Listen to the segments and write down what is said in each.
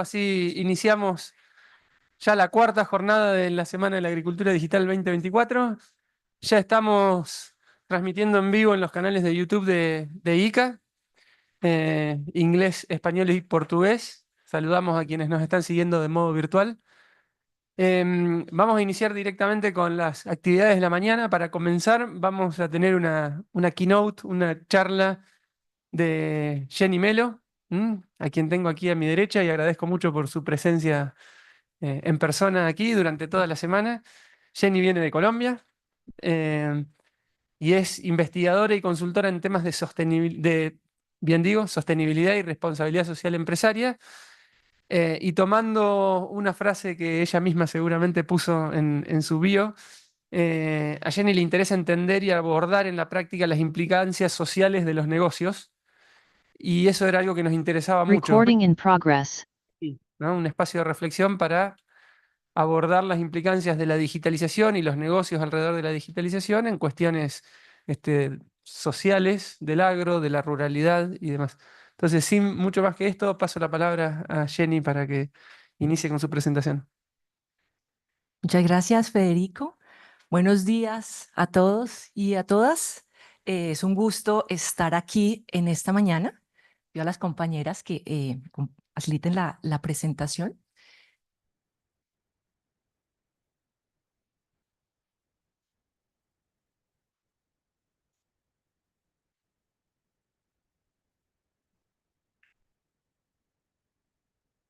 Así iniciamos ya la cuarta jornada de la Semana de la Agricultura Digital 2024. Ya estamos transmitiendo en vivo en los canales de YouTube de ICA, inglés, español y portugués. Saludamos a quienes nos están siguiendo de modo virtual. Vamos a iniciar directamente con las actividades de la mañana. Para comenzar, vamos a tener una keynote, una charla de Jenny Melo, a quien tengo aquí a mi derecha y agradezco mucho por su presencia en persona aquí durante toda la semana. Jenny viene de Colombia eh, y es investigadora y consultora en temas de sostenibilidad y responsabilidad social empresaria. Y tomando una frase que ella misma seguramente puso en su bio, a Jenny le interesa entender y abordar en la práctica las implicancias sociales de los negocios. Y eso era algo que nos interesaba mucho. Recording in progress. Sí, ¿no? Un espacio de reflexión para abordar las implicancias de la digitalización y los negocios alrededor de la digitalización en cuestiones sociales, del agro, de la ruralidad y demás. Entonces, sin mucho más que esto, paso la palabra a Jenny para que inicie con su presentación. Muchas gracias, Federico. Buenos días a todos y a todas. Es un gusto estar aquí en esta mañana. Pido a las compañeras que faciliten la presentación.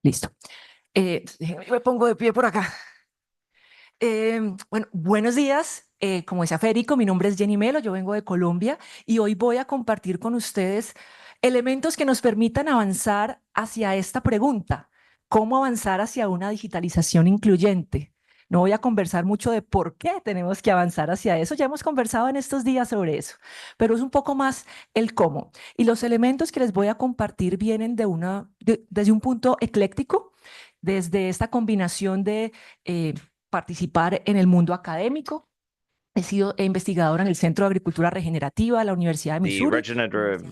Listo. Me pongo de pie por acá. Bueno, buenos días. Como decía Federico, mi nombre es Jenny Melo, yo vengo de Colombia y hoy voy a compartir con ustedes elementos que nos permitan avanzar hacia esta pregunta: ¿cómo avanzar hacia una digitalización incluyente? No voy a conversar mucho de por qué tenemos que avanzar hacia eso, ya hemos conversado en estos días sobre eso, pero es un poco más el cómo. Y los elementos que les voy a compartir vienen desde un punto ecléctico, desde esta combinación de participar en el mundo académico. He sido investigadora en el Centro de Agricultura Regenerativa de la Universidad de Missouri. The Regenerative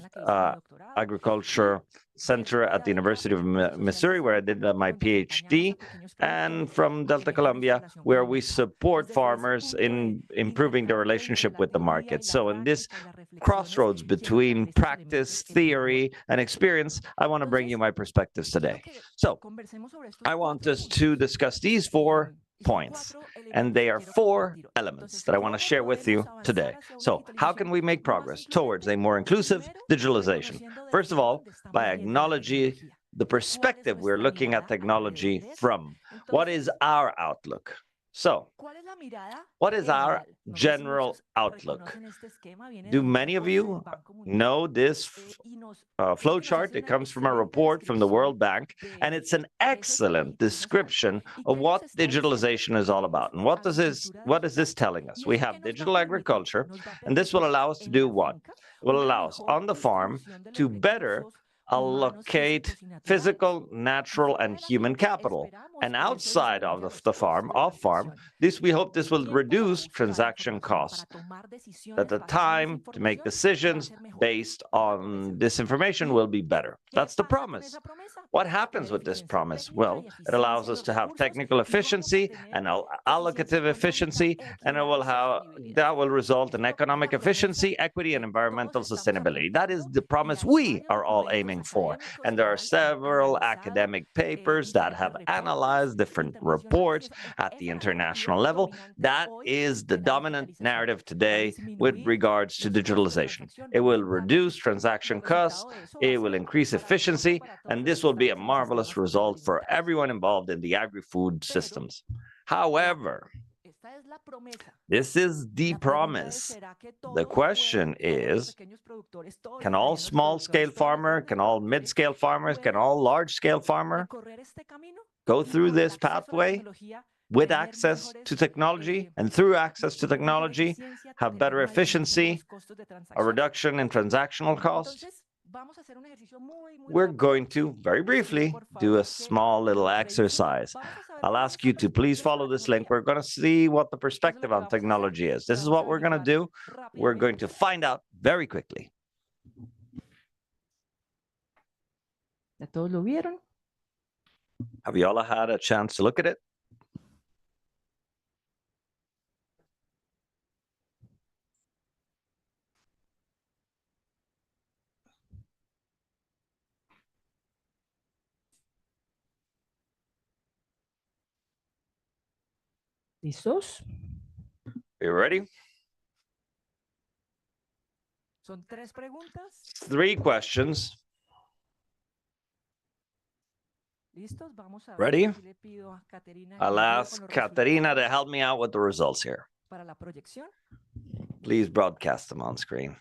Agriculture Center at the University of Missouri, where I did my PhD, and from Delta Colombia, where we support farmers in improving their relationship with the market. So in this crossroads between practice, theory, and experience, I want to bring you my perspectives today. So I want us to discuss these 4 points, and they are 4 elements that I want to share with you today. So how can we make progress towards a more inclusive digitalization? First of all, by acknowledging the perspective we're looking at technology from. What is our outlook? So, what is our general outlook? Do many of you know this flow chart? It comes from a report from the World Bank, and it's an excellent description of what digitalization is all about. And what is this telling us? We have digital agriculture, and this will allow us to do what? It will allow us on the farm to better allocate physical, natural, and human capital. And outside of the farm, off-farm, we hope this will reduce transaction costs. That the time to make decisions based on this information will be better. That's the promise. What happens with this promise? Well, it allows us to have technical efficiency and allocative efficiency, and that will result in economic efficiency, equity, and environmental sustainability. That is the promise we are all aiming for. And there are several academic papers that have analyzed different reports at the international level. That is the dominant narrative today with regards to digitalization. It will reduce transaction costs, it will increase efficiency, and this will be a marvelous result for everyone involved in the agri-food systems. However, this is the promise. The question is, can all small-scale farmers, can all mid-scale farmers, can all large-scale farmers go through this pathway with access to technology, and through access to technology, have better efficiency, a reduction in transactional costs? We're going to, very briefly, do a small little exercise. I'll ask you to please follow this link. We're going to see what the perspective on technology is. This is what we're going to do. We're going to find out very quickly. ¿Ya todos lo vieron? Have you all had a chance to look at it? ¿Listos? Are you ready? Son 3 preguntas. 3 questions. ¿Listos? Vamos a ver. Ready? Aquí le pido a Caterina que I'll me ayude ask con los Katarina to resultados help me out with the results here. para la proyección. Please broadcast them on screen.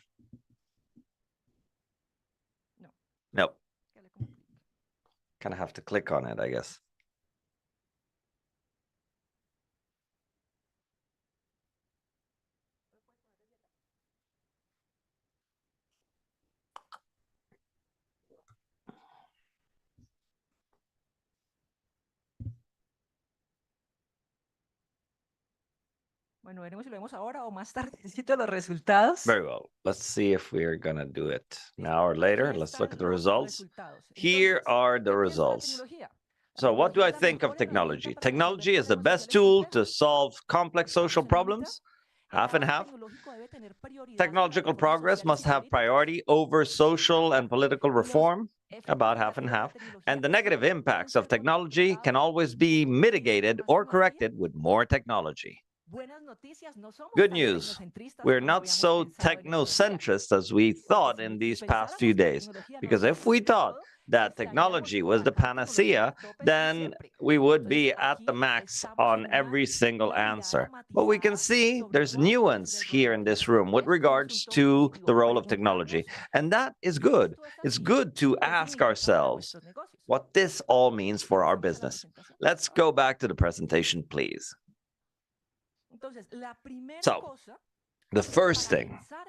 No. Nope. Dale como clic. Kind of have to click on it, I guess. Bueno, veremos si lo vemos ahora o más tarde. Necesito los resultados. Very well. Let's see if we are going to do it now or Aquí later. Let's look están at the los results. resultados. Here Entonces, are the ¿qué pienso de la results. tecnología? La So what do tecnología I es la think of mejor herramienta technology? para resolver Technology is the problemas best sociales tool to complejos. solve complex social problems, El half and avance half. tecnológico debe tener prioridad sobre las Technological reformas progress sociales must y have políticas. priority over social and political Los reform, efectos about half and negativos de la half. tecnología And the solo negative pueden impacts ser of technology can modificados always be con mitigated más or tecnología. corrected with more technology. Buenas noticias, no somos Good tan news. tecnocentristas We're como not habíamos so pensado en estos días. technocentrist as we thought Si in these past pensáramos few que la days. tecnología nos Because iba a if we resolver thought todo, that estaríamos technology was the trabajando tecnología panacea, a tope then siempre. we would Entonces, be at the aquí max estamos on en every single una mirada answer. But we can matizada see sobre there's cuál debe nuance ser el rol here de la in this tecnología. room with Esto es un regards asunto to positivo. the role of technology. Preguntarnos And that is good. esto es It's así, good to ¿qué ask significa para ourselves vuestros negocios? what this all means for our Pasamos a la business. presentación. Let's go back to the presentation, please. Entonces, la primera So, cosa the first para thing, pensar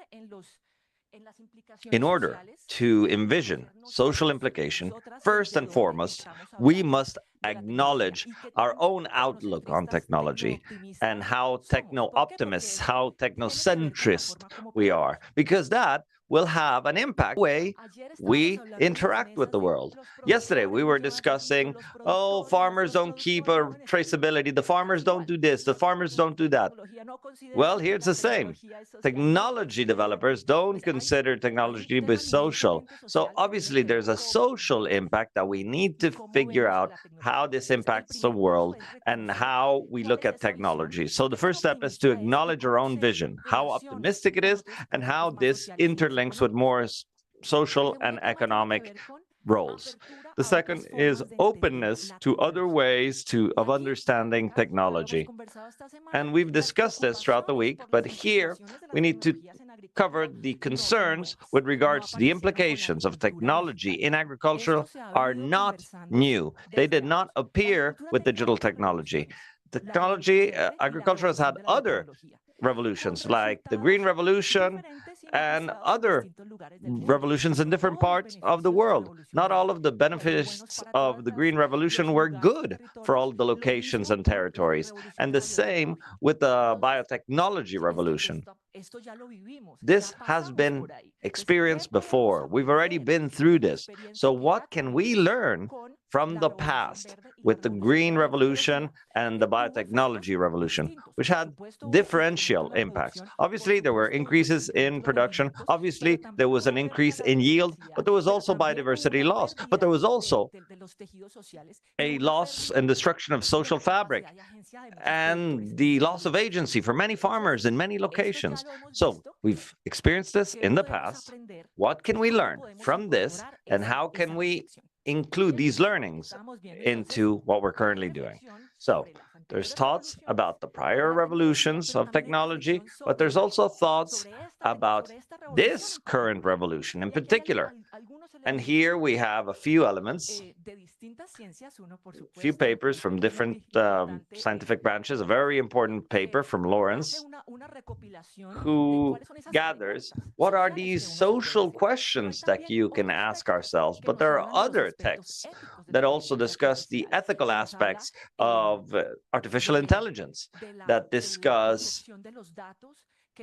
en las implicaciones in order sociales, to tenemos que envision hacer social nosotros y implication, nosotras first desde and dónde foremost, estamos we hablando must de la tecnología acknowledge y qué our tan own outlook on tecnocentristas, technology and tecnooptimistas how somos. ¿Por qué? Porque techno-optimists, esto how tiene que ver con la technocentrist forma como we operamos. are, because that will have an impact on the way Ayer estábamos we hablando en las interact with mesas the de world. los Yesterday, we productores, were mucho más sencillo, discussing, los oh, productores, farmers los don't keep productores a jóvenes. traceability, the farmers Casi don't igual. do this, the farmers don't do that. Tecnología no considera Well, que here it's la the same. tecnología es social, no Technology considera. developers don't Pues hay consider un technology to be tema social. eminentemente So social que tiene obviously que ver there's a cómo social vemos impact that we need y to cómo figure vemos out la how tecnología. this Entonces, el impacts the primer paso world es and reconocer how we cuál look es at esa visión, technology. So the qué tan first step is to optimista es y acknowledge our cómo own se vision, how relaciona optimistic it con is, otros and aspectos how más this sociales y más interlinks with económicos. more El social segundo and tema tiene que economic ver con roles. apertura The a otras second is formas de entender openness la to other tecnología. ways Y of aquí, understanding acá, ya lo hemos technology. conversado esta semana, And we've las discussed this throughout the preocupaciones week, por but las here implicaciones de we las need to tecnologías en cover agricultura the no son concerns nuevas, with no regards to the aparecieron con la implications of agricultura technology digital. in agriculture Esto se ha are venido not conversando new. They desde did not años. La appear agricultura ha with tenido digital otras technology. revoluciones, la revolución Technology, verde y la agriculture has revolución had de la other biotecnología, con revolutions like the Green resultados Revolution diferentes y and manifestados en other distintos lugares del mundo. revolutions in No different todos los parts of the beneficios de la world. revolución Not all verde of the fueron buenos benefits para todos of the Green los Revolution were lugares y good for territorios. all the Lo locations mismo and con la territories. revolución And de the la same biotecnología. with the Entonces, biotechnology es que revolution. esto ya lo vivimos, ya This has pasamos been por ahí. Entonces, ¿qué experienced podemos before. We've already aprender been de through la this. So experiencia que ya what can we tuvimos learn con from la the revolución past verde y la with the revolución de Green la Revolution biotecnología? and the Tuvo efectos biotechnology revolution, distintos. which Por had supuesto, hubo incremento differential en la impacts? producción, por Obviously, there were supuesto, hubo increases incremento in en los production. rendimientos, pero Obviously, there también was hubo an pérdida increase de la in yield, biodiversidad, but there was pero also también hubo biodiversity una loss. But there pérdida was also de los tejidos sociales y a una loss pérdida and destruction of de social la fabric capacidad de agencia de muchos productores and en the loss of sentido. agency for many Entonces, farmers in many esto ya locations. lo hemos So visto. we've experienced this ¿Qué in the podemos past. aprender What can y we cómo learn podemos from this, incorporar and esa how can we reflexión? include Bien, these learnings estábamos viendo entonces into what we're una currently doing? reflexión So sobre las there's anteriores thoughts revoluciones about the de prior la tecnología, revolutions pero of también hay technology, reflexión but there's also thoughts about sobre esta revolución this en current particular. revolution in Y aquí hay particular. algunos And elementos here we have a few elements, de distintas ciencias, uno por few supuesto, papers from Lawrence, different muy importante, scientific branches, a very important que paper from hace Lawrence, una recopilación de who cuáles son esas gathers preguntas what are sociales que these uno se puede social hacer. Pero hay questions that también you can otros ask textos ourselves. que But nos there are hablan de los other aspectos texts éticos de la that also inteligencia discuss the artificial, ethical que nos habla aspects of artificial de, intelligence, de la that discuss concepción de los datos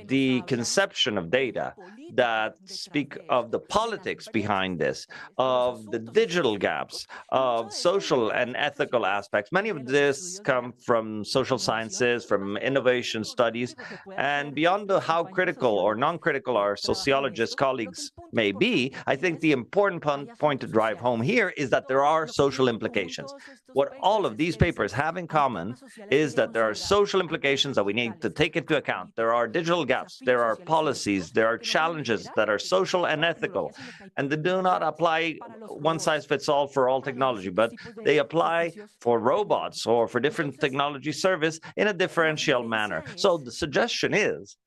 the conception of data, that speak of the politics behind this, of the digital gaps, of social and ethical aspects. Many of this come from social sciences, from innovation studies, and beyond how critical or non-critical our sociologist colleagues may be, I think the important point to drive home here is that there are social implications. What all of these papers have in common is that there are social implications that we need to take into account. There are digital gaps, there are policies, there are challenges that are social and ethical, and they do not apply one size fits all for all technology, but they apply for robots or for different technology service in a differential manner. So the suggestion is,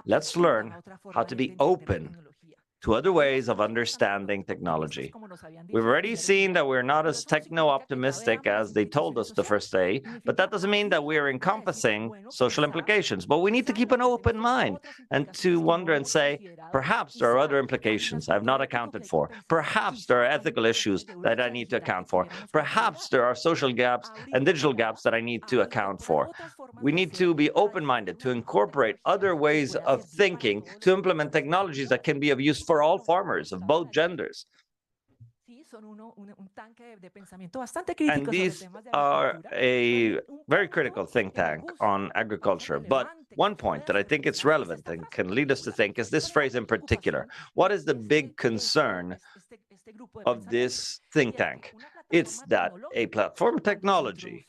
let's learn how to be open to other ways of understanding technology. We've already seen that we're not as techno-optimistic as they told us the first day, but that doesn't mean that we're encompassing social implications. But we need to keep an open mind and to wonder and say, perhaps there are other implications I've not accounted for. Perhaps there are ethical issues that I need to account for. Perhaps there are social gaps and digital gaps that I need to account for. We need to be open-minded to incorporate other ways of thinking to implement technologies that can be of use for all farmers of both genders. And these are a very critical think tank on agriculture. But one point that I think it's relevant and can lead us to think is this phrase in particular. What is the big concern of this think tank? It's that a platform technology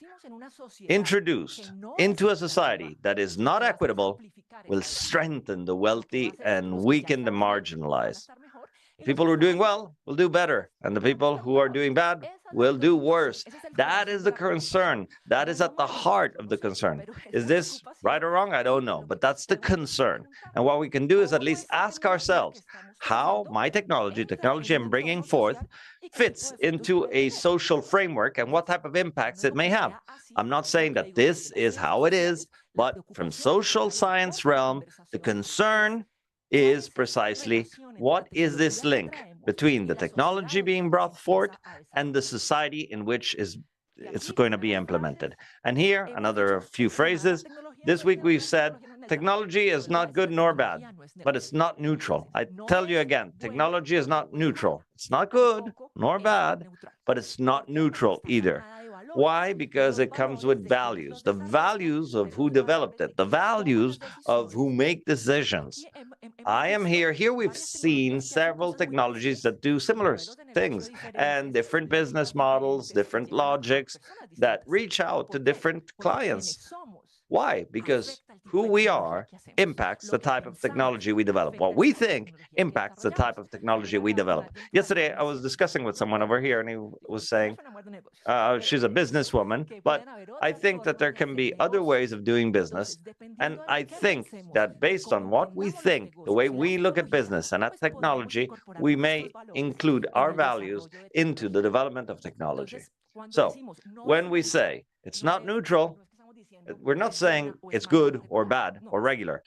introduced into a society that is not equitable will strengthen the wealthy and weaken the marginalized. People who are doing well will do better, and the people who are doing bad will do worse. That is the concern. That is at the heart of the concern. Is this right or wrong? I don't know, but that's the concern. And what we can do is at least ask ourselves how my technology I'm bringing forth fits into a social framework and what type of impacts it may have. I'm not saying that this is how it is, but from social science realm, the concern is precisely what is this link between the technology being brought forth and the society in which it's going to be implemented. And here, another few phrases. This week we've said technology is not good nor bad, but it's not neutral. I tell you again, technology is not neutral. It's not good nor bad, but it's not neutral either. Why? Because it comes with values, the values of who developed it, the values of who make decisions. I am here we've seen several technologies that do similar things and different business models, different logics that reach out to different clients. Why? Because who we are impacts the type of technology we develop. What we think impacts the type of technology we develop. Yesterday, I was discussing with someone over here, and he was saying, she's a businesswoman, but I think that there can be other ways of doing business. And I think that based on what we think, the way we look at business and at technology, we may include our values into the development of technology. So when we say it's not neutral, we're not saying it's good or bad or regular.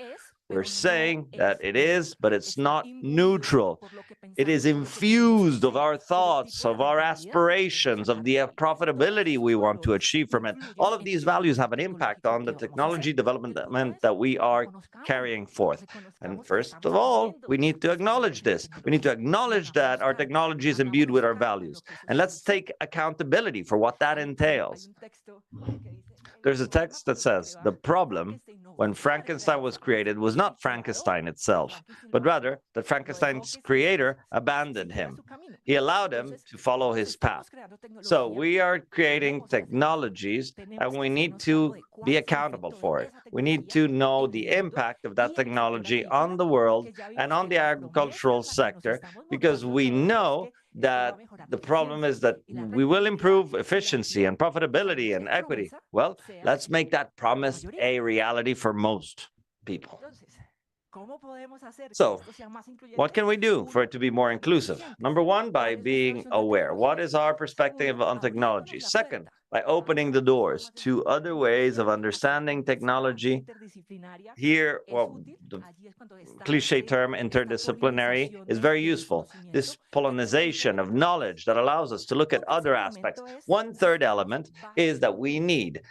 We're saying that it is, but it's not neutral. It is infused of our thoughts, of our aspirations, of the profitability we want to achieve from it. All of these values have an impact on the technology development that we are carrying forth. And first of all, we need to acknowledge this. We need to acknowledge that our technology is imbued with our values. And let's take accountability for what that entails. There's a text that says, the problem when Frankenstein was created was not Frankenstein itself, but rather that Frankenstein's creator abandoned him. He allowed him to follow his path. So we are creating technologies and we need to be accountable for it. We need to know the impact of that technology on the world and on the agricultural sector, because we know that the problem is that we will improve efficiency and profitability and equity. Well, let's make that promise a reality for most people. So, what can we do for it to be more inclusive? Number one, by being aware. What is our perspective on technology? Second, by opening the doors to other ways of understanding technology. Here, well, the cliche term interdisciplinary is very useful. This pollination of knowledge that allows us to look at other aspects. One third element is that we need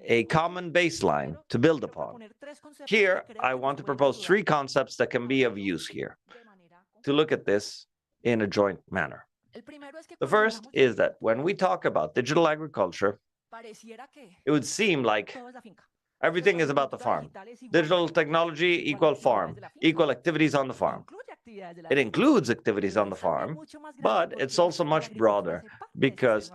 a common baseline to build upon. Here, I want to propose three concepts that can be of use here to look at this in a joint manner. The first is that when we talk about digital agriculture, it would seem like everything is about the farm. Digital technology equal farm, equal activities on the farm. It includes activities on the farm, but it's also much broader because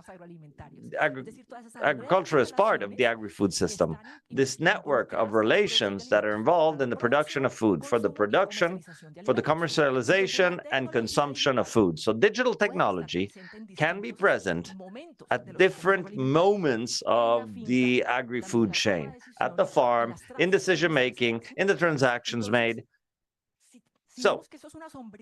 agriculture is part of the agri-food system. This network of relations that are involved in the production of food, for the production, for the commercialization and consumption of food. So digital technology can be present at different moments of the agri-food chain, at the farm, in decision-making, in the transactions made. So,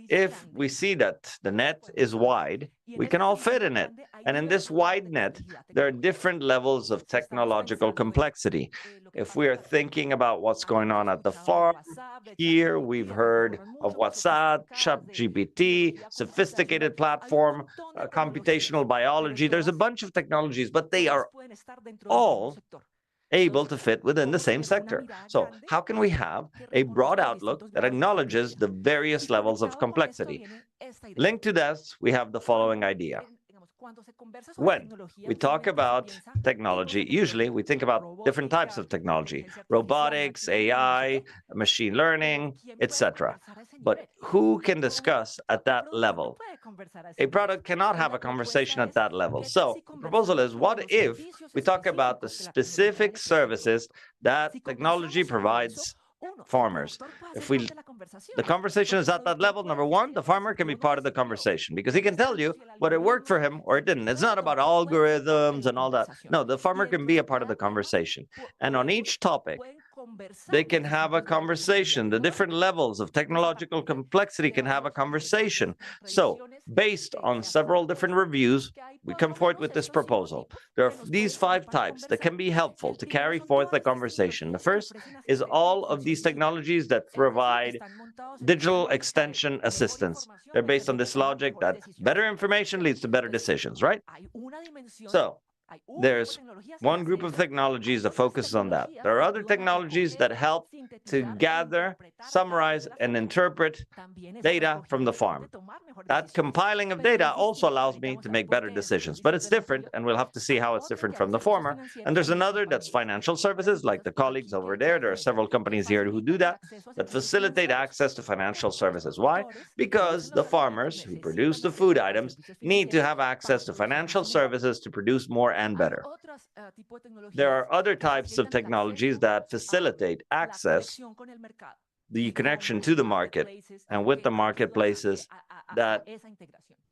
if we see that the net is wide, we can all fit in it. And in this wide net, there are different levels of technological complexity. If we are thinking about what's going on at the farm, here we've heard of WhatsApp, ChatGPT, sophisticated platform, computational biology. There's a bunch of technologies, but they are all able to fit within the same sector. So how can we have a broad outlook that acknowledges the various levels of complexity? Linked to this, we have the following idea. When we talk about technology, usually we think about different types of technology, robotics, AI, machine learning, etc. But who can discuss at that level? A product cannot have a conversation at that level. So the proposal is, what if we talk about the specific services that technology provides farmers? If the conversation is at that level, number one, the farmer can be part of the conversation because he can tell you whether it worked for him or it didn't. It's not about algorithms and all that. No, the farmer can be a part of the conversation. And on each topic, they can have a conversation. The different levels of technological complexity can have a conversation. So, based on several different reviews, we come forth with this proposal. There are these 5 types that can be helpful to carry forth the conversation. The first is all of these technologies that provide digital extension assistance. They're based on this logic that better information leads to better decisions, right? So, there's one group of technologies that focuses on that. There are other technologies that help to gather, summarize, and interpret data from the farm. That compiling of data also allows me to make better decisions, but it's different, and we'll have to see how it's different from the former. And there's another that's financial services, like the colleagues over there. There are several companies here who do that facilitate access to financial services. Why? Because the farmers who produce the food items need to have access to financial services to produce more and better. There are other types of technologies that facilitate access, the connection to the market, and with the marketplaces that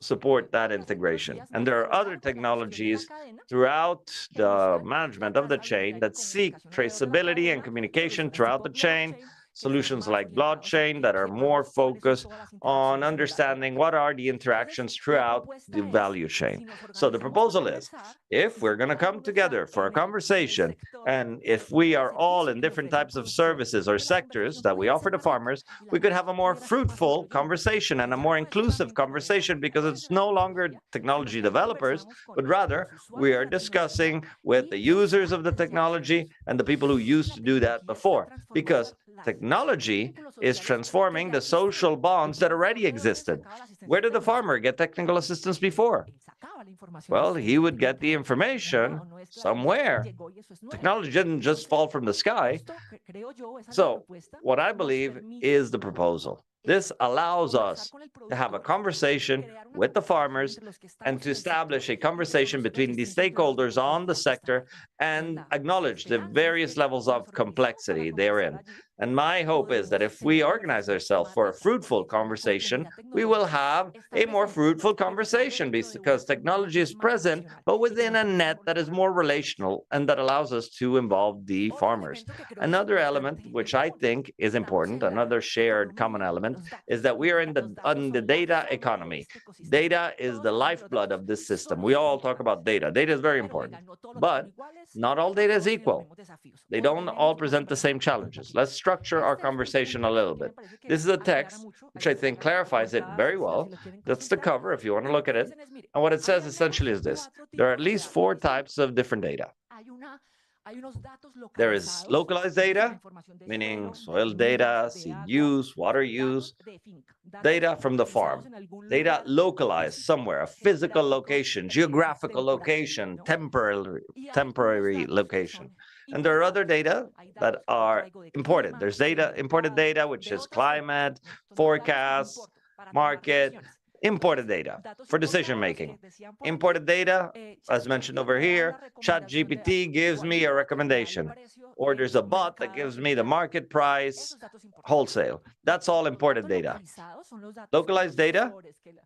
support that integration. And there are other technologies throughout the management of the chain that seek traceability and communication throughout the chain, solutions like blockchain that are more focused on understanding what are the interactions throughout the value chain. So the proposal is, if we're going to come together for a conversation, and if we are all in different types of services or sectors that we offer to farmers, we could have a more fruitful conversation and a more inclusive conversation, because it's no longer technology developers, but rather we are discussing with the users of the technology and the people who used to do that before, because technology is transforming the social bonds that already existed. Where did the farmer get technical assistance before? Well, he would get the information somewhere. Technology didn't just fall from the sky. So, what I believe is the proposal. This allows us to have a conversation with the farmers and to establish a conversation between the stakeholders on the sector and acknowledge the various levels of complexity therein. And my hope is that if we organize ourselves for a fruitful conversation, we will have a more fruitful conversation, because technology is present, but within a net that is more relational and that allows us to involve the farmers. Another element which I think is important, another shared common element, is that we are in the data economy. Data is the lifeblood of this system. We all talk about data. Data is very important, but not all data is equal. They don't all present the same challenges. Let's structure our conversation a little bit. This is a text which I think clarifies it very well. That's the cover if you want to look at it. And what it says essentially is this: there are at least 4 types of different data. There is localized data, meaning soil data, seed use, water use, data from the farm, data localized somewhere, a physical location, geographical location, temporary location. And there are other data that are imported. There's imported data, which is climate, forecasts, market, imported data for decision making. Imported data, as mentioned over here, ChatGPT gives me a recommendation, or there's a bot that gives me the market price wholesale. That's all imported data. Localized data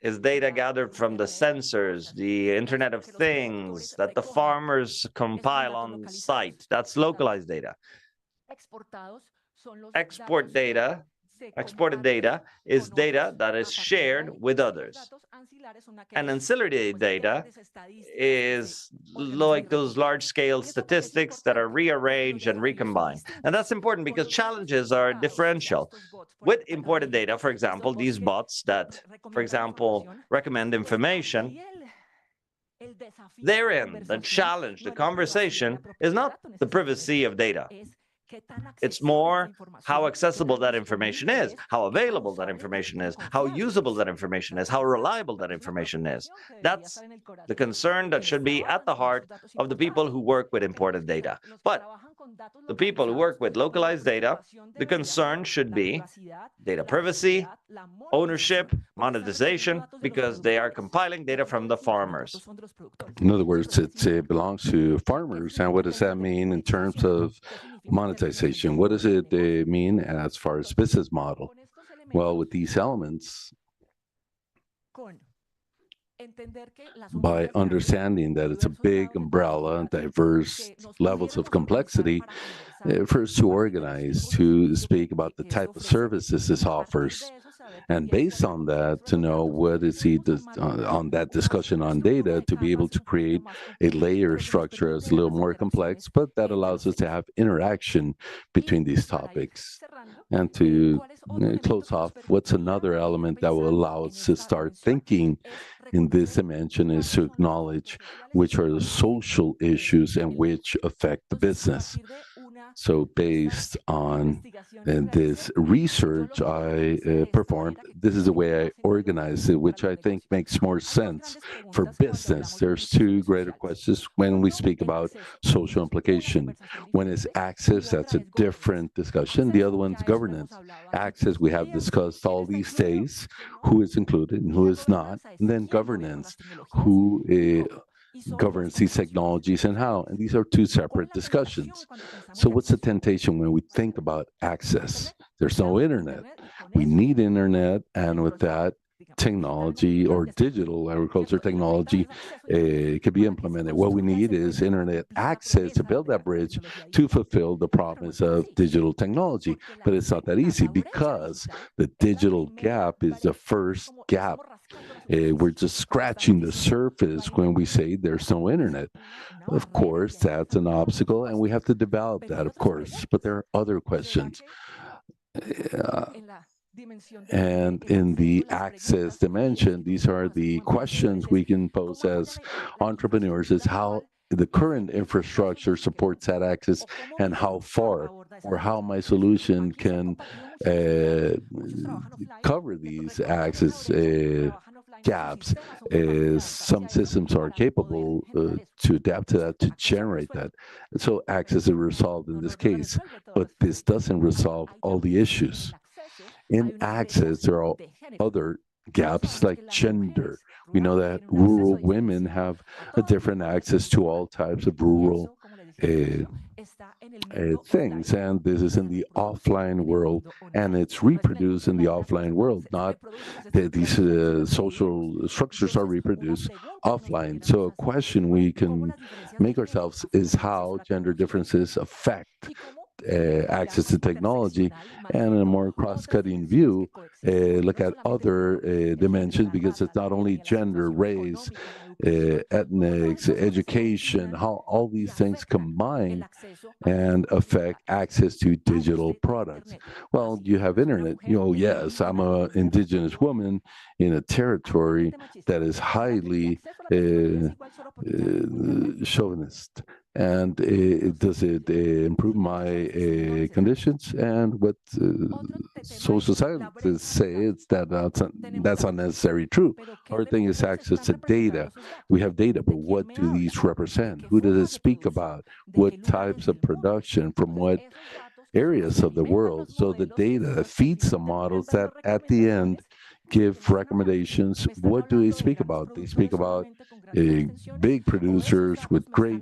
is data gathered from the sensors, the Internet of Things that the farmers compile on site. That's localized data. Exported data is data that is shared with others. And ancillary data is like those large-scale statistics that are rearranged and recombined. And that's important because challenges are differential. With imported data, for example, these bots that, for example, recommend information, therein, the challenge, the conversation is not the privacy of data. It's more how accessible that information is, how available that information is, how usable that information is, how reliable that information is. That's the concern that should be at the heart of the people who work with imported data. But the people who work with localized data, the concern should be data privacy, ownership, monetization, because they are compiling data from the farmers. In other words, it belongs to farmers. And what does that mean in terms of monetization? What does it mean as far as business model? Well, with these elements, by understanding that it's a big umbrella and diverse levels of complexity, first to organize, to speak about the type of services this offers. And based on that, to know what is on that discussion on data, to be able to create a layer structure that's a little more complex, but that allows us to have interaction between these topics. And to close off, what's another element that will allow us to start thinking in this dimension is to acknowledge which are the social issues and which affect the business. So based on this research I performed, this is the way I organized it, which I think makes more sense for business. There's two greater questions when we speak about social implication. One is access, that's a different discussion. The other one's governance. Access, we have discussed all these days, who is included and who is not. And then governance, who governs these technologies and how. And these are two separate discussions. So what's the temptation when we think about access? There's no internet. We need internet, and with that, technology or digital agriculture technology could be implemented. What we need is internet access to build that bridge to fulfill the promise of digital technology. But it's not that easy because the digital gap is the first gap. We're just scratching the surface when we say there's no internet. Of course, that's an obstacle, and we have to develop that, of course. But there are other questions. And in the access dimension, these are the questions we can pose as entrepreneurs, is how the current infrastructure supports that access and how far, or how my solution can cover these access gaps. Some systems are capable to adapt to that, to generate that. And so access is resolved in this case, but this doesn't resolve all the issues. In access, there are other gaps like gender. We know that rural women have a different access to all types of rural things, and this is in the offline world, and it's reproduced in the offline world, not these social structures are reproduced offline. So a question we can make ourselves is how gender differences affect access to technology, and in a more cross-cutting view, look at other dimensions, because it's not only gender, race, ethnics, education, how all these things combine and affect access to digital products. Well, you have internet. Yes, I'm an indigenous woman in a territory that is highly chauvinist. And does it improve my conditions? And what social scientists say is that that's unnecessarily true. Our thing is access to data. We have data, but what do these represent? Who does it speak about? What types of production from what areas of the world? So the data that feeds the models that at the end give recommendations. What do they speak about? They speak about uh, big producers with great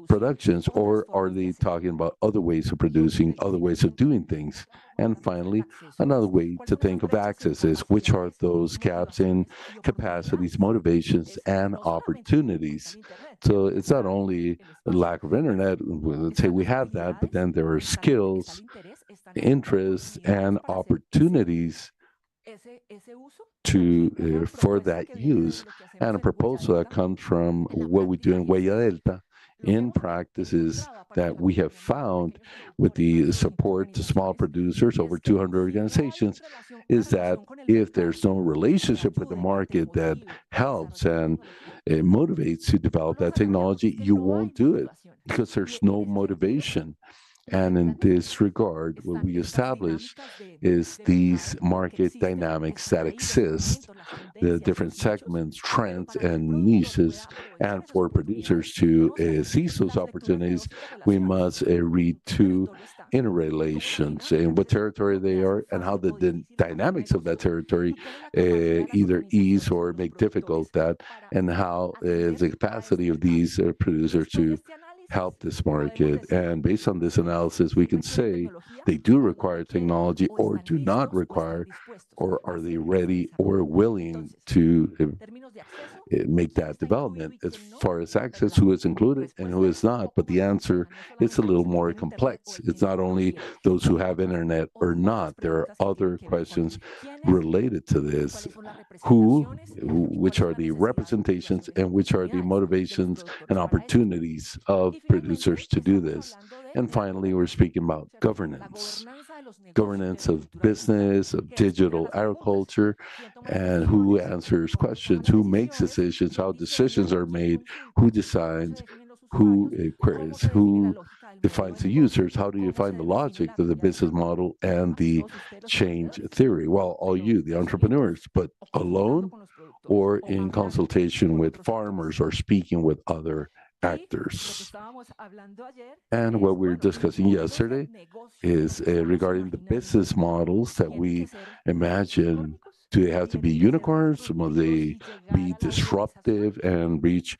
productions, or are they talking about other ways of producing, other ways of doing things? And finally, another way to think of access is which are those gaps in capacities, motivations, and opportunities. So it's not only a lack of internet. Let's say we have that, but then there are skills, interests, and opportunities to for that use. And a proposal that comes from what we do in Huella Delta in practices that we have found with the support to small producers, over 200 organizations, is that if there's no relationship with the market that helps and motivates to develop that technology, you won't do it because there's no motivation. And in this regard, what we establish is these market dynamics that exist, the different segments, trends, and niches. And for producers to seize those opportunities, we must read two interrelations in what territory they are and how the dynamics of that territory either ease or make difficult that, and how the capacity of these producers to help this market. And based on this analysis, we can say they do require technology or do not require, or are they ready or willing to make that development. As far as access, who is included and who is not, but the answer is a little more complex. It's not only those who have internet or not. There are other questions related to this. Which are the representations and which are the motivations and opportunities of producers to do this. And finally, we're speaking about governance of business, of digital agriculture, and who answers questions, who makes decisions, how decisions are made, who decides, who queries, who defines the users, how do you define the logic of the business model and the change theory? Well, all you, the entrepreneurs, but alone or in consultation with farmers or speaking with other actors. And what we were discussing yesterday is regarding the business models that we imagine. Do they have to be unicorns? Will they be disruptive and reach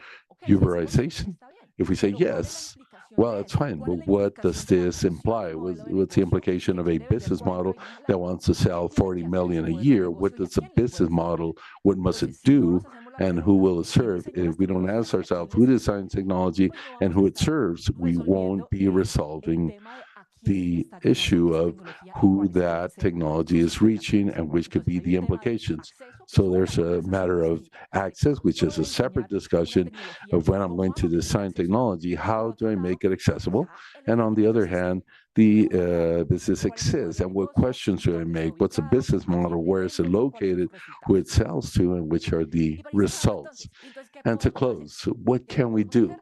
uberization? If we say yes, well, that's fine. But what does this imply? What's the implication of a business model that wants to sell 40 million a year? What does a business model, what must it do? And who will it serve? If we don't ask ourselves who designs technology and who it serves, we won't be resolving the issue of who that technology is reaching and which could be the implications. So there's a matter of access, which is a separate discussion of when I'm going to design technology, how do I make it accessible? And on the other hand, the business exists and what questions should I make? What's the business model? Where is it located? Who it sells to? And which are the results? And to close, what can we do?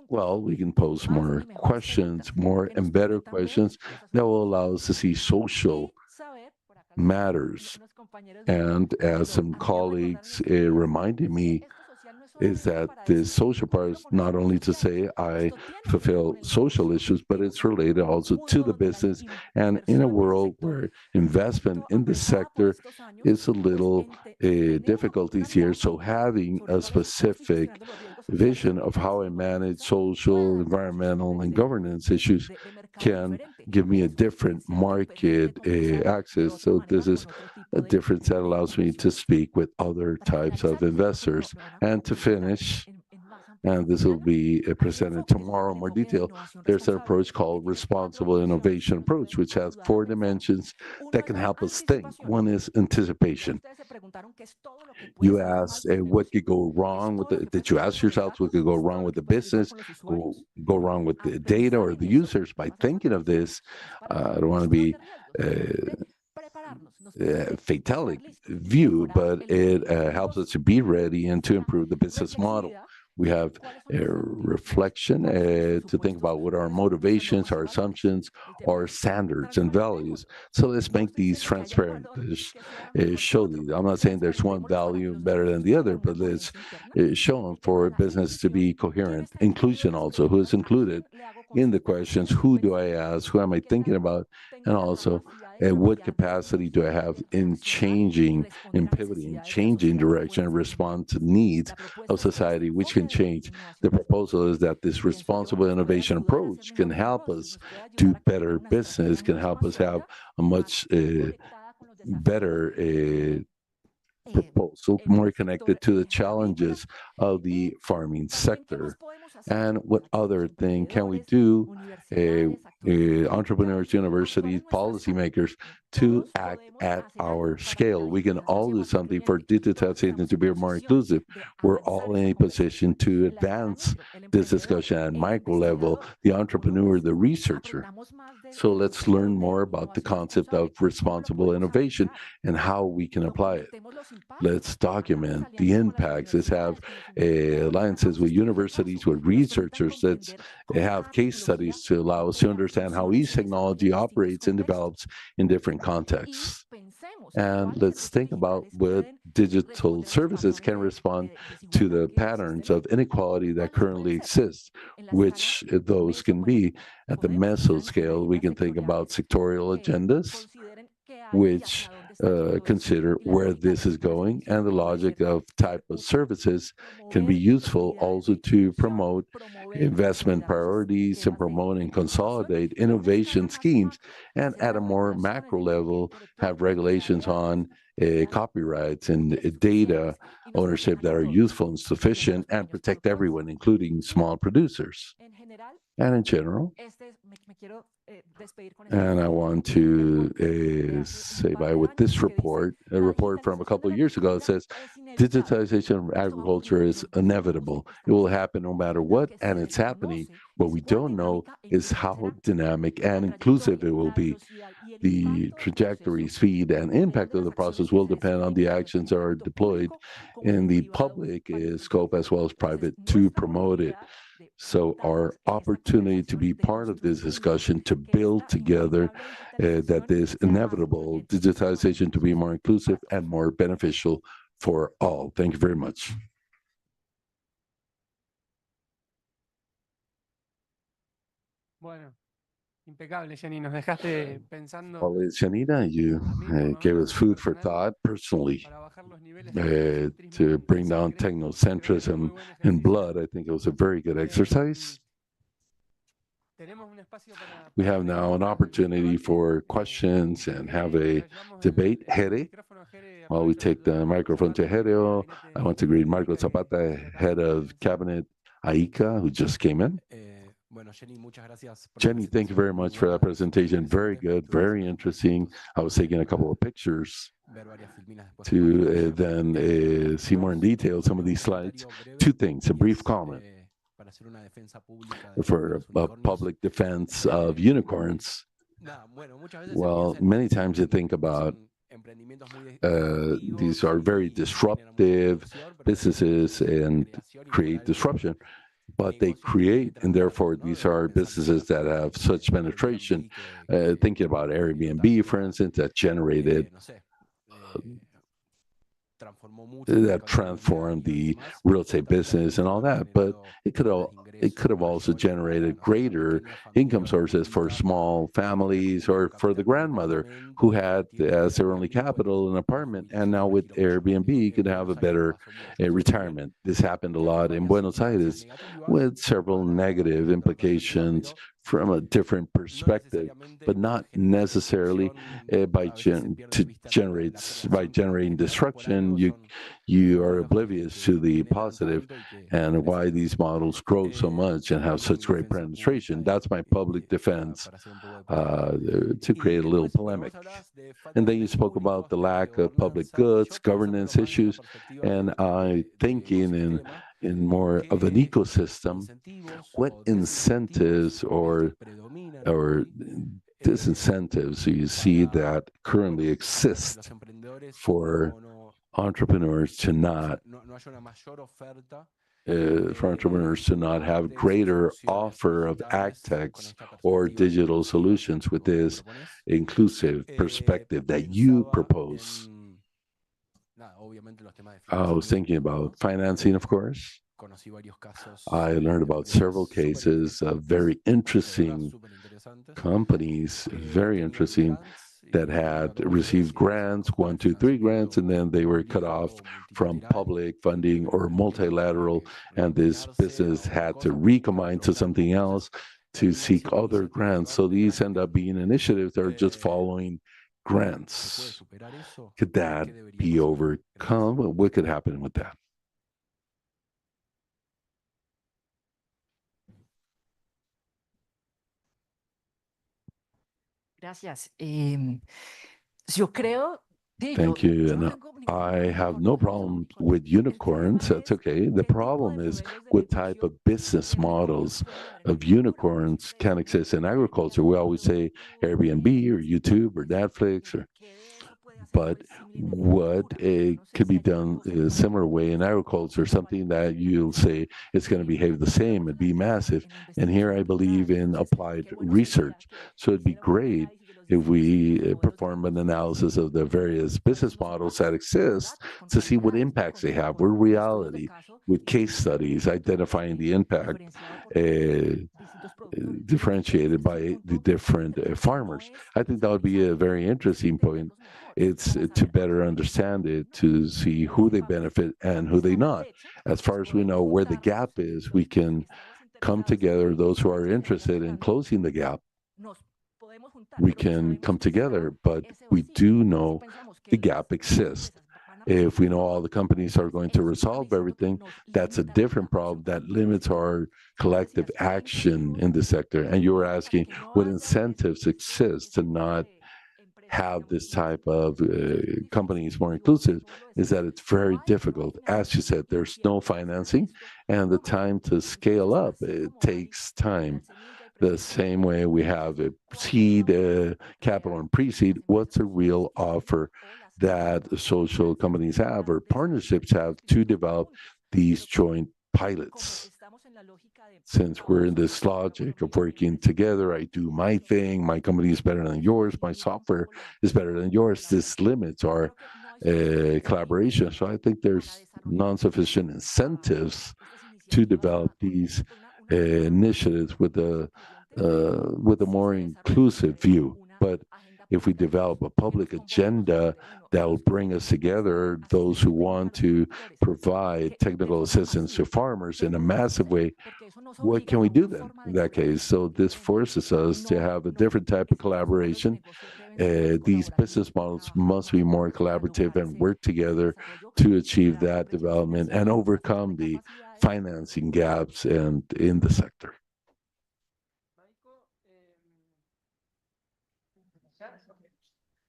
Well, we can pose more questions, more and better questions that will allow us to see social matters. And as some colleagues reminded me, is that the social part is not only to say I fulfill social issues, but it's related also to the business. And in a world where investment in the sector is a little difficulties here, so having a specific vision of how I manage social, environmental, and governance issues can give me a different market access. So this is a difference that allows me to speak with other types of investors. And to finish, and this will be presented tomorrow in more detail, there's an approach called responsible innovation approach, which has four dimensions that can help us think. One is anticipation. You asked what could go wrong with the, did you ask yourself what could go wrong with the business, go wrong with the data or the users? By thinking of this, I don't want to be fatalic view, but it helps us to be ready and to improve the business model. We have a reflection to think about what our motivations, our assumptions, our standards and values. So let's make these transparent. Show these. I'm not saying there's one value better than the other, but let's show them for business to be coherent. Inclusion also, who is included in the questions, who do I ask, who am I thinking about, and also what capacity do I have in changing, in pivoting, changing direction, and respond to needs of society, which can change. The proposal is that this responsible innovation approach can help us do better business, can help us have a much better proposal, more connected to the challenges of the farming sector. And what other thing can we do, entrepreneurs, universities, policymakers, to act at our scale? We can all do something for digitalization to be more inclusive. We're all in a position to advance this discussion at micro level, the entrepreneur, the researcher. So let's learn more about the concept of responsible innovation and how we can apply it. Let's document the impacts. Let's have alliances with universities, with researchers. Let's have case studies to allow us to understand how each technology operates and develops in different contexts. And let's think about what digital services can respond to the patterns of inequality that currently exist, which those can be at the meso scale. We can think about sectorial agendas, which consider where this is going, and the logic of type of services can be useful also to promote investment priorities and promote and consolidate innovation schemes, and at a more macro level have regulations on copyrights and data ownership that are useful and sufficient and protect everyone, including small producers. And in general, and I want to say by with this report, a report from a couple of years ago, it says digitalization of agriculture is inevitable. It will happen no matter what, and it's happening. What we don't know is how dynamic and inclusive it will be. The trajectory, speed, and impact of the process will depend on the actions that are deployed in the public scope as well as private to promote it. So our opportunity to be part of this discussion, to build together that this inevitable digitalization to be more inclusive and more beneficial for all. Thank you very much. Bueno, impecable, Jenny. Nos dejaste pensando Well, Janina, you gave us food for thought personally. para bajar los niveles de To bring down technocentrism in blood. I think it was a very good exercise. We have now an opportunity for questions and have a debate. Jere, while we take the microphone to Jere, I want to greet Marco Zapata, head of cabinet AICA, who just came in. Jenny, thank you very much for that presentation. Very good, very interesting. I was taking a couple of pictures to then see more in detail some of these slides. Two things, a brief comment for a public defense of unicorns. Well, many times you think about these are very disruptive businesses and create disruption, but they create, and therefore these are businesses that have such penetration. Thinking about Airbnb, for instance, that generated that transformed the real estate business and all that, but it could have also generated greater income sources for small families or for the grandmother who had as their only capital an apartment, and now with Airbnb could have a better retirement. This happened a lot in Buenos Aires with several negative implications from a different perspective, but not necessarily by generating destruction. You are oblivious to the positive and why these models grow so much and have such great penetration. That's my public defense to create a little polemic. And then you spoke about the lack of public goods, governance issues, and I thinking in more of an ecosystem, what incentives or disincentives do you see that currently exist for entrepreneurs to not for entrepreneurs to not have greater offer of AgTechs or digital solutions with this inclusive perspective that you propose? I was thinking about financing, of course. I learned about several cases of very interesting companies, very interesting, that had received grants, one, two, three grants, and then they were cut off from public funding or multilateral, and this business had to recombine to something else to seek other grants. So these end up being initiatives that are just following grants. Could that be overcome? What could happen with that? Gracias. Yo creo, sí, Thank you. And I have no problem with unicorns. That's okay. The problem is what type of business models of unicorns can exist in agriculture. We always say Airbnb or YouTube or Netflix or but what could be done in a similar way in agriculture, something that you'll say it's going to behave the same and be massive. And here I believe in applied research. So it'd be great if we perform an analysis of the various business models that exist to see what impacts they have, what reality, with case studies identifying the impact. Differentiated by the different farmers. I think that would be a very interesting point. It's to better understand it, to see who they benefit and who they not. As far as we know where the gap is, we can come together, those who are interested in closing the gap, we can come together, but we do know the gap exists. If we know all the companies are going to resolve everything, that's a different problem that limits our collective action in the sector. And you were asking what incentives exist to not have this type of companies more inclusive, is that it's very difficult. As you said, there's no financing, and the time to scale up, it takes time. The same way we have a seed capital and pre-seed, what's a real offer that social companies have or partnerships have to develop these joint pilots? Since we're in this logic of working together, I do my thing, my company is better than yours, my software is better than yours, this limits our collaboration. So I think there's non-sufficient incentives to develop these initiatives with a more inclusive view. But if we develop a public agenda that will bring us together, those who want to provide technical assistance to farmers in a massive way, what can we do then in that case? So this forces us to have a different type of collaboration. These business models must be more collaborative and work together to achieve that development and overcome the financing gaps and in the sector.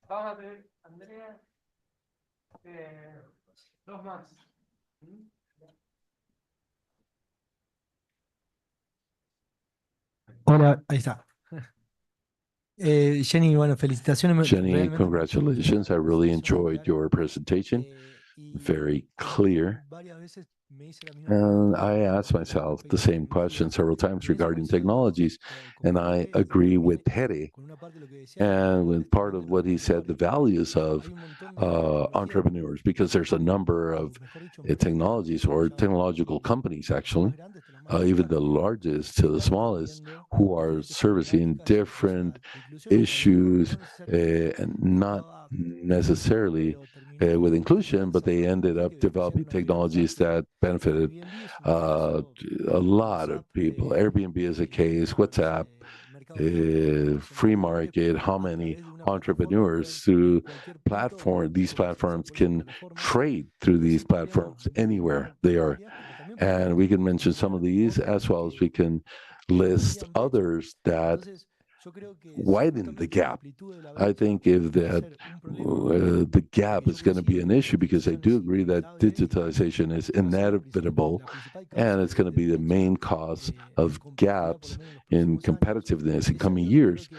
Vamos a tener Andrea, dos más. Hola, ahí está. Jenny, bueno, felicitaciones. Jenny, congratulations. I really enjoyed your presentation. Very clear. And I asked myself the same question several times regarding technologies, and I agree with Tere. And with part of what he said, the values of entrepreneurs, because there's a number of technologies or technological companies, actually, even the largest to the smallest, who are servicing different issues and not necessarily with inclusion, but they ended up developing technologies that benefited a lot of people. Airbnb is a case, WhatsApp, free market, how many entrepreneurs through these platforms can trade through these platforms anywhere they are. And we can mention some of these as well as we can list others that widen the gap. I think if that the gap is going to be an issue, because I do agree that digitalization is inevitable and it's going to be the main cause of gaps in competitiveness in coming years.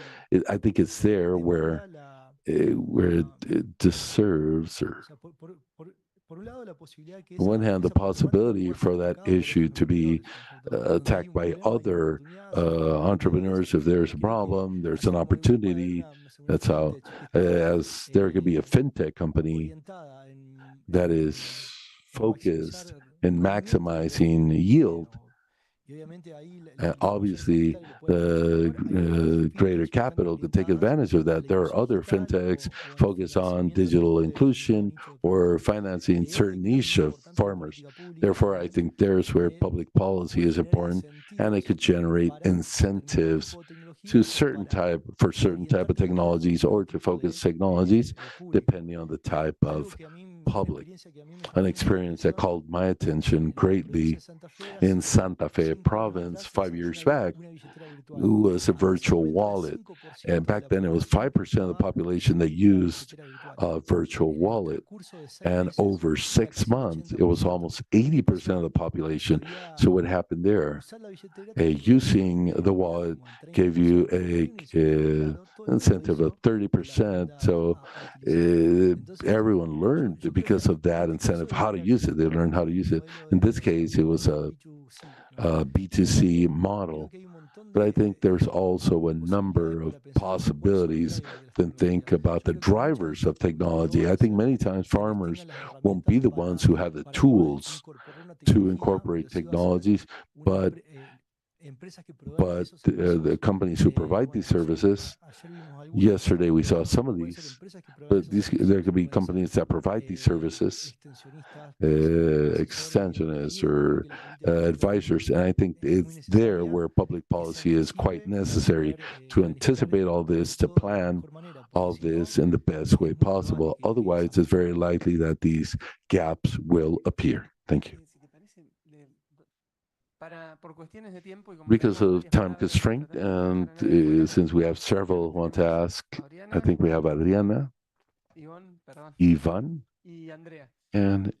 I think it's there where it deserves or On one hand, the possibility for that issue to be attacked by other entrepreneurs. If there's a problem, there's an opportunity. That's how, as there could be a fintech company that is focused in maximizing yield. Obviously, the greater capital could take advantage of that. There are other fintechs focused on digital inclusion or financing certain niche of farmers. Therefore, I think there's where public policy is important, and it could generate incentives to certain type of technologies or to focus technologies, depending on the type of public. An experience that called my attention greatly in Santa Fe province 5 years back was a virtual wallet. And back then it was 5% of the population that used a virtual wallet. And over 6 months, it was almost 80% of the population. So what happened there? Using the wallet gave you a incentive of 30%. So everyone learned because of that incentive how to use it. They learned how to use it. In this case, it was a B2C model. But I think there's also a number of possibilities to think about the drivers of technology. I think many times farmers won't be the ones who have the tools to incorporate technologies, but the companies who provide these services. Yesterday we saw some of these, but there could be companies that provide these services, extensionists or advisors, and I think it's there where public policy is quite necessary to anticipate all this, to plan all this in the best way possible. Otherwise, it's very likely that these gaps will appear. Thank you. Because of time constraint, and since we have several who want to ask, I think we have Adriana, Ivan, and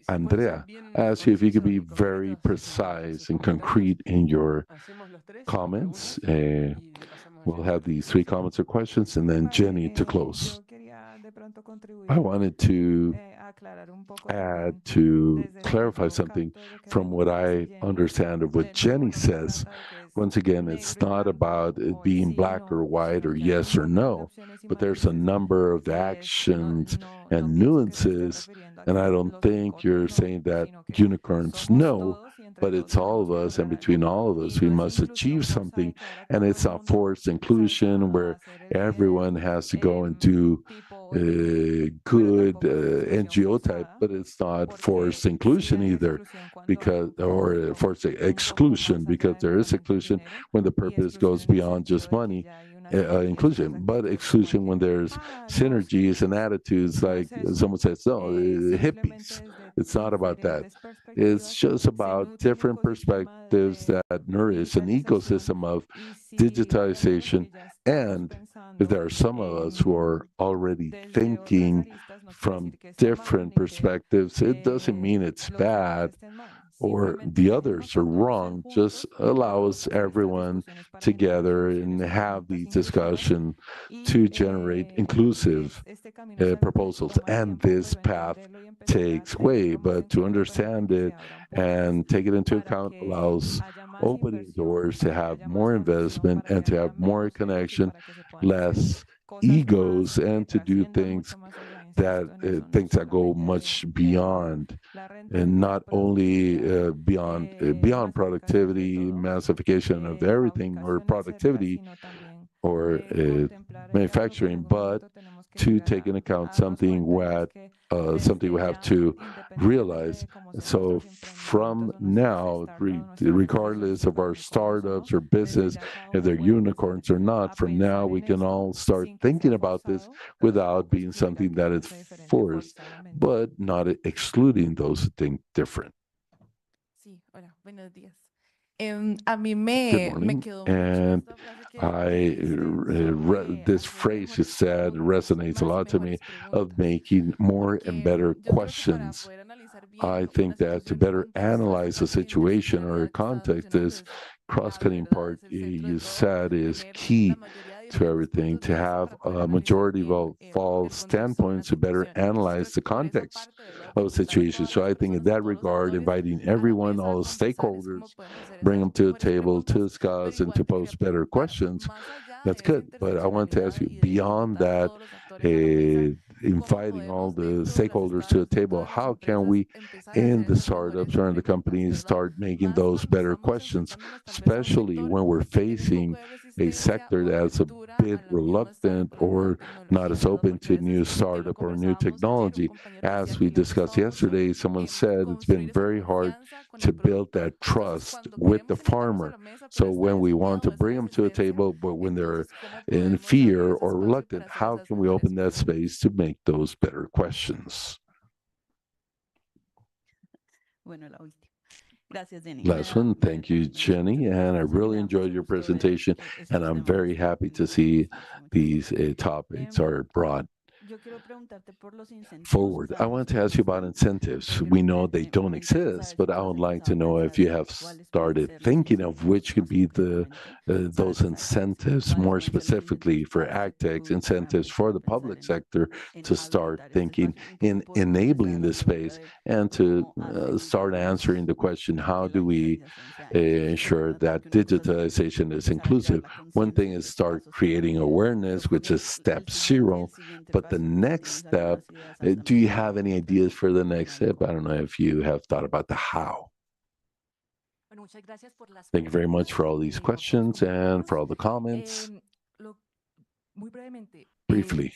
Andrea. I ask you if you could be very precise and concrete in your comments. We'll have these 3 comments or questions, and then Jenny to close. I wanted to add to clarify something from what I understand of what Jenny says. Once again, it's not about it being black or white or yes or no, but there's a number of actions and nuances. And I don't think you're saying that unicorns no, but it's all of us, and between all of us, we must achieve something. And it's not forced inclusion where everyone has to go and do good NGO type, but it's not forced inclusion either, because or forced exclusion, because there is exclusion when the purpose goes beyond just money. Inclusion, but exclusion when there's synergies and attitudes, like someone says, no, hippies. It's not about that. It's just about different perspectives that nourish an ecosystem of digitalization. And if there are some of us who are already thinking from different perspectives, it doesn't mean it's bad or the others are wrong. Just allows everyone together and have the discussion to generate inclusive proposals. And this path takes way, but to understand it and take it into account allows opening doors to have more investment and to have more connection, less egos, and to do things that go much beyond, and not only beyond productivity, massification of everything or productivity or manufacturing, but to take into account something something we have to realize. So from now, regardless of our startups or business, if they're unicorns or not, from now we can all start thinking about this without being something that is forced, but not excluding those who think different. Good morning. And this phrase you said resonates a lot to me, of making more and better questions. I think that to better analyze a situation or a context, this cross-cutting part you said is key. to everything, to have a majority of all standpoints to better analyze the context of a situation. So I think in that regard, inviting everyone, all the stakeholders, bring them to the table to discuss and to pose better questions, that's good. But I want to ask you, beyond that, inviting all the stakeholders to the table, how can we, in the startups or in the companies, start making those better questions, especially when we're facing a sector that's a bit reluctant or not as open to new startup or new technology? As we discussed yesterday, someone said it's been very hard to build that trust with the farmer. So when we want to bring them to a table, but when they're in fear or reluctant, how can we open that space to make those better questions? Last one. Thank you, Jenny. And I really enjoyed your presentation. And I'm very happy to see these topics are brought forward. I want to ask you about incentives. We know they don't exist, but I would like to know if you have started thinking of which could be the those incentives, more specifically for AgTechs, incentives for the public sector to start thinking in enabling this space and to start answering the question, how do we ensure that digitalization is inclusive? One thing is start creating awareness, which is step zero, but the next step, do you have any ideas for the next step? I don't know if you have thought about the how. Thank you very much for all these questions and for all the comments. Briefly,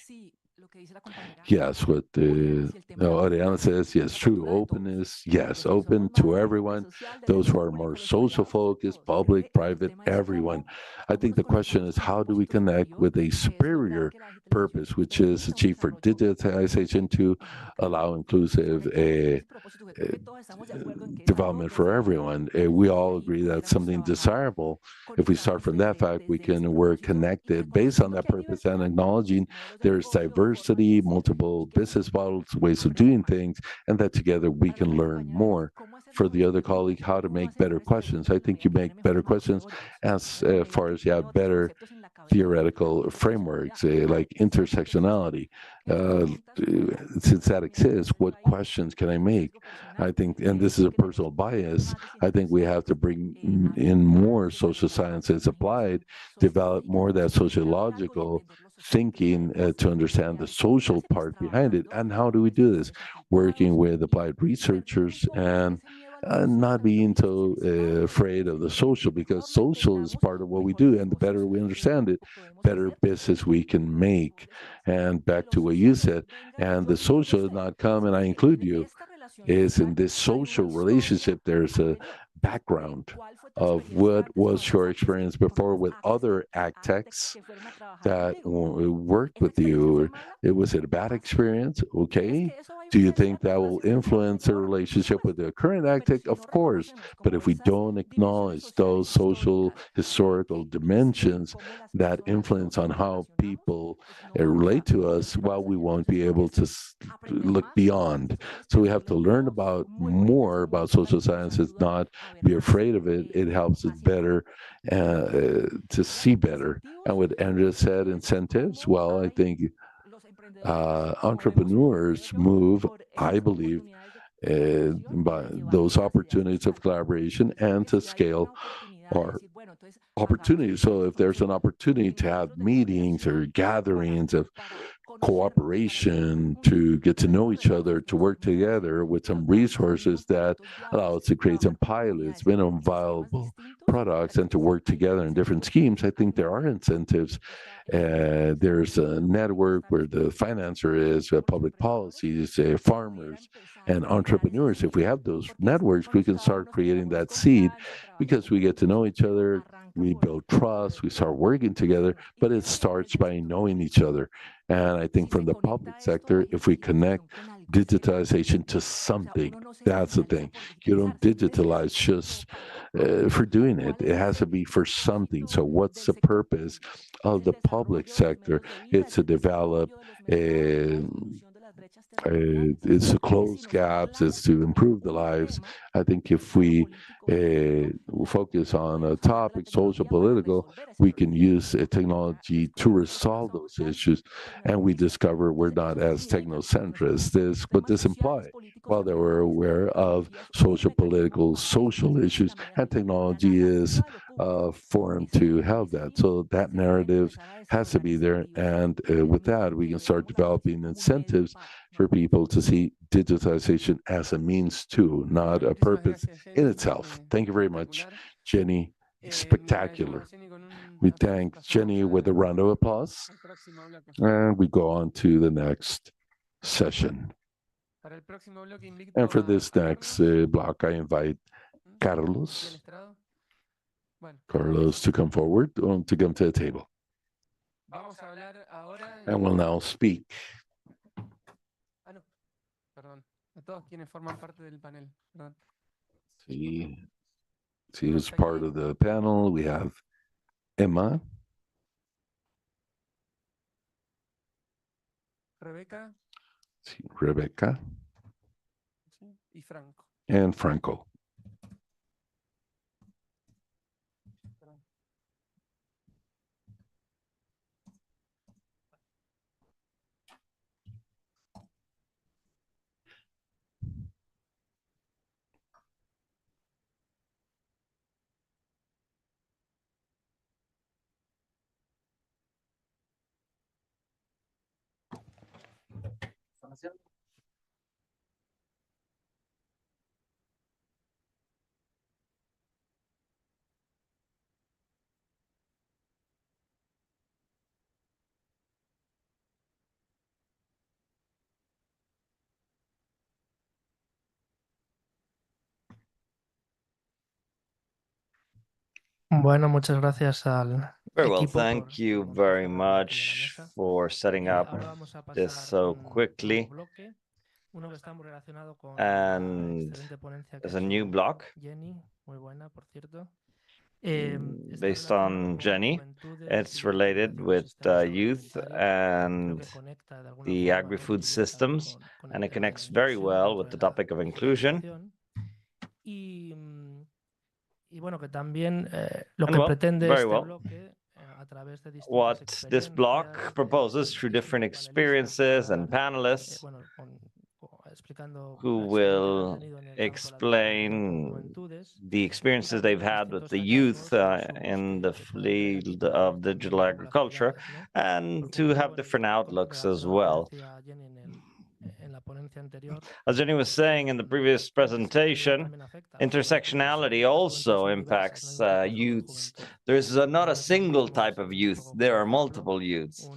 yes, what Ariana says, yes, true. Openness, yes, open to everyone. Those who are more social focused, public, private, everyone. I think the question is, how do we connect with a superior purpose, which is achieved for digitalization to allow inclusive development for everyone? We all agree that's something desirable. If we start from that fact, we can work connected based on that purpose and acknowledging there's diversity, multiple business models, ways of doing things, and that together we can learn more. For the other colleague, how to make better questions. I think you make better questions as far as you have better theoretical frameworks, like intersectionality. Since that exists, what questions can I make? I think, and this is a personal bias, I think we have to bring in more social sciences applied, develop more of that sociological thinking to understand the social part behind it. And how do we do this? Working with applied researchers and not being so afraid of the social, because social is part of what we do. And the better we understand it, better business we can make. And back to what you said, and the social does not come, and I include you, is in this social relationship, there's a background of what was your experience before with other AgTechs that worked with you. Was it a bad experience? Okay. Do you think that will influence the relationship with the current AgTech? Of course. But if we don't acknowledge those social, historical dimensions that influence on how people relate to us, well, we won't be able to look beyond. So we have to learn about more about social sciences, not be afraid of it. It helps us better to see better. And what Andrea said, incentives, well, I think entrepreneurs move, I believe, by those opportunities of collaboration and to scale our opportunities. So if there's an opportunity to have meetings or gatherings of cooperation, to get to know each other, to work together with some resources that allow us to create some pilots, minimum viable products, and to work together in different schemes, I think there are incentives. There's a network where the financer is, public policies, farmers, and entrepreneurs. If we have those networks, we can start creating that seed because we get to know each other, we build trust, we start working together, but it starts by knowing each other. And I think from the public sector, if we connect digitalization to something, that's the thing. You don't digitalize just for doing it. It has to be for something. So what's the purpose of the public sector? It's to develop It's to close gaps, it's to improve the lives. I think if we focus on a topic, social, political, we can use technology to resolve those issues, and we discover we're not as technocentric. What this implies? Well, they were aware of social, political, social issues, and technology is forum to help that. So that narrative has to be there, and with that, we can start developing incentives for people to see digitalization as a means to, not a purpose in itself. Thank you very much, Jenny. Spectacular. We thank Jenny with a round of applause, and we go on to the next session. And for this next block, I invite Carlos to come forward, to come to the table. And will now speak. See who's part of the panel. We have Emma, Rebecca, and Franco. Bueno, muchas gracias al Very well, equipo thank you very much for setting up this so quickly. And there's a new block based on Jenny. It's related with youth and the agri-food systems, and it connects very well with the topic of inclusion. Very well, what this block proposes through different experiences and panelists who will explain the experiences they've had with the youth in the field of digital agriculture, and to have different outlooks as well. As Jenny was saying in the previous presentation, intersectionality also impacts youths. There's not a single type of youth, there are multiple youths.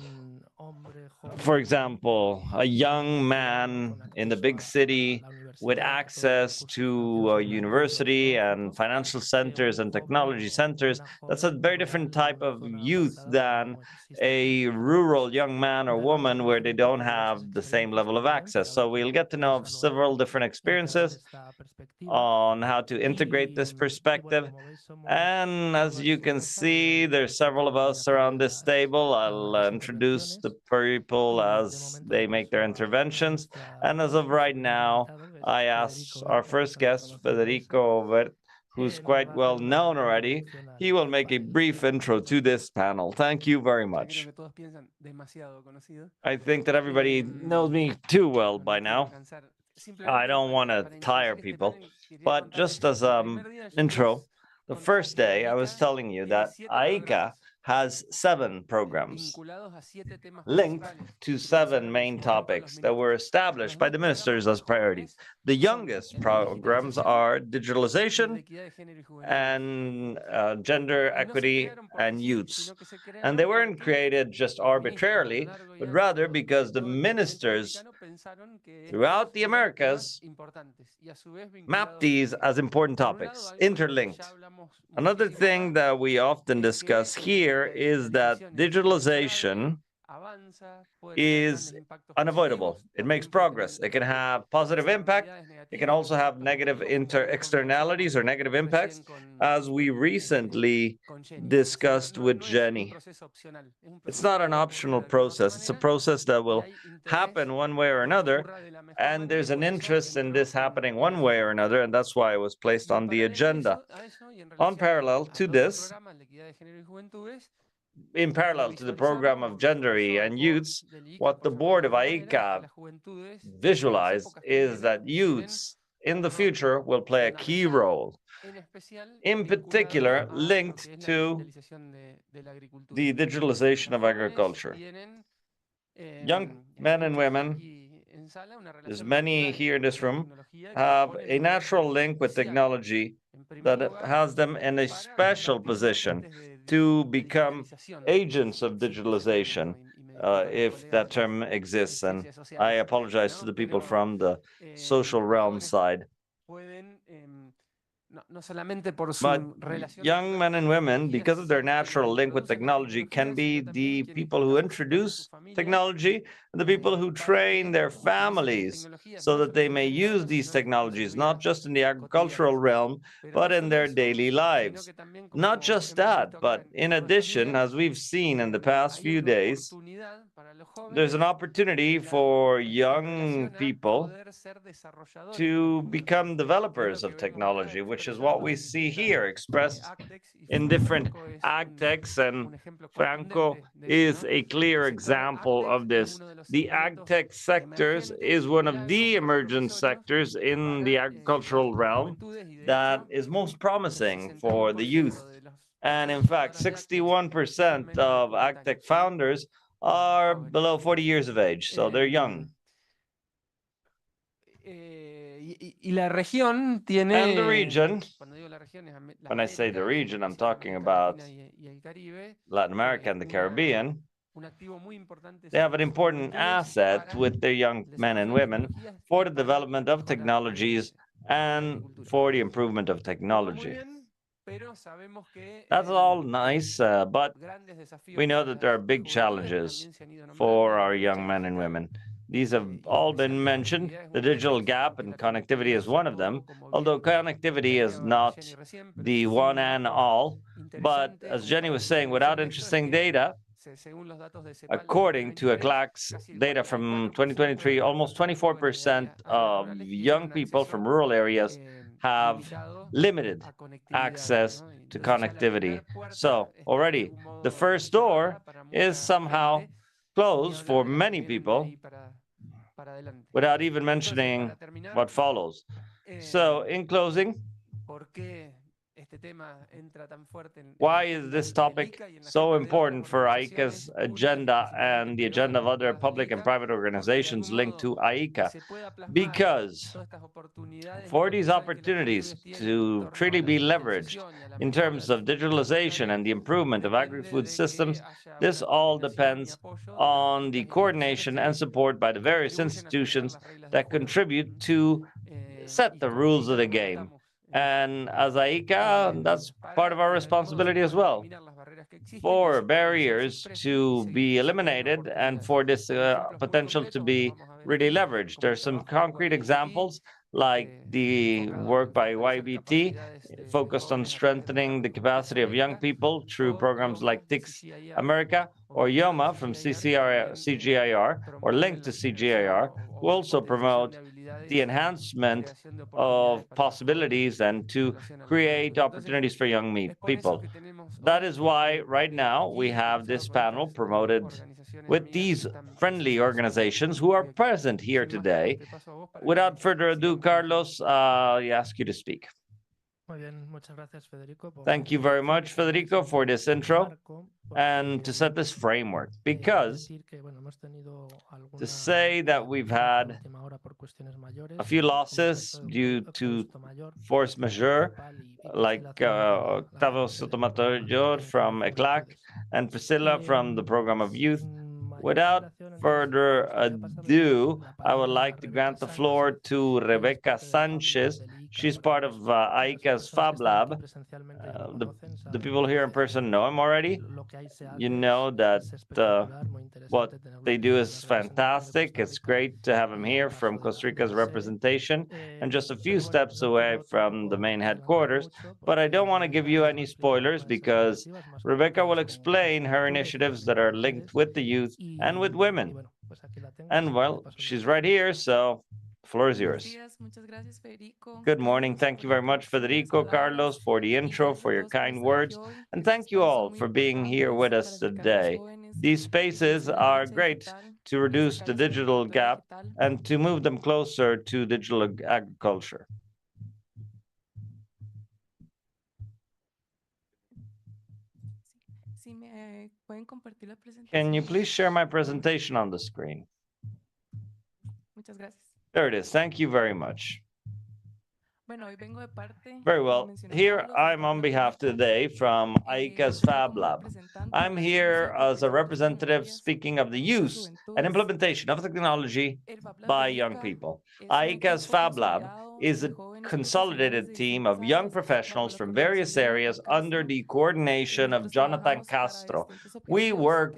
For example, a young man in the big city with access to a university and financial centers and technology centers, that's a very different type of youth than a rural young man or woman where they don't have the same level of access. So we'll get to know several different experiences on how to integrate this perspective. And as you can see, there's several of us around this table. I'll introduce the people as they make their interventions. And as of right now, I ask our first guest, Federico Overt, who's quite well known already. He will make a brief intro to this panel. Thank you very much. I think that everybody knows me too well by now. I don't want to tire people, but just as an intro, the first day I was telling you that AICA has 7 programs linked to 7 main topics that were established by the ministers as priorities. The youngest programs are digitalization and gender equity and youths. And they weren't created just arbitrarily, but rather because the ministers throughout the Americas mapped these as important topics, interlinked. Another thing that we often discuss here is that digitalization is unavoidable. It makes progress. It can have positive impact. It can also have negative externalities or negative impacts, as we recently discussed with Jenny. It's not an optional process. It's a process that will happen one way or another, and there's an interest in this happening one way or another, and that's why it was placed on the agenda. On parallel to this, in parallel to the program of Gender and Youths, what the board of AICA visualized is that youths in the future will play a key role, in particular linked to the digitalization of agriculture. Young men and women, there's many here in this room, have a natural link with technology that has them in a special position to become agents of digitalization, if that term exists. And I apologize to the people from the social realm side. But young men and women, because of their natural link with technology, can be the people who introduce technology and the people who train their families so that they may use these technologies, not just in the agricultural realm, but in their daily lives. Not just that, but in addition, as we've seen in the past few days, there's an opportunity for young people to become developers of technology, which is what we see here expressed in different AgTechs, and Franco is a clear example of this. The AgTech sectors is one of the emergent sectors in the agricultural realm that is most promising for the youth. And in fact, 61% of AgTech founders are below 40 years of age, so they're young. And the region, when I say the region, I'm talking about Latin America and the Caribbean. They have an important asset with their young men and women for the development of technologies and for the improvement of technology. That's all nice, but we know that there are big challenges for our young men and women. These have all been mentioned. The digital gap and connectivity is one of them, although connectivity is not the one and all. But as Jenny was saying, without interesting data, according to AgTechs data from 2023, almost 24% of young people from rural areas have limited access to connectivity. So already the first door is somehow closed for many people, without even mentioning what follows. So in closing, why is this topic so important for AICA's agenda and the agenda of other public and private organizations linked to AICA? Because for these opportunities to truly be leveraged in terms of digitalization and the improvement of agri-food systems, this all depends on the coordination and support by the various institutions that contribute to set the rules of the game. And as AICA, that's part of our responsibility as well, for barriers to be eliminated and for this potential to be really leveraged. There's some concrete examples, like the work by YBT, focused on strengthening the capacity of young people through programs like TICS America, or YOMA from CGIAR, or linked to CGIAR, who also promote the enhancement of possibilities and to create opportunities for young people. That is why right now we have this panel promoted with these friendly organizations who are present here today. Without further ado, Carlos, I ask you to speak. Thank you very much, Federico, for this intro and to set this framework, because to say that we've had a few losses due to force majeure, like Octavio Sotomayor from ECLAC and Priscilla from the Program of Youth. Without further ado, I would like to grant the floor to Rebecca Sanchez, She's part of AICA's Fab Lab. The people here in person know him already. You know that what they do is fantastic. It's great to have him here from Costa Rica's representation and just a few steps away from the main headquarters. But I don't want to give you any spoilers because Rebecca will explain her initiatives that are linked with the youth and with women. And well, she's right here, so the floor is yours. Good morning. Thank you very much, Federico, Carlos, for the intro, for your kind words. And thank you all for being here with us today. These spaces are great to reduce the digital gap and to move them closer to digital agriculture. Can you please share my presentation on the screen? There it is. Thank you very much. Very well. Here I'm on behalf today from AICA's Fab Lab. I'm here as a representative speaking of the use and implementation of technology by young people. AICA's Fab Lab is a consolidated team of young professionals from various areas under the coordination of Jonathan Castro. We work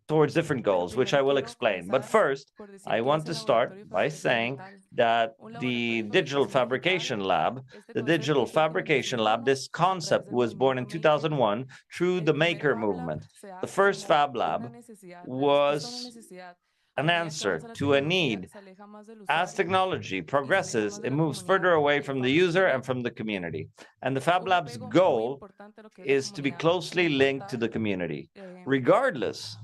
towards different goals, which I will explain. But first, I want to start by saying that the Digital Fabrication Lab, this concept was born in 2001 through the Maker movement. The first Fab Lab was an answer to a need. As technology progresses, it moves further away from the user and from the community. And the Fab Lab's goal is to be closely linked to the community, regardless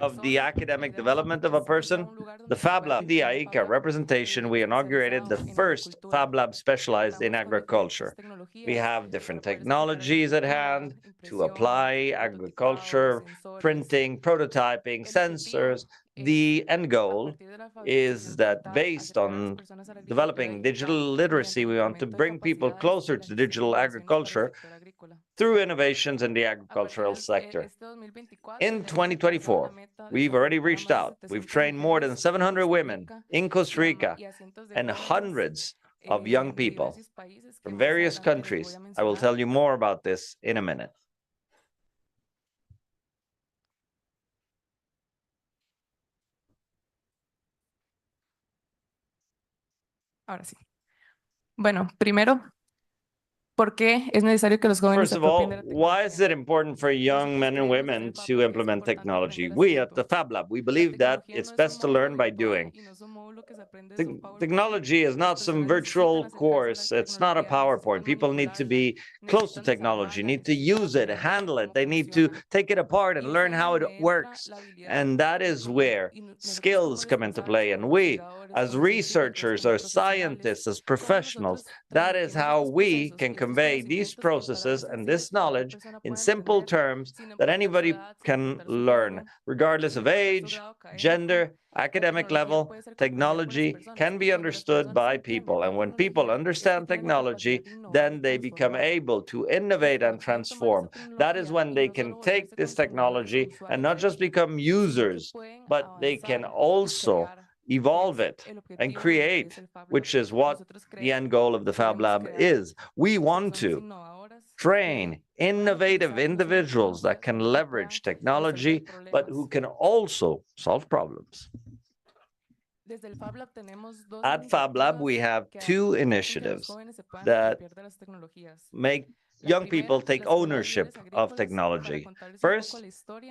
of the academic development of a person. The Fab Lab, the AICA representation, we inaugurated the first Fab Lab specialized in agriculture. We have different technologies at hand to apply agriculture, printing, prototyping, sensors. The end goal is that based on developing digital literacy, we want to bring people closer to digital agriculture through innovations in the agricultural sector. In 2024, we've already reached out. We've trained more than 700 women in Costa Rica and hundreds of young people from various countries. I will tell you more about this in a minute. Ahora sí. Bueno, primero, ¿por qué es necesario que los jóvenes First se of all, apropien de la why tecnología? is it important for young men and women to implement technology? We at the Fab Lab, we believe that it's best to learn by doing. Technology is not some virtual course. It's not a PowerPoint. People need to be close to technology, need to use it, handle it. They need to take it apart and learn how it works. And that is where skills come into play. And we, as researchers or scientists, as professionals, that is how we can convey these processes and this knowledge in simple terms that anybody can learn, regardless of age, gender, academic level. Technology can be understood by people. And when people understand technology, then they become able to innovate and transform. That is when they can take this technology and not just become users, but they can also evolve it and create, which is what the end goal of the Fab Lab is. We want to train innovative individuals that can leverage technology, but who can also solve problems. At Fab Lab, we have two initiatives that make young people take ownership of technology. First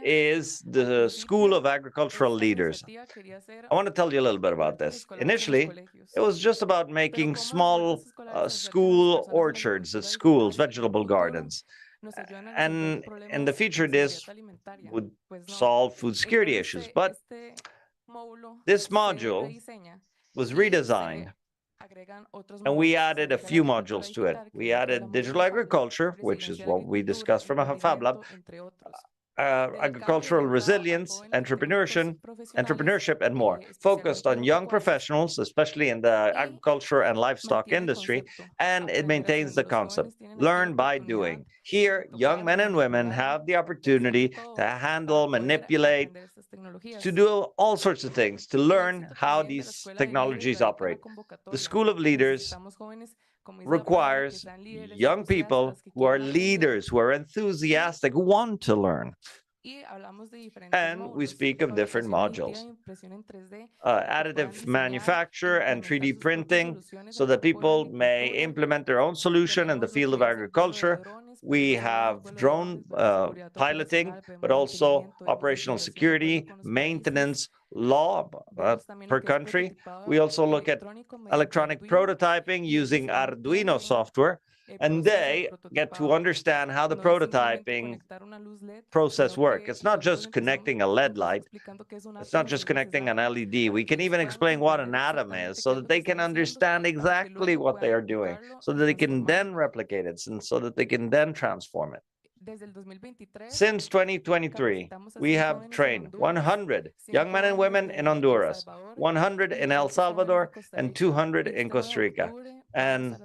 is the School of Agricultural Leaders. I want to tell you a little bit about this. Initially, it was just about making small school orchards at schools, vegetable gardens. And in the future, this would solve food security issues. But this module was redesigned, and we added a few modules to it. We added digital agriculture, which is what we discussed from a Fab Lab, agricultural resilience, entrepreneurship, and more, focused on young professionals, especially in the agriculture and livestock industry, and it maintains the concept, learn by doing. Here, young men and women have the opportunity to handle, manipulate, to do all sorts of things, to learn how these technologies operate. The School of Leaders requires young people who are leaders, who are enthusiastic, who want to learn. And we speak of different modules. Additive manufacture and 3D printing so that people may implement their own solution in the field of agriculture. We have drone piloting, but also operational security, maintenance, law per country. We also look at electronic prototyping using Arduino software, and they get to understand how the prototyping process works. It's not just connecting a LED light. It's not just connecting an LED. We can even explain what an atom is so that they can understand exactly what they are doing, so that they can then replicate it, and so that they can then transform it. Since 2023, we have trained 100 young men and women in Honduras, 100 in El Salvador, and 200 in Costa Rica. And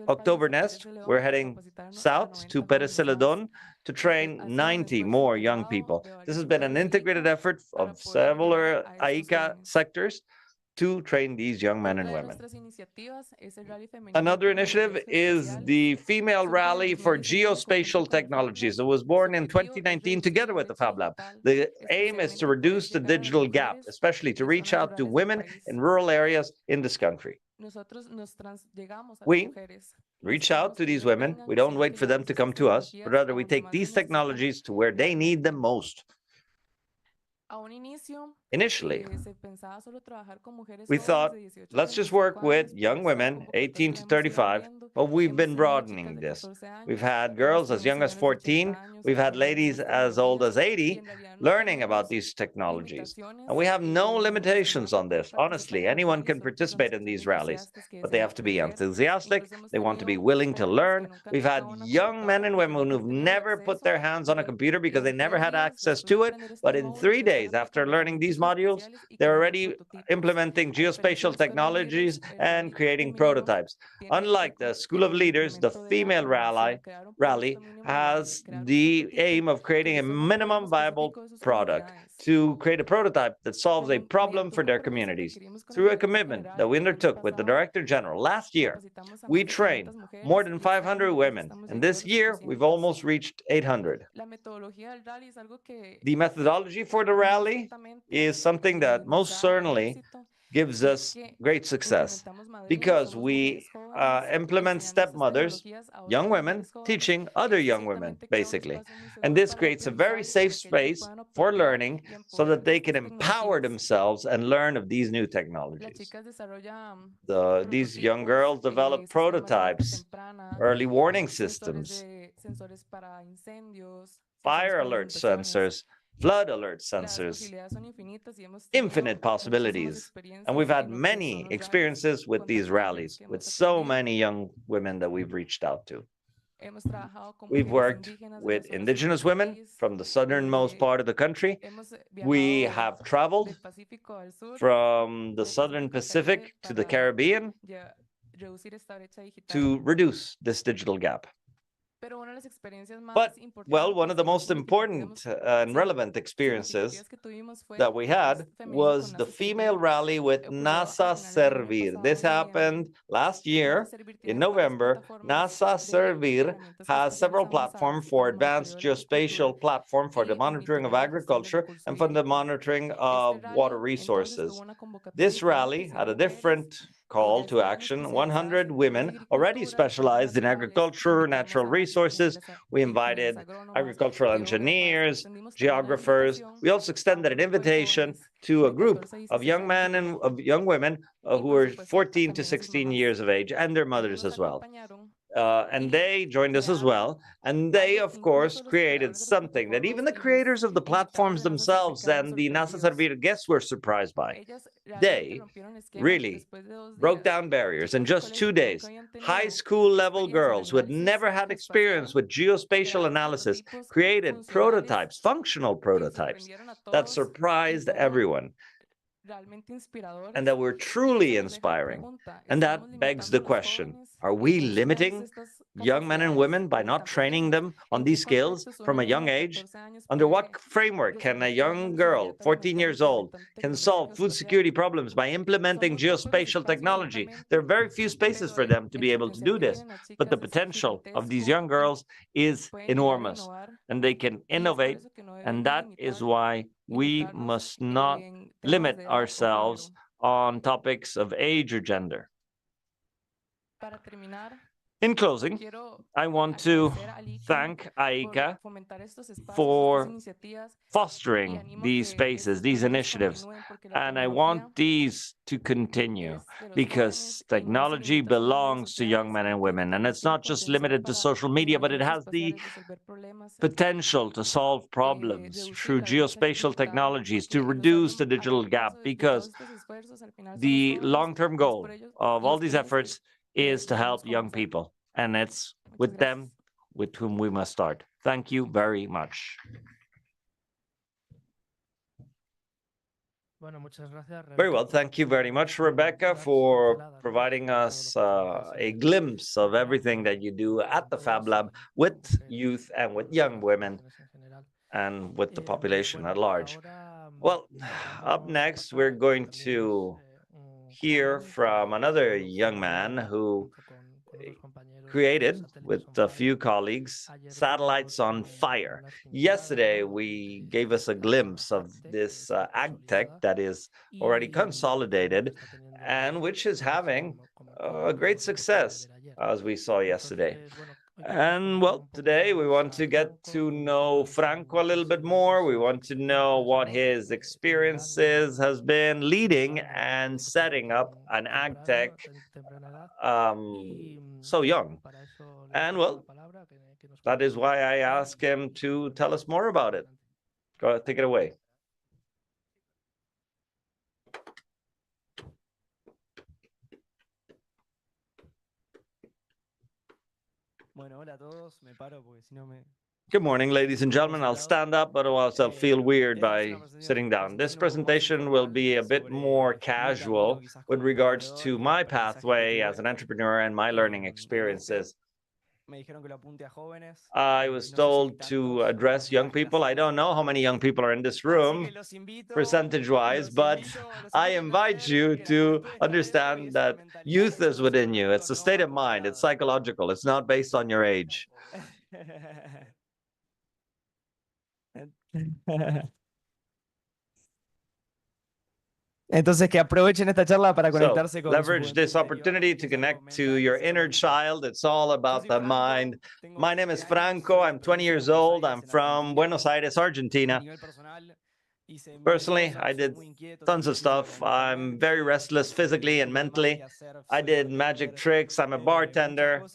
October next, we're heading south to Pérez Celedón to train 90 more young people. This has been an integrated effort of several AICA sectors to train these young men and women. Another initiative is the Female Rally for Geospatial Technologies. It was born in 2019 together with the Fab Lab. The aim is to reduce the digital gap, especially to reach out to women in rural areas in this country. We reach out to these women. We don't wait for them to come to us, but rather we take these technologies to where they need them most. Initially, we thought, let's just work with young women, 18 to 35, but we've been broadening this. We've had girls as young as 14, we've had ladies as old as 80 learning about these technologies. And we have no limitations on this. Honestly, anyone can participate in these rallies, but they have to be enthusiastic, they want to be willing to learn. We've had young men and women who've never put their hands on a computer because they never had access to it, but in 3 days after learning these modules, they're already implementing geospatial technologies and creating prototypes. Unlike the School of Leaders, the Female Rally has the aim of creating a minimum viable product, to create a prototype that solves a problem for their communities. Through a commitment that we undertook with the Director General last year, we trained more than 500 women, and this year we've almost reached 800. The methodology for the rally is something that most certainly gives us great success, because we implement stepmothers, young women, teaching other young women, basically. And this creates a very safe space for learning so that they can empower themselves and learn of these new technologies. These young girls develop prototypes, early warning systems, fire alert sensors, flood alert sensors, infinite possibilities. And we've had many experiences with these rallies, with so many young women that we've reached out to. We've worked with indigenous women from the southernmost part of the country. We have traveled from the southern Pacific to the Caribbean to reduce this digital gap. But, well, one of the most important and relevant experiences that we had was the female rally with NASA Servir. This happened last year in November. NASA Servir has several platforms for advanced geospatial platform for the monitoring of agriculture and for the monitoring of water resources. This rally had a different call to action. 100 women already specialized in agriculture, natural resources. We invited agricultural engineers, geographers. We also extended an invitation to a group of young men and of young women who were 14 to 16 years of age, and their mothers as well. and they joined us as well. And they, of course, created something that even the creators of the platforms themselves and the NASA Servir guests were surprised by. They really broke down barriers in just 2 days. High school level girls who had never had experience with geospatial analysis created prototypes, functional prototypes, that surprised everyone and that were truly inspiring. And that begs the question, are we limiting young men and women by not training them on these skills from a young age? Under what framework can a young girl, 14 years old, can solve food security problems by implementing geospatial technology? There are very few spaces for them to be able to do this, but the potential of these young girls is enormous, and they can innovate, and that is why we must not limit ourselves on topics of age or gender. In closing, I want to thank AICA for fostering these spaces, these initiatives, and I want these to continue because technology belongs to young men and women, and it's not just limited to social media, but it has the potential to solve problems through geospatial technologies, to reduce the digital gap, because the long-term goal of all these efforts is to help young people, and it's with them with whom we must start. Thank you very much. Very well, thank you very much, Rebecca, for providing us a glimpse of everything that you do at the Fab Lab with youth and with young women and with the population at large. Well, up next, we're going to hear from another young man who created, with a few colleagues, satellites on fire. Yesterday, we gave us a glimpse of this AgTech that is already consolidated and which is having a great success, as we saw yesterday. And well, today we want to get to know Franco a little bit more. We want to know what his experiences has been leading and setting up an AgTech so young. And well, that is why I asked him to tell us more about it. Go ahead, take it away. Good morning, ladies and gentlemen. I'll stand up, but otherwise I'll feel weird by sitting down. This presentation will be a bit more casual with regards to my pathway as an entrepreneur and my learning experiences. I was told to address young people. I don't know how many young people are in this room, percentage-wise, but I invite you to understand that youth is within you. It's a state of mind. It's psychological. It's not based on your age. Entonces, que aprovechen esta charla para conectarse con leverage this opportunity to connect to your inner child. It's all about the mind. My name is Franco. I'm 20 years old. I'm from Buenos Aires, Argentina. Personally, I did tons of stuff. I'm very restless physically and mentally. I did magic tricks. I'm a bartender.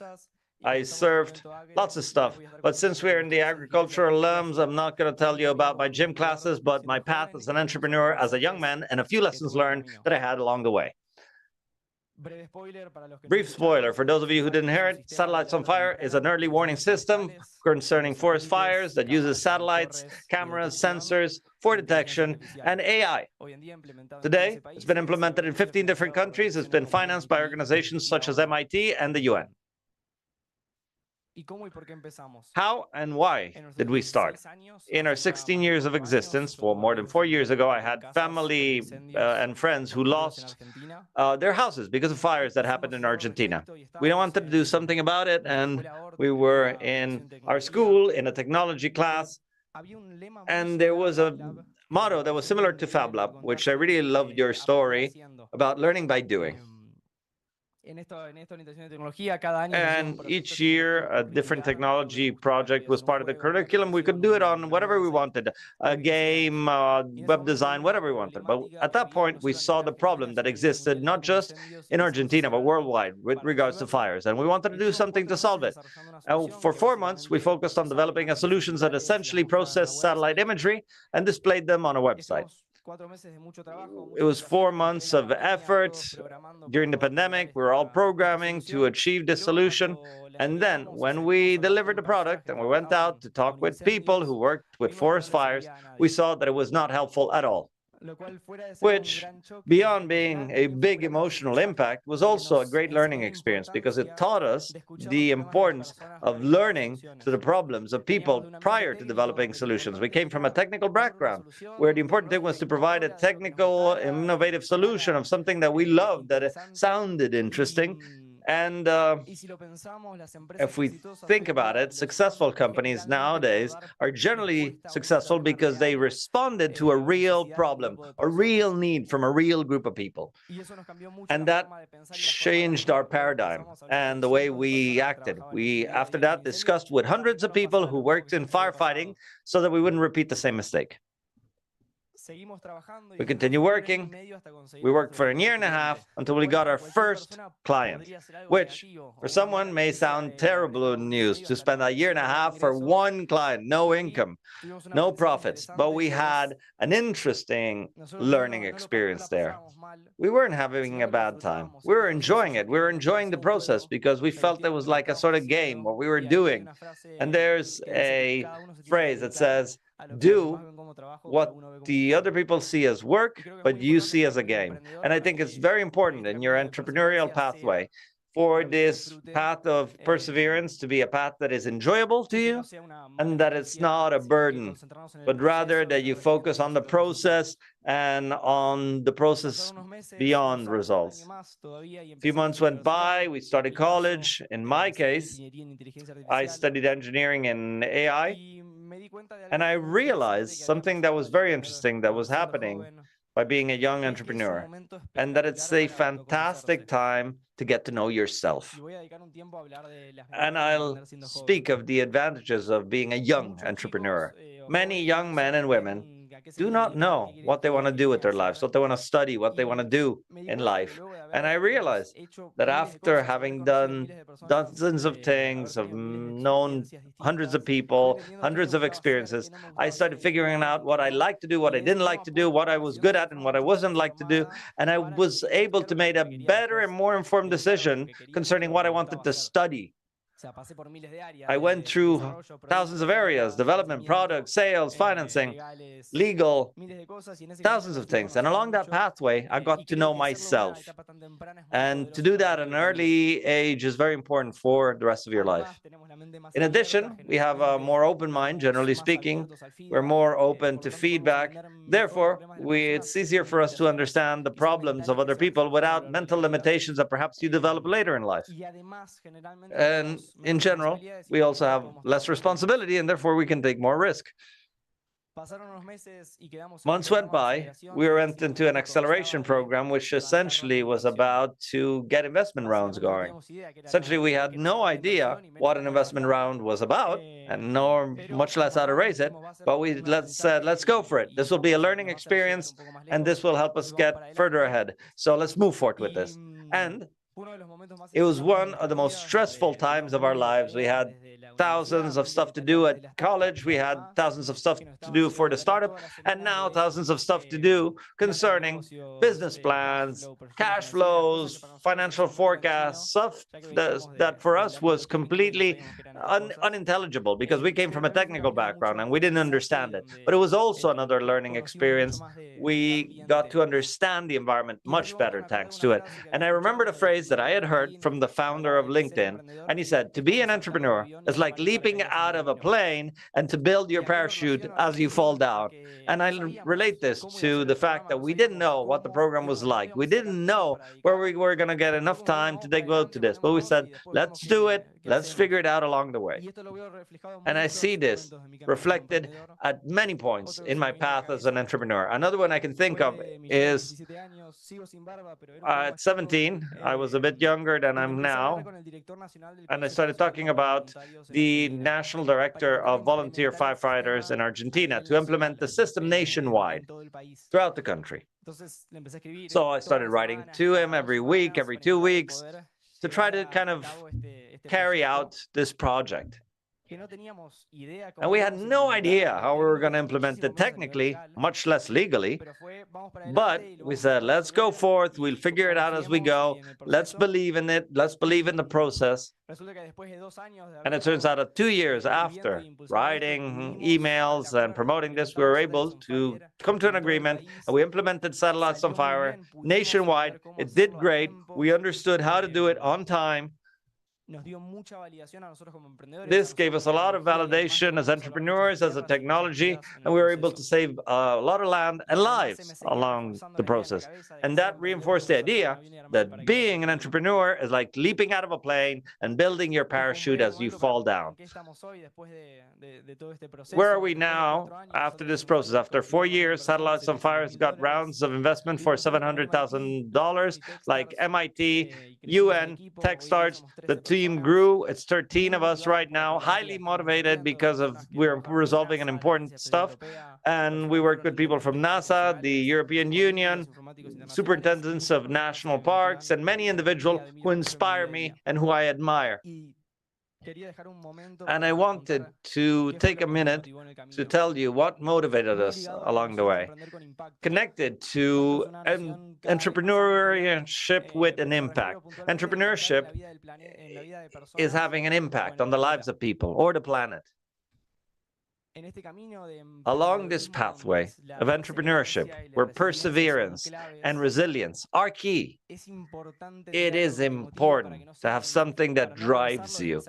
I served lots of stuff. But since we're in the agricultural alums, I'm not going to tell you about my gym classes, but my path as an entrepreneur, as a young man, and a few lessons learned that I had along the way. Brief spoiler, for those of you who didn't hear it, Satellites on Fire is an early warning system concerning forest fires that uses satellites, cameras, sensors for detection, and AI. Today, it's been implemented in 15 different countries. It's been financed by organizations such as MIT and the UN. How and why did we start? In our 16 years of existence, well, more than 4 years ago, I had family and friends who lost their houses because of fires that happened in Argentina. We wanted to do something about it, and we were in our school in a technology class, and there was a motto that was similar to Fab Lab, which I really loved your story about learning by doing. And each year, a different technology project was part of the curriculum. We could do it on whatever we wanted, a game, web design, whatever we wanted. But at that point, we saw the problem that existed not just in Argentina, but worldwide with regards to fires. And we wanted to do something to solve it. For 4 months, we focused on developing a solutions that essentially processed satellite imagery and displayed them on a website. It was 4 months of effort. During the pandemic, we were all programming to achieve this solution. And then when we delivered the product and we went out to talk with people who worked with forest fires, we saw that it was not helpful at all, which, beyond being a big emotional impact, was also a great learning experience because it taught us the importance of learning to the problems of people prior to developing solutions. We came from a technical background where the important thing was to provide a technical, innovative solution of something that we loved, that it sounded interesting. And if we think about it, successful companies nowadays are generally successful because they responded to a real problem, a real need from a real group of people. And that changed our paradigm and the way we acted. We, after that, discussed with hundreds of people who worked in firefighting so that we wouldn't repeat the same mistake. We continue working. We worked for a year and a half until we got our first client, which for someone may sound terrible news to spend a year and a half for one client, no income, no profits. But we had an interesting learning experience there. We weren't having a bad time. We were enjoying it. We were enjoying the process because we felt it was like a sort of game, what we were doing. And there's a phrase that says, do what the other people see as work, but you see as a game. And I think it's very important in your entrepreneurial pathway for this path of perseverance to be a path that is enjoyable to you and that it's not a burden, but rather that you focus on the process and on the process beyond results. A few months went by, we started college. In my case, I studied engineering in AI, and I realized something that was very interesting that was happening by being a young entrepreneur, and that it's a fantastic time to get to know yourself. And I'll speak of the advantages of being a young entrepreneur. Many young men and women do not know what they want to do with their lives, what they want to study, what they want to do in life. And I realized that after having done dozens of things, of known hundreds of people, hundreds of experiences, I started figuring out what I liked to do, what I didn't like to do, what I was good at and what I wasn't like to do. And I was able to make a better and more informed decision concerning what I wanted to study. I went through thousands of areas: development, product, sales, financing, legal, thousands of things. And along that pathway, I got to know myself. And to do that at an early age is very important for the rest of your life. In addition, we have a more open mind, generally speaking. We're more open to feedback. Therefore, it's easier for us to understand the problems of other people without mental limitations that perhaps you develop later in life. And in general, we also have less responsibility, and therefore we can take more risk. Months went by, we went into an acceleration program, which essentially was about to get investment rounds going. Essentially, we had no idea what an investment round was about, and nor much less how to raise it, but we said, let's go for it. This will be a learning experience, and this will help us get further ahead. So let's move forward with this. And it was one of the most stressful times of our lives. We had thousands of stuff to do at college. We had thousands of stuff to do for the startup, and now thousands of stuff to do concerning business plans, cash flows, financial forecasts, stuff that for us was completely unintelligible because we came from a technical background and we didn't understand it. But it was also another learning experience. We got to understand the environment much better thanks to it. And I remember the phrase that I had heard from the founder of LinkedIn, and he said, to be an entrepreneur is like leaping out of a plane and to build your parachute as you fall down. And I relate this to the fact that we didn't know what the program was like. We didn't know where we were going to get enough time to devote to this, but we said, let's do it. Let's figure it out along the way. And I see this reflected at many points in my path as an entrepreneur. Another one I can think of is at 17, I was a bit younger than I'm now, and I started talking about the national director of volunteer firefighters in Argentina to implement the system nationwide throughout the country. So I started writing to him every week, every 2 weeks, to try to kind of carry out this project. And we had no idea how we were going to implement it technically, much less legally. But we said, let's go forth. We'll figure it out as we go. Let's believe in it. Let's believe in the process. And it turns out that 2 years after writing emails and promoting this, we were able to come to an agreement, and we implemented Satellites on Fire nationwide. It did great. We understood how to do it on time. This gave us a lot of validation as entrepreneurs, as a technology, and we were able to save a lot of land and lives along the process. And that reinforced the idea that being an entrepreneur is like leaping out of a plane and building your parachute as you fall down. Where are we now after this process? After 4 years, Satellites on Fire has got rounds of investment for $700,000, like MIT, UN, TechStars. The team grew. It's 13 of us right now, highly motivated because we're resolving an important stuff. And we work with people from NASA, the European Union, superintendents of national parks, and many individuals who inspire me and who I admire. And I wanted to take a minute to tell you what motivated us along the way, connected to entrepreneurship with an impact. Entrepreneurship is having an impact on the lives of people or the planet. Along this pathway of entrepreneurship, where perseverance and resilience are key, it is important to have something that drives you,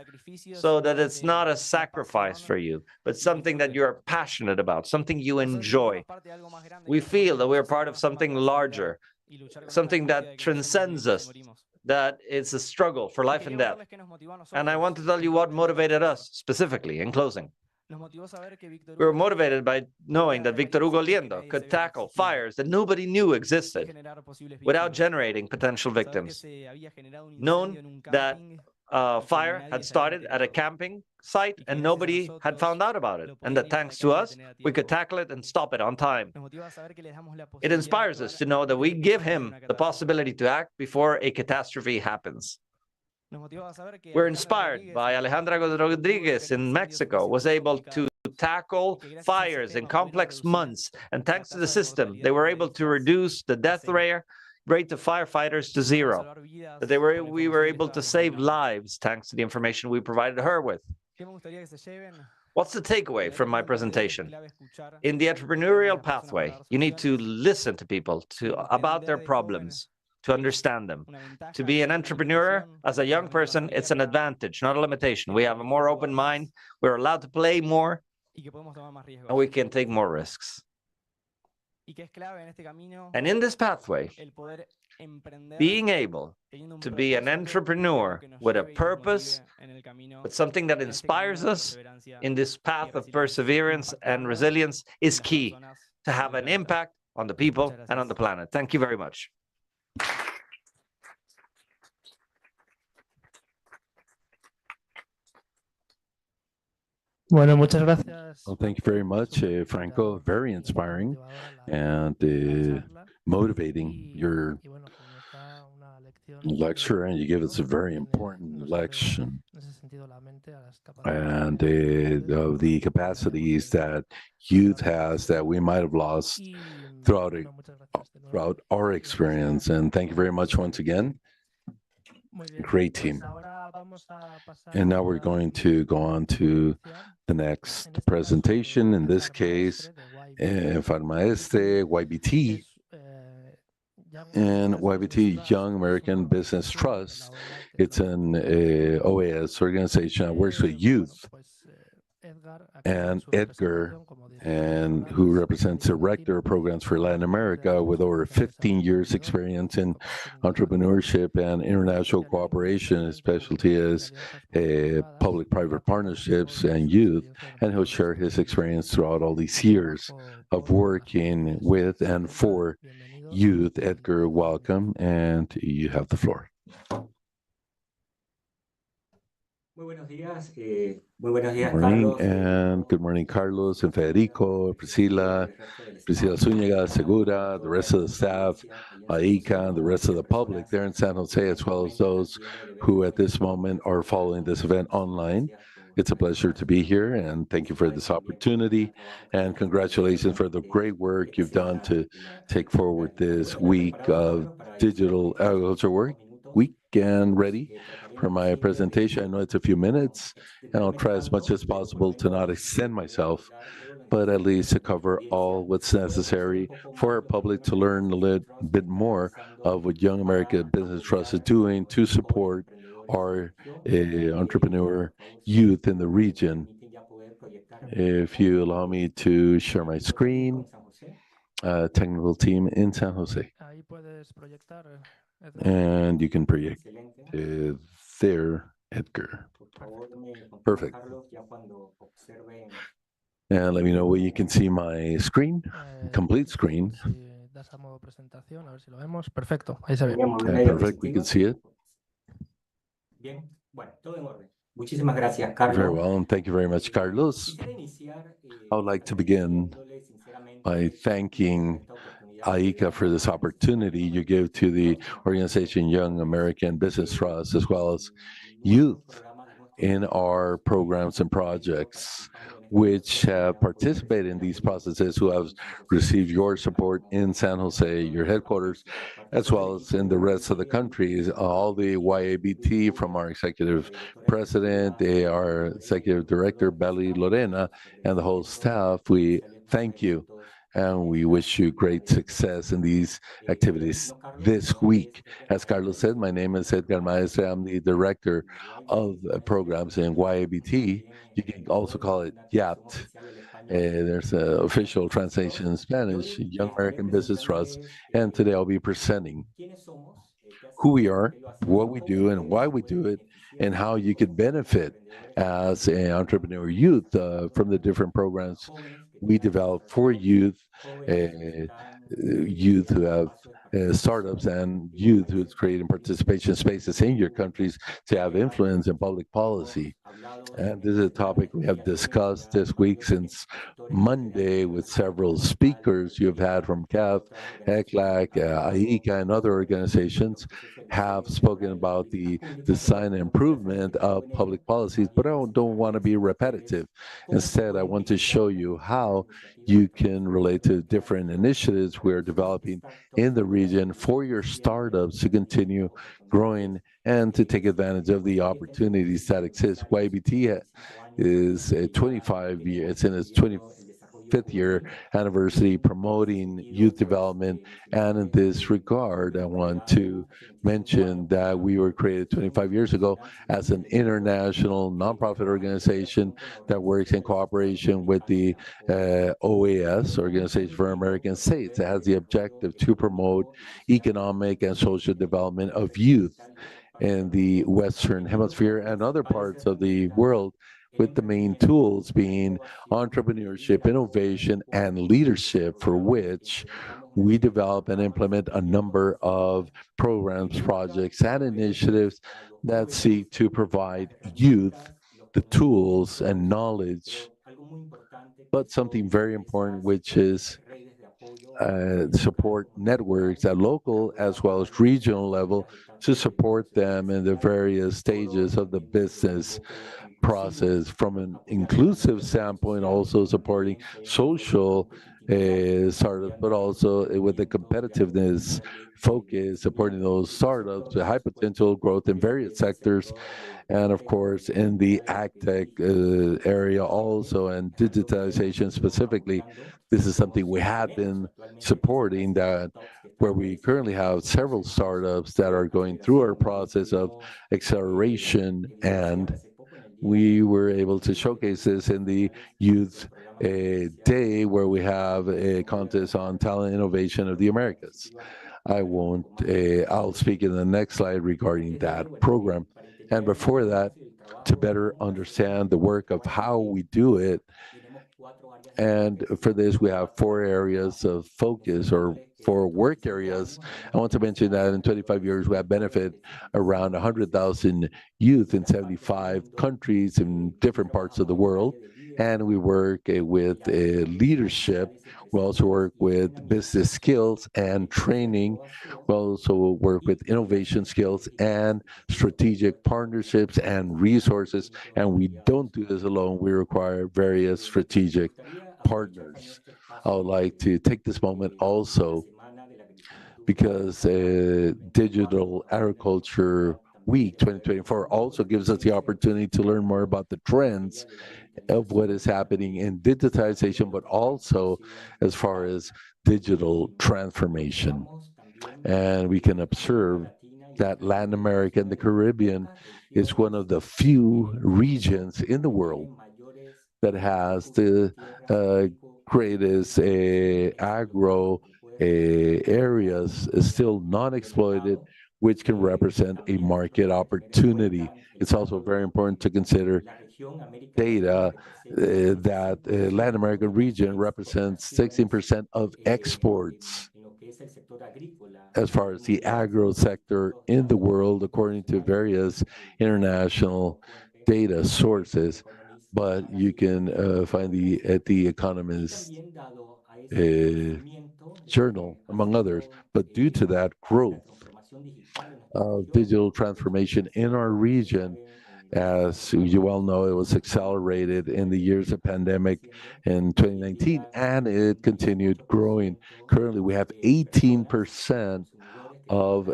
so that it's not a sacrifice for you, but something that you're passionate about, something you enjoy. We feel that we're part of something larger, something that transcends us, that it's a struggle for life and death. And I want to tell you what motivated us specifically in closing. We were motivated by knowing that Victor Hugo Liendo could tackle fires that nobody knew existed without generating potential victims. Known that fire had started at a camping site and nobody had found out about it, and that thanks to us, we could tackle it and stop it on time. It inspires us to know that we give him the possibility to act before a catastrophe happens. We're inspired by Alejandra Rodriguez in Mexico, was able to tackle fires in complex months, and thanks to the system, they were able to reduce the death rate of firefighters to 0. We were able to save lives thanks to the information we provided her with. What's the takeaway from my presentation? In the entrepreneurial pathway, you need to listen to people about their problems, to understand them. To be an entrepreneur as a young person, it's an advantage, not a limitation. We have a more open mind, we're allowed to play more, and we can take more risks. And in this pathway, being able to be an entrepreneur with a purpose, with something that inspires us in this path of perseverance and resilience is key to have an impact on the people and on the planet. Thank you very much. Bueno, muchas gracias. Well, thank you very much, Franco. Very inspiring and motivating your lecture, and you give us a very important lecture and of the capacities that youth has that we might have lost throughout our experience. And thank you very much once again. Great team. And now we're going to go on to the next presentation. In this case, Farmaeste, YBT, and YBT, Young American Business Trust. It's an OAS organization that works with youth. and Edgar, and who represents Director of Programs for Latin America with over 15 years experience in entrepreneurship and international cooperation. His specialty is public-private partnerships and youth, and he'll share his experience throughout all these years of working with and for youth. Edgar, welcome, and you have the floor. Good morning, and good morning, Carlos and Federico, Priscila Zúñiga, Segura, the rest of the staff, Aika, the rest of the public there in San Jose, as well as those who at this moment are following this event online. It's a pleasure to be here, and thank you for this opportunity, and congratulations for the great work you've done to take forward this week of digital agriculture work week and ready for my presentation. I know it's a few minutes, and I'll try as much as possible to not extend myself, but at least to cover all what's necessary for our public to learn a little bit more of what Young America Business Trust is doing to support our entrepreneur youth in the region. If you allow me to share my screen, technical team in San Jose. And you can project there, Edgar. Perfect. And let me know when you can see my screen, complete screen. Perfecto, ahí se ve. Perfect, we can see it. Very well, and thank you very much, Carlos. I would like to begin by thanking Aika for this opportunity you give to the organization Young American Business Trust, as well as youth in our programs and projects, which have participated in these processes, who have received your support in San Jose, your headquarters, as well as in the rest of the country. All the YABT, from our executive president, our executive director, Belly Lorena, and the whole staff, we thank you. And we wish you great success in these activities this week. As Carlos said, my name is Edgar Maestre. I'm the director of programs in YABT. You can also call it YAPT. There's an official translation in Spanish, Young American Business Trust. And today I'll be presenting who we are, what we do, and why we do it, and how you could benefit as an entrepreneur youth from the different programs we develop for youth, youth who have startups, and youth who's creating participation spaces in your countries to have influence in public policy. And this is a topic we have discussed this week since Monday with several speakers you've had from CAF, ECLAC, AICA, and other organizations have spoken about the design and improvement of public policies, but I don't want to be repetitive. Instead, I want to show you how you can relate to different initiatives we're developing in the region for your startups to continue growing and to take advantage of the opportunities that exist. YBT is 25 years, it's in its 25th year anniversary promoting youth development. And in this regard, I want to mention that we were created 25 years ago as an international nonprofit organization that works in cooperation with the OAS, Organization for American States. It has the objective to promote economic and social development of youth in the Western Hemisphere and other parts of the world, with the main tools being entrepreneurship, innovation, and leadership, for which we develop and implement a number of programs, projects, and initiatives that seek to provide youth the tools and knowledge, but something very important, which is support networks at local as well as regional level to support them in the various stages of the business process, from an inclusive standpoint, also supporting social startups, but also with the competitiveness focus, supporting those startups with high potential growth in various sectors, and of course in the AgTech area also, and digitalization specifically. This is something we have been supporting, that where we currently have several startups that are going through our process of acceleration and we were able to showcase this in the Youth Day, where we have a contest on talent innovation of the Americas. I'll speak in the next slide regarding that program. And before that, to better understand the work of how we do it, and for this, we have 4 areas of focus or 4 work areas. I want to mention that in 25 years, we have benefited around 100,000 youth in 75 countries in different parts of the world. And we work with leadership. We also work with business skills and training. We also work with innovation skills and strategic partnerships and resources. And we don't do this alone. We require various strategic partners. I would like to take this moment also because Digital Agriculture Week 2024 also gives us the opportunity to learn more about the trends of what is happening in digitization, but also as far as digital transformation. And we can observe that Latin America and the Caribbean is one of the few regions in the world that has the greatest agro areas still non-exploited, which can represent a market opportunity. It's also very important to consider data that Latin American region represents 16% of exports as far as the agro sector in the world, according to various international data sources. But you can find at the Economist journal, among others. But due to that growth of digital transformation in our region, as you well know, it was accelerated in the years of pandemic in 2019, and it continued growing. Currently, we have 18% of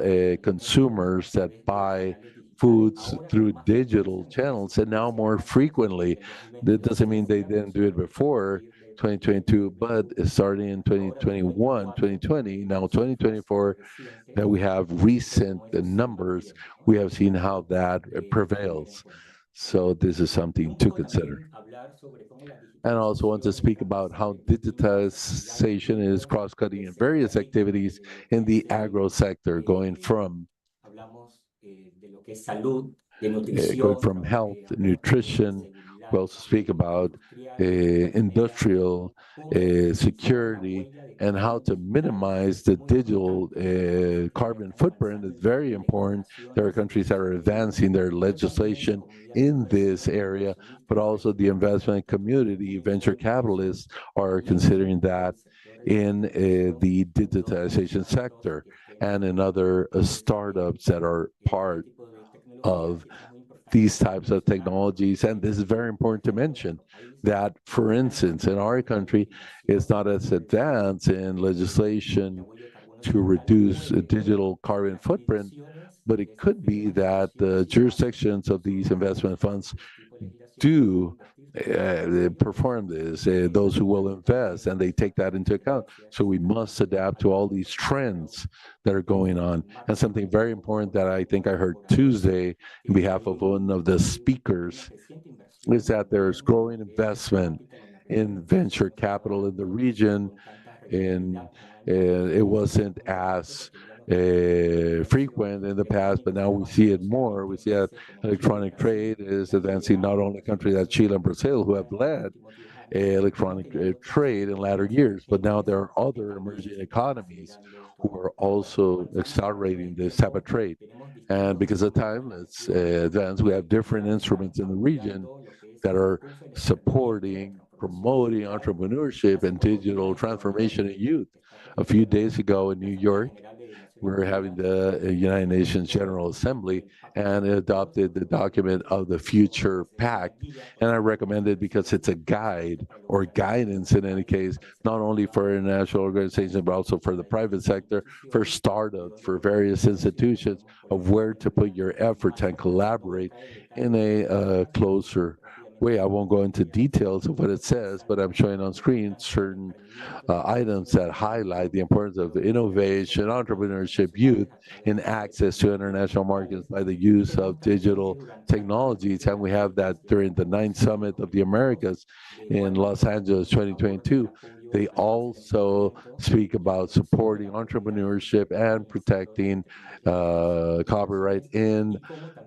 consumers that buy foods through digital channels, and now more frequently. That doesn't mean they didn't do it before 2022, but starting in 2021, 2020, now 2024, that we have recent numbers, we have seen how that prevails. So this is something to consider. And I also want to speak about how digitization is cross-cutting in various activities in the agro sector, going from health, nutrition. We also speak about industrial security and how to minimize the digital carbon footprint is very important. There are countries that are advancing their legislation in this area, but also the investment community, venture capitalists are considering that in the digitization sector and in other startups that are part of these types of technologies. And this is very important to mention that, for instance, in our country, it's not as advanced in legislation to reduce digital carbon footprint, but it could be that the jurisdictions of these investment funds do perform this, those who will invest, and they take that into account. So we must adapt to all these trends that are going on. And something very important that I think I heard Tuesday in behalf of one of the speakers is that there's growing investment in venture capital in the region, and it wasn't as frequent in the past, but now we see it more. We see that electronic trade is advancing not only countries like Chile and Brazil, who have led electronic trade in latter years, but now there are other emerging economies who are also accelerating this type of trade. And because of time, let's advance. We have different instruments in the region that are supporting, promoting entrepreneurship and digital transformation in youth. A few days ago in New York, we were having the United Nations General Assembly and it adopted the document of the Future Pact. And I recommend it because it's a guide or guidance in any case, not only for international organizations, but also for the private sector, for startups, for various institutions of where to put your efforts and collaborate in a closer way. I won't go into details of what it says, but I'm showing on screen certain items that highlight the importance of innovation, entrepreneurship, youth in access to international markets by the use of digital technologies. And we have that during the ninth Summit of the Americas in Los Angeles 2022. They also speak about supporting entrepreneurship and protecting copyright in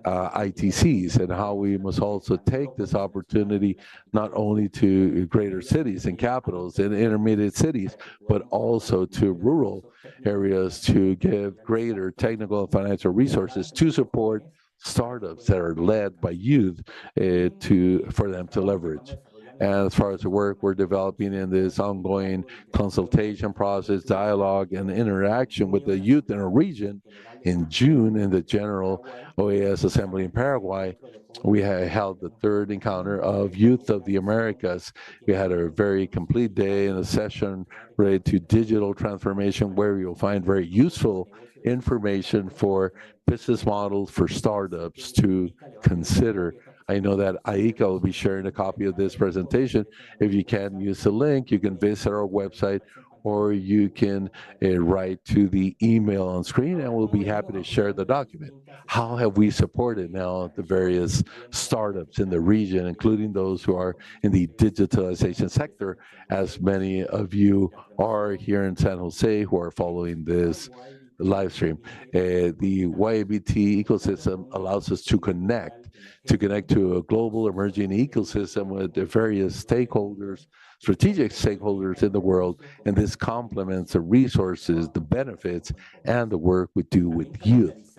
ITCs, and how we must also take this opportunity not only to greater cities and capitals and intermediate cities, but also to rural areas to give greater technical and financial resources to support startups that are led by youth for them to leverage. And as far as the work we're developing in this ongoing consultation process, dialogue, and interaction with the youth in a region, in June in the General OAS Assembly in Paraguay, we held the third encounter of Youth of the Americas. We had a very complete day and a session related to digital transformation where you'll find very useful information for business models for startups to consider. I know that Aika will be sharing a copy of this presentation. If you can use the link, you can visit our website, or you can write to the email on screen, and we'll be happy to share the document. How have we supported now the various startups in the region, including those who are in the digitalization sector, as many of you are here in San Jose who are following this live stream? The YABT ecosystem allows us to connect to a global emerging ecosystem with the various stakeholders, strategic stakeholders in the world, and this complements the resources, the benefits, and the work we do with youth.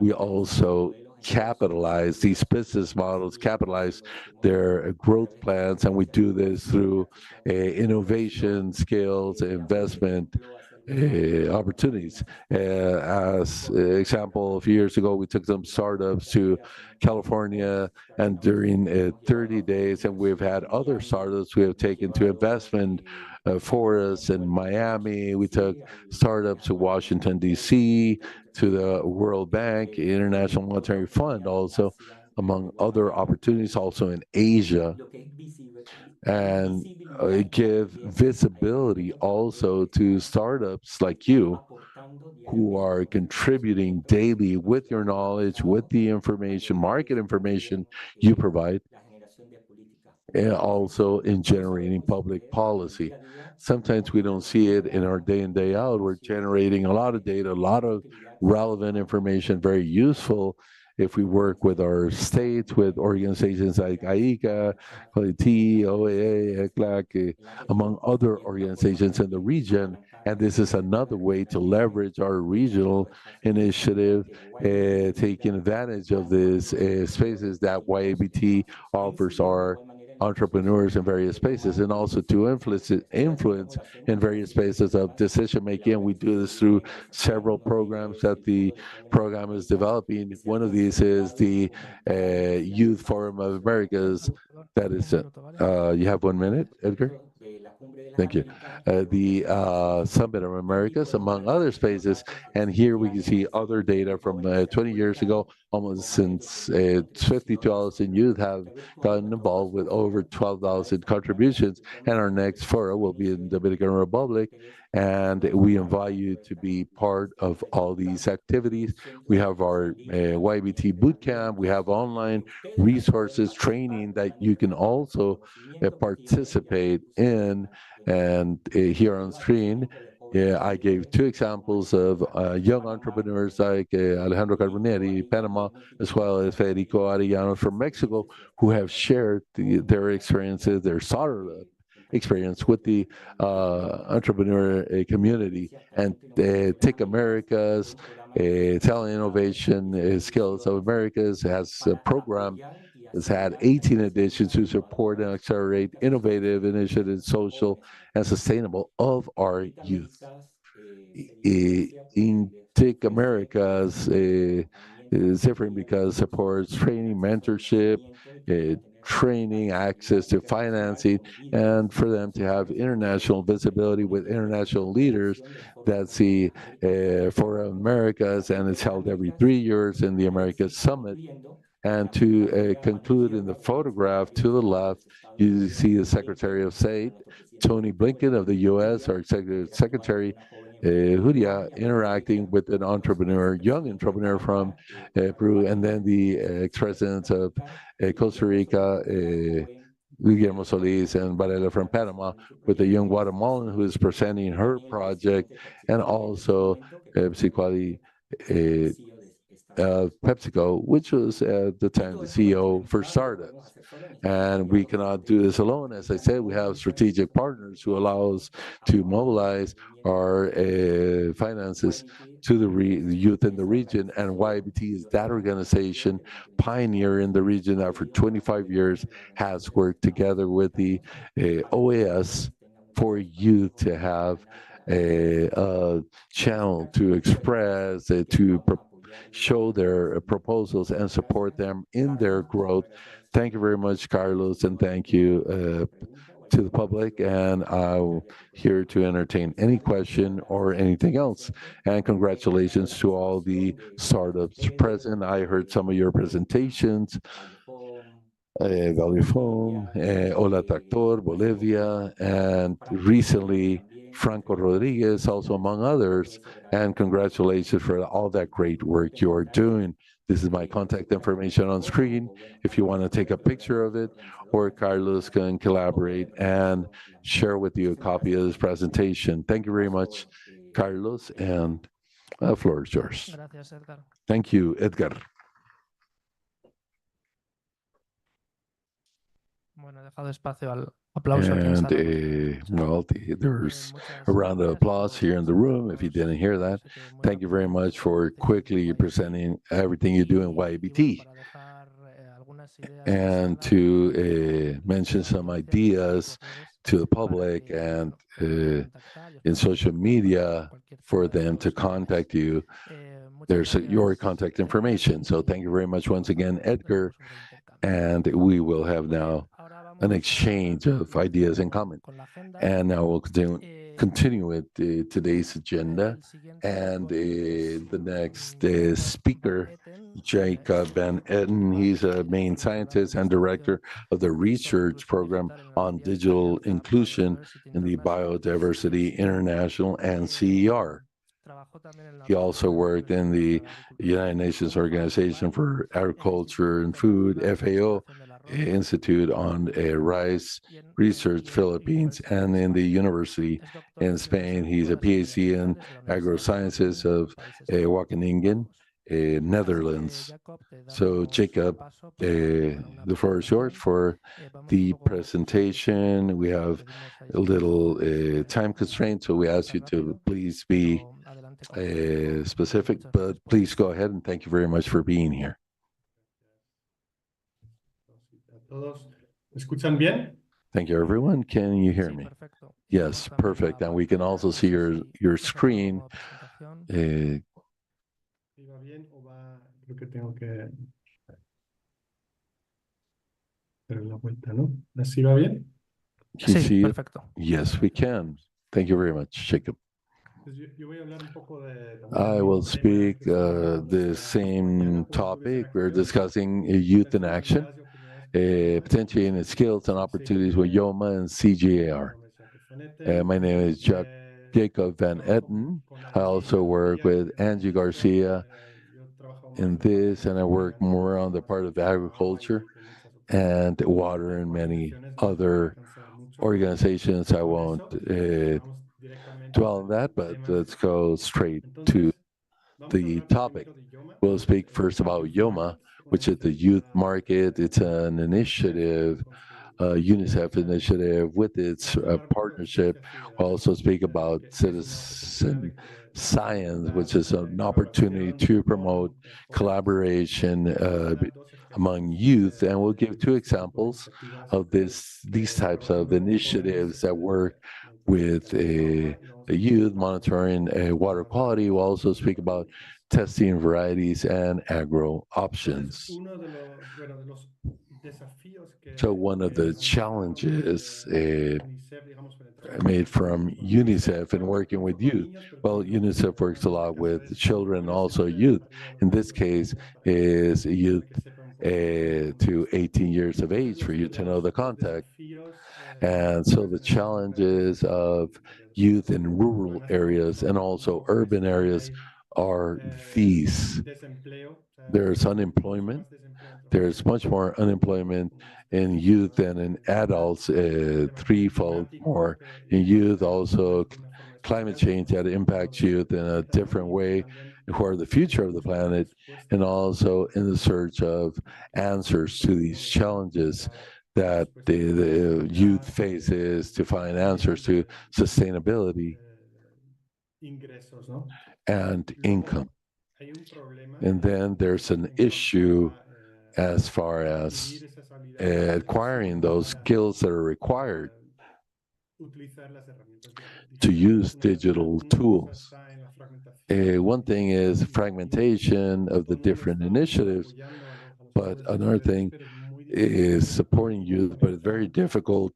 We also capitalize these business models, capitalize their growth plans, and we do this through innovation, skills, investment, opportunities. As example, a few years ago, we took some startups to California, and during 30 days, and we've had other startups we have taken to investment forests in Miami. We took startups to Washington, D.C., to the World Bank, International Monetary Fund, also, among other opportunities, also in Asia, and give visibility also to startups like you who are contributing daily with your knowledge, with the information, market information you provide, and also in generating public policy. Sometimes we don't see it in our day in, day out. We're generating a lot of data, a lot of relevant information, very useful if we work with our states, with organizations like AICA, POLIT, OAA, ECLAC, among other organizations in the region. And this is another way to leverage our regional initiative, taking advantage of these spaces that YABT offers our entrepreneurs in various spaces, and also to influence in various spaces of decision making. And we do this through several programs that the program is developing. One of these is the Youth Forum of Americas. That is, you have 1 minute, Edgar? Thank you. The Summit of Americas, among other spaces. And here we can see other data from 20 years ago, almost since 52,000 youth have gotten involved with over 12,000 contributions. And our next forum will be in Dominican Republic. And we invite you to be part of all these activities. We have our YBT bootcamp. We have online resources, training that you can also participate in. And here on screen, I gave two examples of young entrepreneurs like Alejandro Carboneri, Panama, as well as Federico Arellano from Mexico, who have shared their experiences, their startup experience with the entrepreneur community. And Tech Americas, Talent Innovation Skills of Americas has a program, has had 18 editions to support and accelerate innovative initiatives, social and sustainable of our youth. In Tech Americas is different because it supports training, mentorship, training, access to financing, and for them to have international visibility with international leaders. That's the for Americas, and it's held every 3 years in the Americas Summit. And to conclude, in the photograph to the left, you see the Secretary of State, Tony Blinken of the U.S., our Executive Secretary, Julia, interacting with an entrepreneur, young entrepreneur from Peru, and then the ex-presidents of Costa Rica, Guillermo Solis and Varela from Panama, with a young Guatemalan who is presenting her project, and also Psiquali PepsiCo, which was at the time the CEO for startups. And we cannot do this alone. As I said, we have strategic partners who allow us to mobilize our finances to the youth in the region. And YBT is that organization, pioneer in the region that for 25 years has worked together with the OAS for youth to have a channel to express, to show their proposals and support them in their growth. Thank you very much, Carlos, and thank you to the public. And I'm here to entertain any question or anything else. And congratulations to all the startups present. I heard some of your presentations. Value Foam, Hola Tractor, Bolivia, and recently Franco Rodriguez, also among others. And congratulations for all that great work you are doing. This is my contact information on screen if you want to take a picture of it, or Carlos can collaborate and share with you a copy of this presentation. Thank you very much, Carlos, and the floor is yours. Gracias, Edgar. Thank you, Edgar. Bueno, he dejado espacio al aplauso aquí en And sala. well, there's a round of applause here in the room if you didn't hear that. Thank you very much for quickly presenting everything you do in YBT. And to mention some ideas to the public and in social media for them to contact you. There's your contact information. So thank you very much once again, Edgar. And we will have now an exchange of ideas and comments. And now we'll continue with today's agenda. And the next speaker, Jacob Van Etten, he's a main scientist and director of the research program on digital inclusion in the Biodiversity International and CER. He also worked in the United Nations Organization for Agriculture and Food, FAO, Institute on Rice Research, Philippines, and in the university in Spain. He's a PhD in agrosciences of Wageningen, Netherlands. So, Jacob, the floor is yours for the presentation. We have a little time constraint, so we ask you to please be specific, but please go ahead, and thank you very much for being here. Thank you, everyone. Can you hear me? Yes, perfect. And we can also see your screen. Sí, perfecto. Yes, we can. Thank you very much, Jacob. I will speak the same topic. We're discussing youth in action, potentially in skills and opportunities with YOMA and CGAR. My name is Jacob Van Etten. I also work with Angie Garcia in this, and I work more on the part of agriculture and water and many other organizations. I won't dwell on that, but let's go straight to the topic. We'll speak first about YOMA, which is the youth market. It's an initiative, UNICEF initiative with its partnership. We'll also speak about citizen science, which is an opportunity to promote collaboration among youth. And we'll give two examples of these types of initiatives that work with youth monitoring water quality. We'll also speak about testing varieties and agro options. So one of the challenges made from UNICEF in working with youth, well, UNICEF works a lot with children, also youth. In this case, is youth to 18 years of age for you to know the context. And so the challenges of youth in rural areas and also urban areas are these. There's unemployment. There's much more unemployment in youth than in adults, threefold more in youth. Also, climate change that impacts youth in a different way, who are the future of the planet, and also in the search of answers to these challenges that the youth faces to find answers to sustainability and income. And then there's an issue as far as acquiring those skills that are required to use digital tools. One thing is fragmentation of the different initiatives, but another thing is supporting youth, but it's very difficult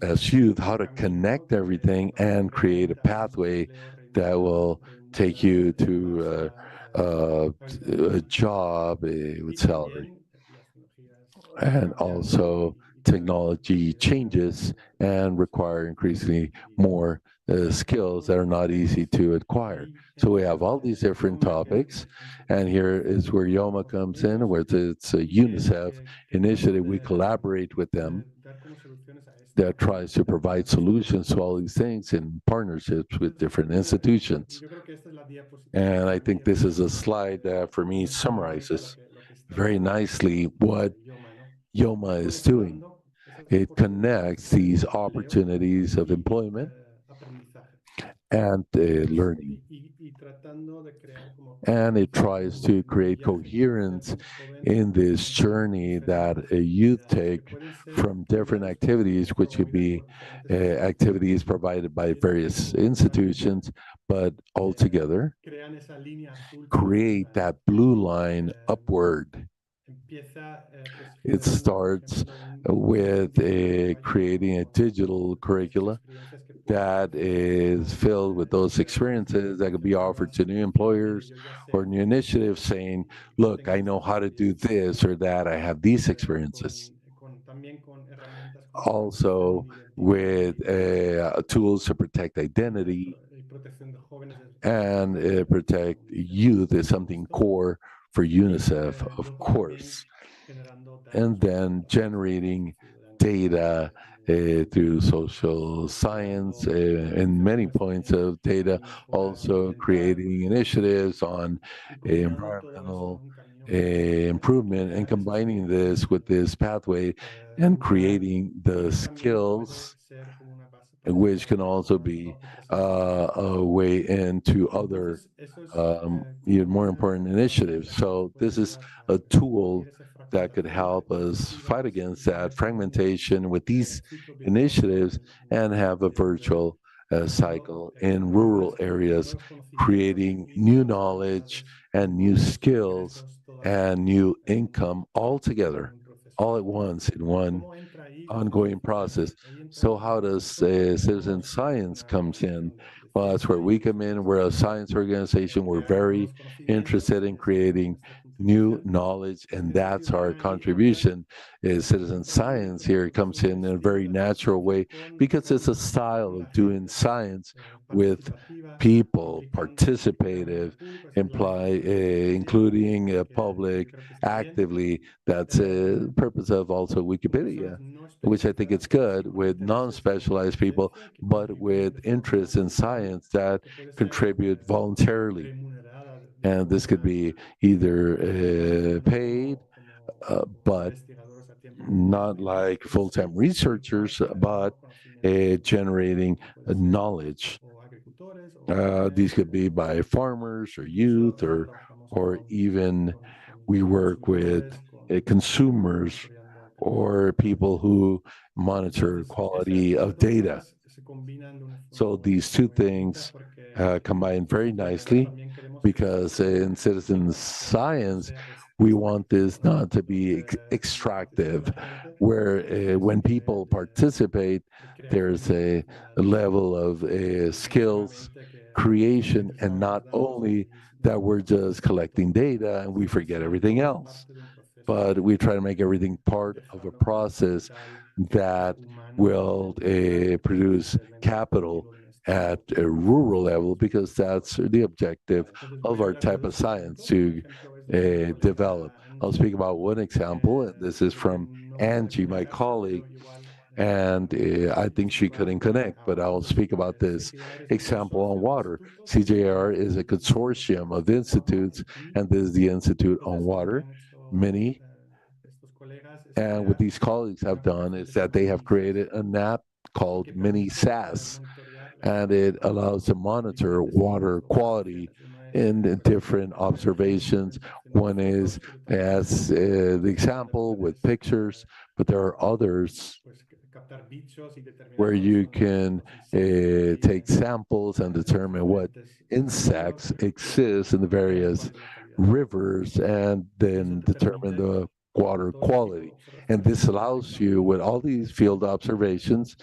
as youth how to connect everything and create a pathway that will take you to a job with salary. And also technology changes and require increasingly more skills that are not easy to acquire. So we have all these different topics, and here is where YOMA comes in, where it's a UNICEF initiative. We collaborate with them that tries to provide solutions to all these things in partnerships with different institutions. And I think this is a slide that for me summarizes very nicely what YOMA is doing. It connects these opportunities of employment and learning. And it tries to create coherence in this journey that a youth take from different activities, which could be activities provided by various institutions, but altogether create that blue line upward. It starts with creating a digital curricula that is filled with those experiences that could be offered to new employers or new initiatives saying, look, I know how to do this or that, I have these experiences. Also with tools to protect identity and protect youth is something core for UNICEF, of course. And then generating data through social science and many points of data, also creating initiatives on environmental improvement and combining this with this pathway and creating the skills which can also be a way into other even more important initiatives. So this is a tool that could help us fight against that fragmentation with these initiatives and have a virtual cycle in rural areas, creating new knowledge and new skills and new income all together, all at once in one ongoing process. So how does citizen science comes in? Well, that's where we come in. We're a science organization. We're very interested in creating new knowledge, and that's our contribution. Is citizen science here comes in a very natural way because it's a style of doing science with people, participative, including public actively. That's the purpose of also Wikipedia, which I think it's good with non-specialized people, but with interest in science that contribute voluntarily. And this could be either paid, but not like full-time researchers, but generating knowledge. These could be by farmers or youth or even we work with consumers or people who monitor quality of data. So these two things combine very nicely because in citizen science, we want this not to be extractive, where when people participate, there's a level of skills creation, and not only that we're just collecting data and we forget everything else. but we try to make everything part of a process that will produce capital at a rural level, because that's the objective of our type of science to develop. I'll speak about one example, and this is from Angie, my colleague, and I think she couldn't connect, but I'll speak about this example on water. CJR is a consortium of institutes, and this is the Institute on Water, many. And what these colleagues have done is that they have created an app called Mini SAS, and it allows to monitor water quality in different observations. One is as the example with pictures, but there are others where you can take samples and determine what insects exist in the various rivers, and then determine the water quality. And this allows you, with all these field observations,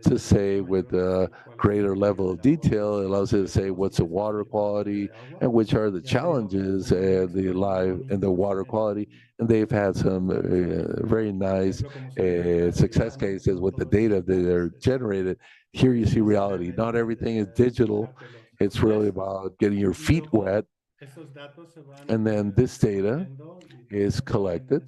to say with a greater level of detail. It allows you to say what's the water quality and which are the challenges and the water quality. And they've had some very nice success cases with the data that are generated. Here you see reality. Not everything is digital. It's really about getting your feet wet. And then this data is collected.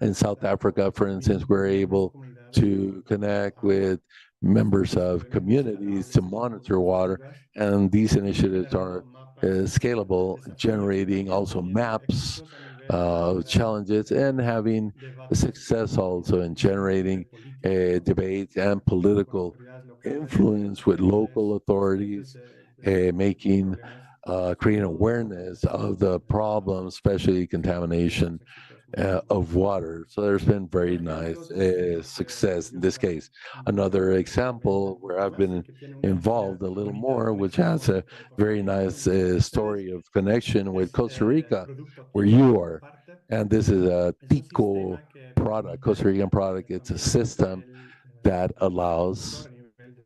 In South Africa, for instance, we're able to connect with members of communities to monitor water, and these initiatives are scalable, generating also maps of challenges and having success also in generating debate and political influence with local authorities, making creating awareness of the problem, especially contamination of water. So there's been very nice success in this case. Another example where I've been involved a little more, which has a very nice story of connection with Costa Rica, where you are. And this is a Tico product, Costa Rican product. It's a system that allows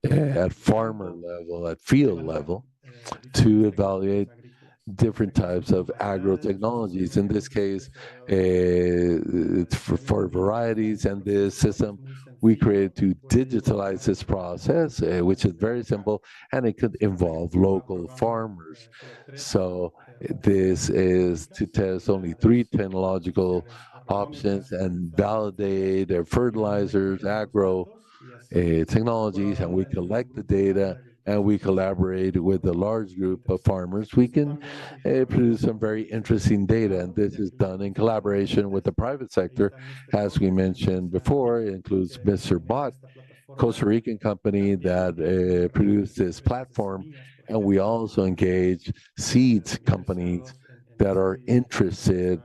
at farmer level, at field level, to evaluate different types of agrotechnologies. In this case, it's for varieties, and this system we created to digitalize this process, which is very simple, and it could involve local farmers. So this is to test only 3 technological options and validate their fertilizers, agro technologies, and we collect the data and we collaborate with a large group of farmers. We can produce some very interesting data, and this is done in collaboration with the private sector. As we mentioned before, it includes Mr. Bot, Costa Rican company that produced this platform, and we also engage seeds companies that are interested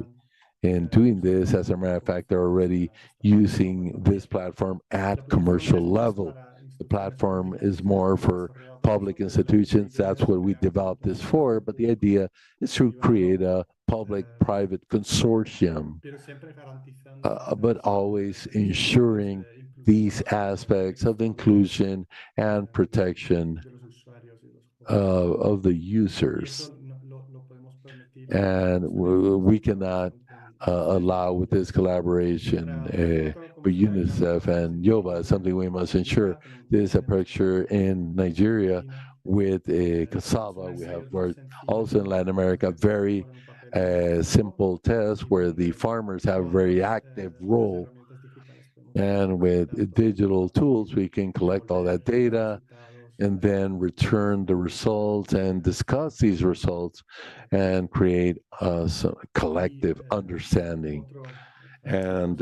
in doing this. As a matter of fact, they're already using this platform at commercial level. The platform is more for public institutions. That's what we developed this for. But the idea is to create a public-private consortium, but always ensuring these aspects of inclusion and protection of the users. And we cannot allow with this collaboration with UNICEF and YOVA, something we must ensure. There's a picture in Nigeria with cassava. We have worked also in Latin America, very simple test where the farmers have a very active role. And with digital tools, we can collect all that data and then return the results and discuss these results and create some collective understanding. And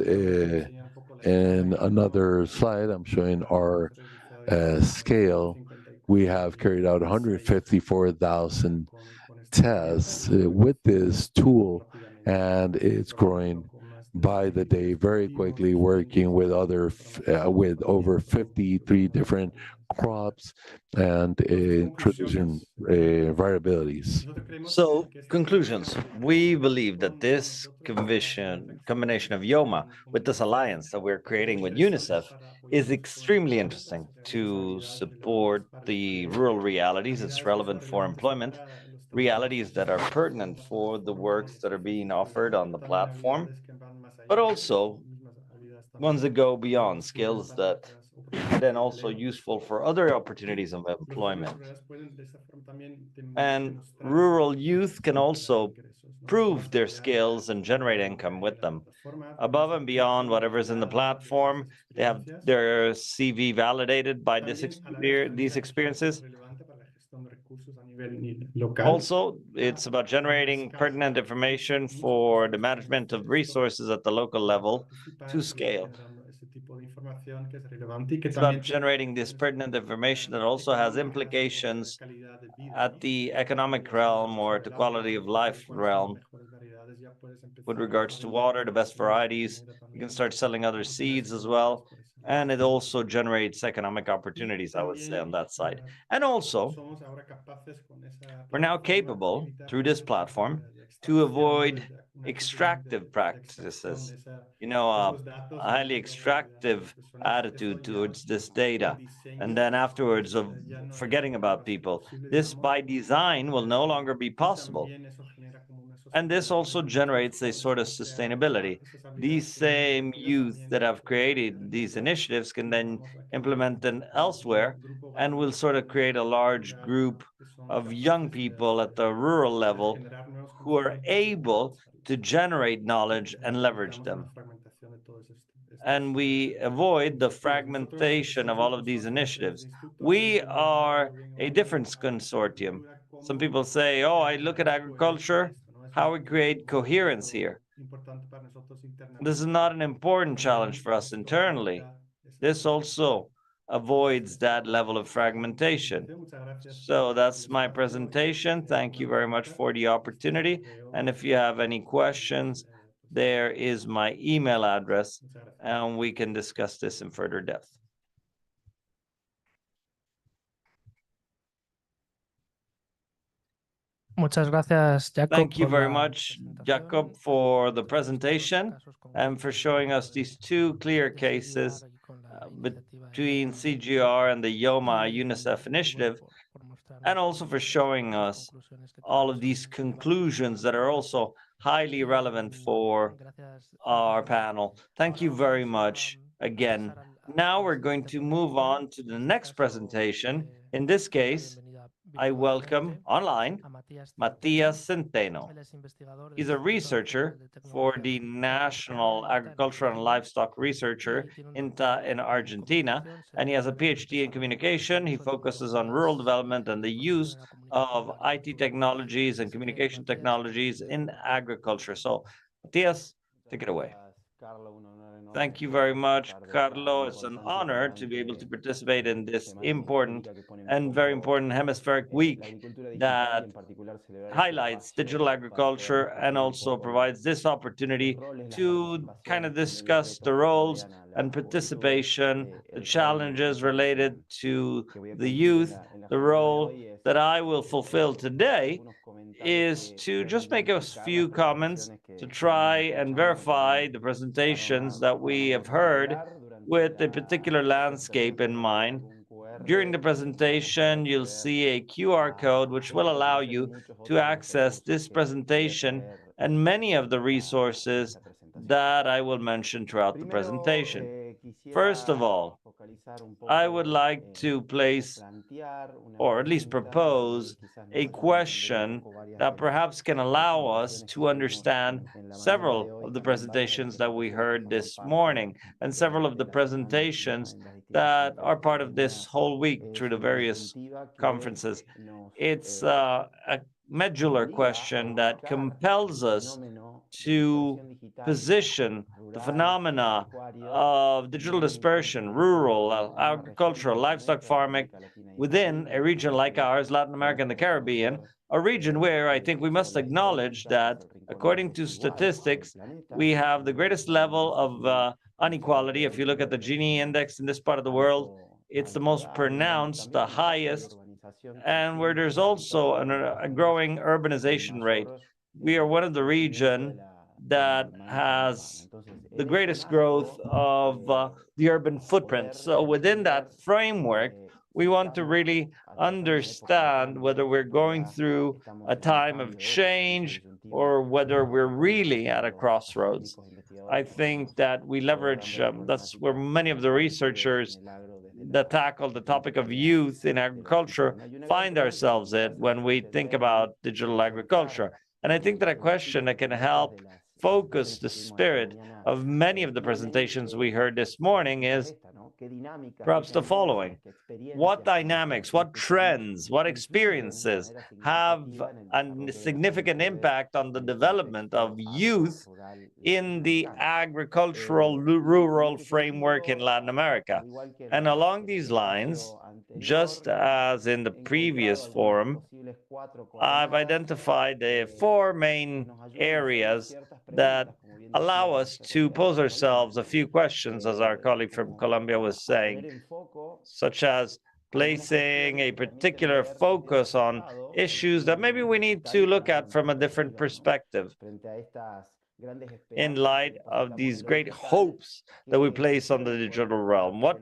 in another slide, I'm showing our scale. We have carried out 154,000 tests with this tool, and it's growing by the day very quickly, working with with over 53 different crops and introducing variabilities. So, conclusions. We believe that this combination of YOMA with this alliance that we're creating with UNICEF is extremely interesting to support the rural realities. It's relevant for employment, realities that are pertinent for the works that are being offered on the platform, but also ones that go beyond, skills that are then also useful for other opportunities of employment. And rural youth can also prove their skills and generate income with them. Above and beyond whatever's in the platform, they have their CV validated by these experiences. Also, it's about generating pertinent information for the management of resources at the local level to scale. It's about generating this pertinent information that also has implications at the economic realm or the quality of life realm. With regards to water, the best varieties, you can start selling other seeds as well. And it also generates economic opportunities, I would say, on that side. And also, we're now capable, through this platform, to avoid extractive practices. A highly extractive attitude towards this data, and then afterwards of forgetting about people. This by design will no longer be possible. And this also generates a sort of sustainability. These same youth that have created these initiatives can then implement them elsewhere, and will sort of create a large group of young people at the rural level who are able to generate knowledge and leverage them. And we avoid the fragmentation of all of these initiatives. We are a different consortium. Some people say, oh, I look at agriculture, how we create coherence here. This is not an important challenge for us internally. This also avoids that level of fragmentation. So that's my presentation. Thank you very much for the opportunity. And if you have any questions, there is my email address, and we can discuss this in further depth. Muchas gracias, Jacob. Thank you very much, Jacob, for the presentation and for showing us these two clear cases between CGR and the YOMA UNICEF initiative, and also for showing us all of these conclusions that are also highly relevant for our panel. Thank you very much again. Now we're going to move on to the next presentation. In this case, I welcome online Matias Centeno. He's a researcher for the National Agricultural and Livestock Researcher in Argentina, and he has a PhD in communication. He focuses on rural development and the use of IT technologies and communication technologies in agriculture. So, Matias, take it away. Thank you very much, Carlo. It's an honor to be able to participate in this important and very important hemispheric week that highlights digital agriculture and also provides this opportunity to kind of discuss the roles and participation, the challenges related to the youth. The role that I will fulfill today is to just make a few comments to try and verify the presentations that we have heard with a particular landscape in mind. During the presentation, you'll see a QR code which will allow you to access this presentation and many of the resources that I will mention throughout the presentation. First of all, I would like to place, or at least propose, a question that perhaps can allow us to understand several of the presentations that we heard this morning and several of the presentations that are part of this whole week through the various conferences. It's a medular question that compels us to position the phenomena of digital dispersion, rural, agricultural, livestock farming within a region like ours, Latin America and the Caribbean, a region where I think we must acknowledge that, according to statistics, we have the greatest level of inequality. If you look at the Gini index in this part of the world, it's the most pronounced, the highest, and where there's also a growing urbanization rate. We are one of the regions that has the greatest growth of the urban footprint. So within that framework, we want to really understand whether we're going through a time of change or whether we're really at a crossroads. I think that we leverage, that's where many of the researchers that tackle the topic of youth in agriculture find ourselves at when we think about digital agriculture. And I think that a question that can help focus the spirit of many of the presentations we heard this morning is perhaps the following. What dynamics, what trends, what experiences have a significant impact on the development of youth in the agricultural rural framework in Latin America? And along these lines, just as in the previous forum, I've identified the four main areas that allow us to pose ourselves a few questions, as our colleague from Colombia was saying, such as placing a particular focus on issues that maybe we need to look at from a different perspective in light of these great hopes that we place on the digital realm. What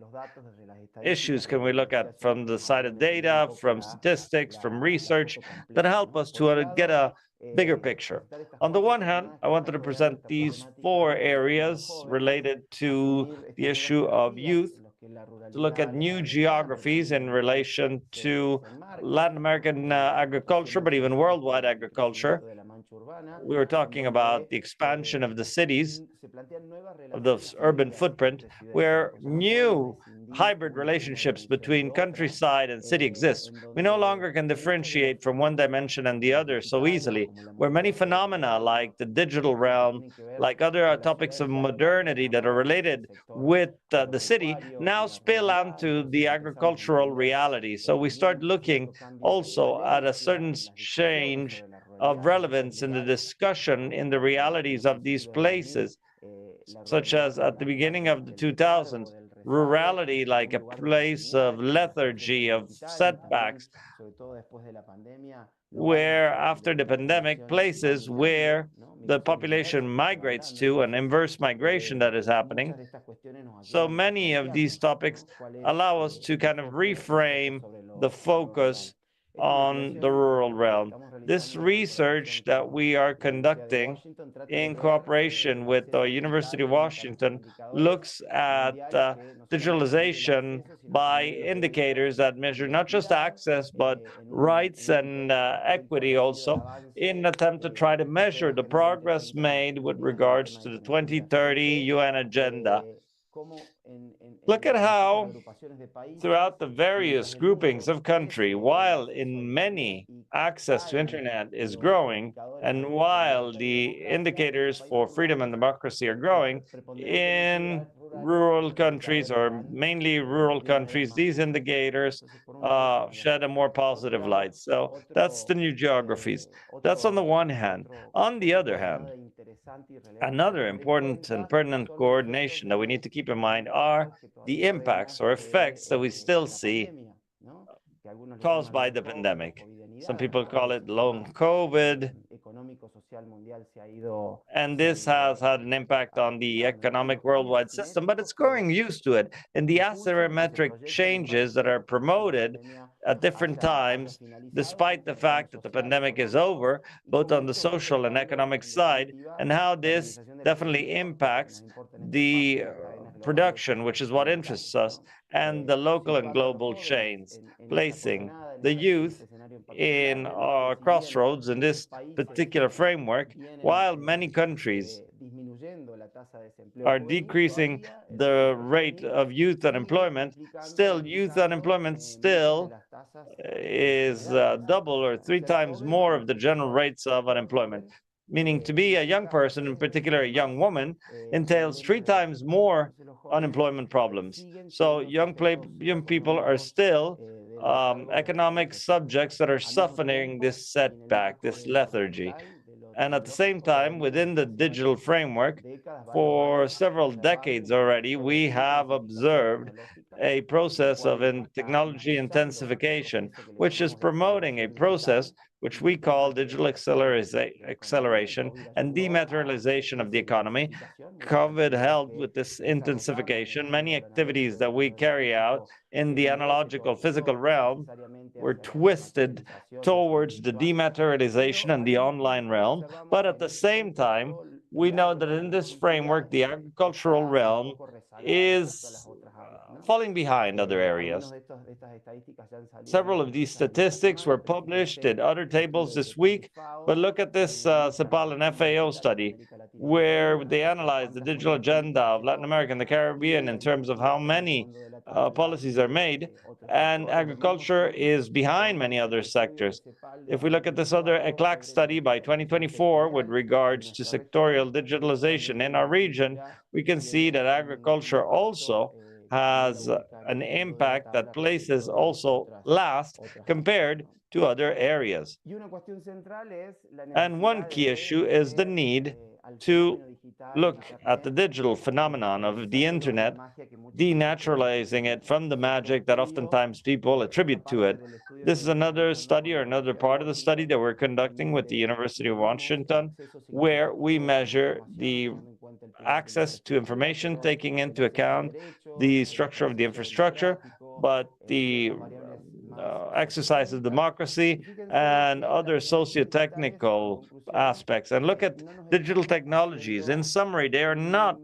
issues can we look at from the side of data, from statistics, from research that help us to get a bigger picture? On the one hand, I wanted to present these four areas related to the issue of youth, to look at new geographies in relation to Latin American agriculture, but even worldwide agriculture. We were talking about the expansion of the cities, of the urban footprint, where new hybrid relationships between countryside and city exist. We no longer can differentiate from one dimension and the other so easily, where many phenomena like the digital realm, like other topics of modernity that are related with the city, now spill onto the agricultural reality. So we start looking also at a certain change of relevance in the discussion in the realities of these places, such as at the beginning of the 2000s, rurality like a place of lethargy, of setbacks, where after the pandemic, places where the population migrates to, an inverse migration that is happening. So many of these topics allow us to kind of reframe the focus on the rural realm. This research that we are conducting in cooperation with the University of Washington looks at digitalization by indicators that measure not just access, but rights and equity also, in an attempt to try to measure the progress made with regards to the 2030 UN agenda. Look at how throughout the various groupings of country, while in many access to internet is growing, and while the indicators for freedom and democracy are growing, in rural countries, or mainly rural countries, these indicators shed a more positive light. So that's the new geographies. That's on the one hand. On the other hand, another important and pertinent coordination that we need to keep in mind are the impacts or effects that we still see caused by the pandemic. Some people call it long COVID, and this has had an impact on the economic worldwide system, but it's growing used to it. And the asymmetric changes that are promoted at different times, despite the fact that the pandemic is over, both on the social and economic side, and how this definitely impacts the production, which is what interests us, and the local and global chains, placing the youth in our crossroads in this particular framework, while many countries are decreasing the rate of youth unemployment, still youth unemployment still is double or three times more of the general rates of unemployment. Meaning to be a young person, in particular a young woman, entails three times more unemployment problems. So young people are still economic subjects that are suffering this setback, this lethargy. And at the same time, within the digital framework, for several decades already, we have observed a process of technology intensification, which is promoting a process which we call digital acceleration and dematerialization of the economy. COVID helped with this intensification. Many activities that we carry out in the analogical physical realm were twisted towards the dematerialization and the online realm. But at the same time, we know that in this framework, the agricultural realm is falling behind other areas. Several of these statistics were published in other tables this week, but look at this CEPAL and FAO study, where they analyzed the digital agenda of Latin America and the Caribbean in terms of how many policies are made, and agriculture is behind many other sectors. If we look at this other ECLAC study by 2024 with regards to sectorial digitalization in our region, we can see that agriculture also has an impact that places also last compared to other areas. And one key issue is the need to look at the digital phenomenon of the internet, denaturalizing it from the magic that oftentimes people attribute to it. This is another study or another part of the study that we're conducting with the University of Washington, where we measure the access to information, taking into account the structure of the infrastructure, but the exercise of democracy and other socio-technical aspects. And look at digital technologies. In summary, they are not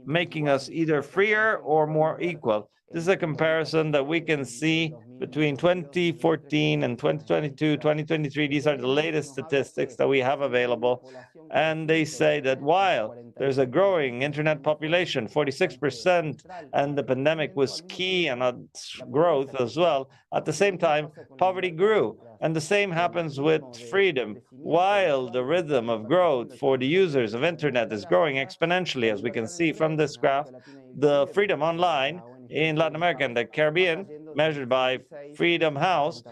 making us either freer or more equal. This is a comparison that we can see between 2014 and 2022, 2023. These are the latest statistics that we have available. And they say that while there's a growing internet population, 46%, and the pandemic was key and growth as well, at the same time, poverty grew. And the same happens with freedom. While the rhythm of growth for the users of internet is growing exponentially, as we can see from this graph, the freedom online in Latin America and the Caribbean, measured by Freedom House,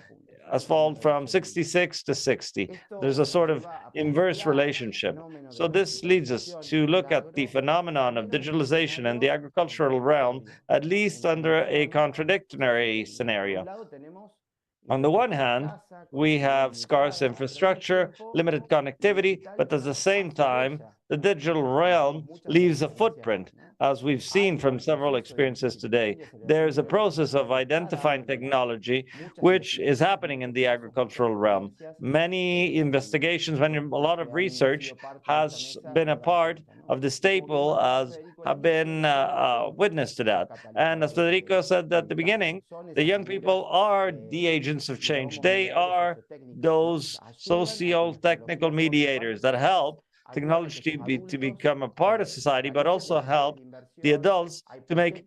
has fallen from 66 to 60. There's a sort of inverse relationship. So this leads us to look at the phenomenon of digitalization in the agricultural realm, at least under a contradictory scenario. On the one hand, we have scarce infrastructure, limited connectivity, but at the same time, the digital realm leaves a footprint, as we've seen from several experiences today. There's a process of identifying technology which is happening in the agricultural realm. Many investigations, a lot of research has been a part of the staple, as have been witness to that. And as Federico said at the beginning, the young people are the agents of change. They are those socio-technical mediators that help technology to become a part of society, but also help the adults to make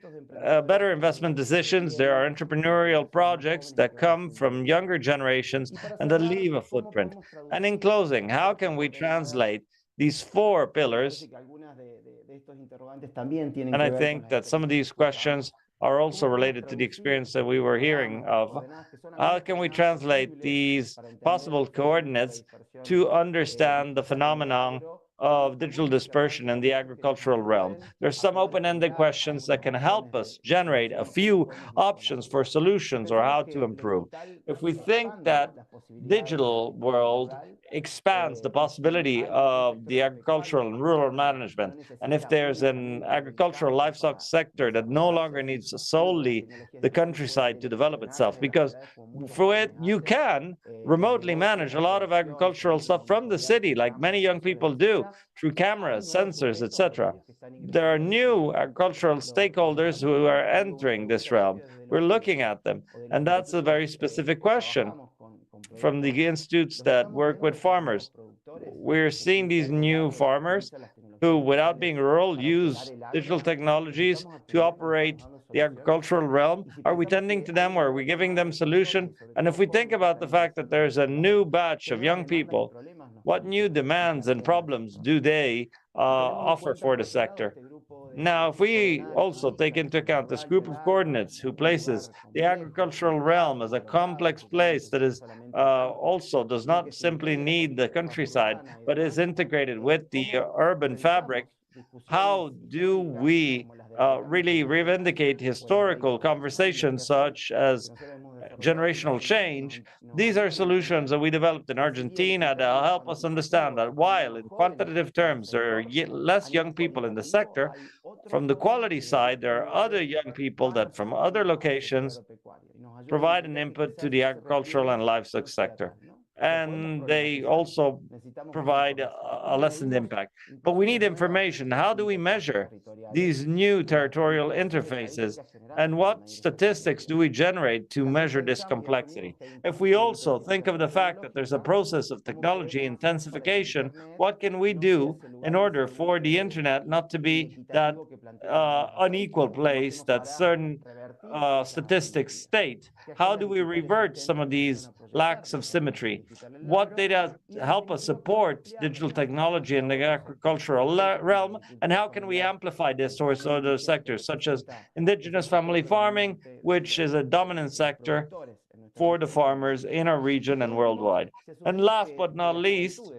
better investment decisions. There are entrepreneurial projects that come from younger generations and that leave a footprint. And in closing, how can we translate these four pillars? And I think that some of these questions are also related to the experience that we were hearing of. How can we translate these possible coordinates to understand the phenomenon of digital dispersion in the agricultural realm? There's some open-ended questions that can help us generate a few options for solutions or how to improve. If we think that digital world expands the possibility of the agricultural and rural management, and if there's an agricultural livestock sector that no longer needs solely the countryside to develop itself, because for it you can remotely manage a lot of agricultural stuff from the city, like many young people do, through cameras, sensors, etc. There are new agricultural stakeholders who are entering this realm. We're looking at them, and that's a very specific question from the institutes that work with farmers. We're seeing these new farmers who, without being rural, use digital technologies to operate the agricultural realm. Are we tending to them, or are we giving them solution? And if we think about the fact that there's a new batch of young people, what new demands and problems do they offer for the sector? Now, if we also take into account this group of coordinates who places the agricultural realm as a complex place that is also does not simply need the countryside, but is integrated with the urban fabric, how do we really revindicate historical conversations such as generational change. These are solutions that we developed in Argentina that help us understand that while in quantitative terms there are less young people in the sector, from the quality side, there are other young people that from other locations provide an input to the agricultural and livestock sector. And they also provide a lessened impact. But we need information. How do we measure these new territorial interfaces? And what statistics do we generate to measure this complexity? If we also think of the fact that there's a process of technology intensification, what can we do in order for the internet not to be that unequal place that certain statistics state? How do we revert some of these lacks of symmetry? What data help us support digital technology in the agricultural realm, and how can we amplify this towards other sectors, such as indigenous family farming, which is a dominant sector for the farmers in our region and worldwide? And last but not least,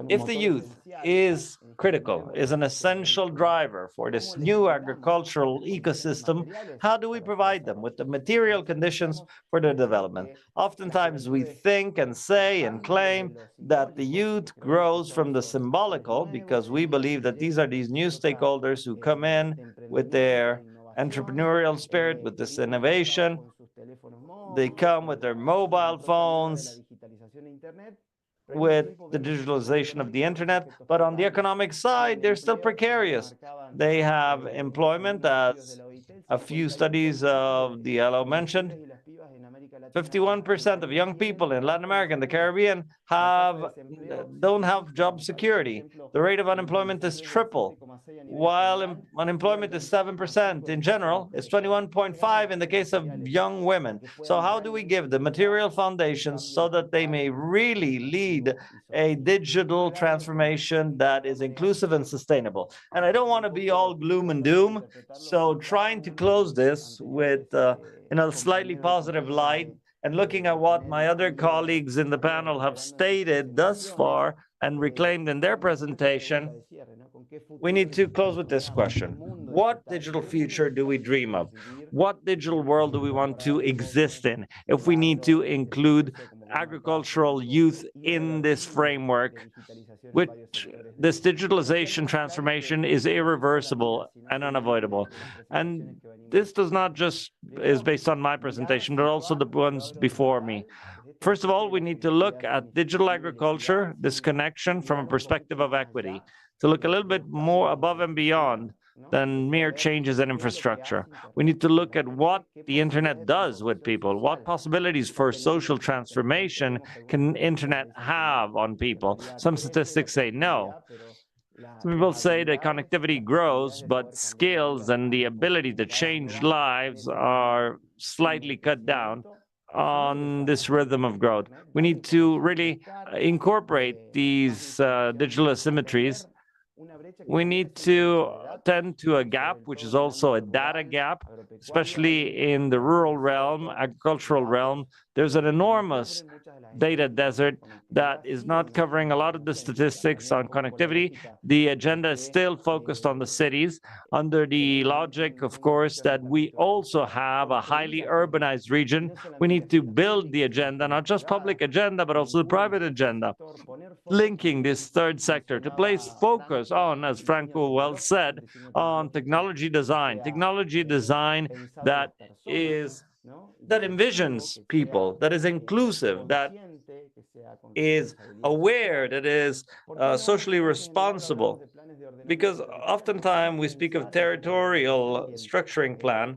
if the youth is critical, is an essential driver for this new agricultural ecosystem, how do we provide them with the material conditions for their development? Oftentimes we think and say and claim that the youth grows from the symbolical because we believe that these are these new stakeholders who come in with their entrepreneurial spirit, with this innovation. They come with their mobile phones, with the digitalization of the internet, but on the economic side, they're still precarious. They have employment, as a few studies of the LO mentioned. 51% of young people in Latin America and the Caribbean don't have job security. The rate of unemployment is triple. While unemployment is 7% in general, it's 21.5 in the case of young women. So how do we give the material foundations so that they may really lead a digital transformation that is inclusive and sustainable? And I don't want to be all gloom and doom, so trying to close this with in a slightly positive light, and looking at what my other colleagues in the panel have stated thus far and reclaimed in their presentation, we need to close with this question. What digital future do we dream of? What digital world do we want to exist in if we need to include agricultural youth in this framework, which this digitalization transformation is irreversible and unavoidable? And this does not just is based on my presentation, but also the ones before me. First of all, we need to look at digital agriculture, this connection from a perspective of equity, to look a little bit more above and beyond than mere changes in infrastructure. We need to look at what the internet does with people. What possibilities for social transformation can internet have on people? Some statistics say no. Some people say that connectivity grows, but skills and the ability to change lives are slightly cut down on this rhythm of growth. We need to really incorporate these digital asymmetries. We need to tend to a gap, which is also a data gap, especially in the rural realm, agricultural realm. There's an enormous data desert that is not covering a lot of the statistics on connectivity. The agenda is still focused on the cities, under the logic, of course, that we also have a highly urbanized region. We need to build the agenda, not just public agenda, but also the private agenda, linking this third sector to place focus on, as Franco well said, on technology design that envisions people, that is inclusive, that is aware, that is socially responsible. Because oftentimes we speak of territorial structuring plan,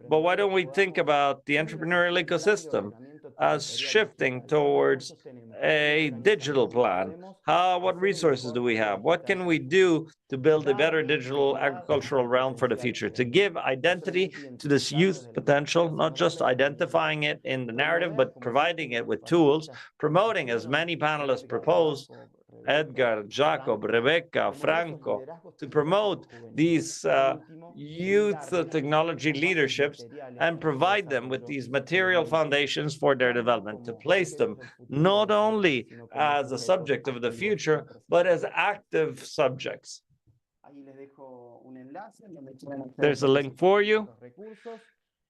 but why don't we think about the entrepreneurial ecosystem as shifting towards a digital plan? What resources do we have? What can we do to build a better digital agricultural realm for the future, to give identity to this youth potential, not just identifying it in the narrative, but providing it with tools, promoting, as many panelists propose, Edgar, Jacob, Rebecca, Franco, to promote these youth technology leaderships and provide them with these material foundations for their development, to place them not only as a subject of the future, but as active subjects. There's a link for you.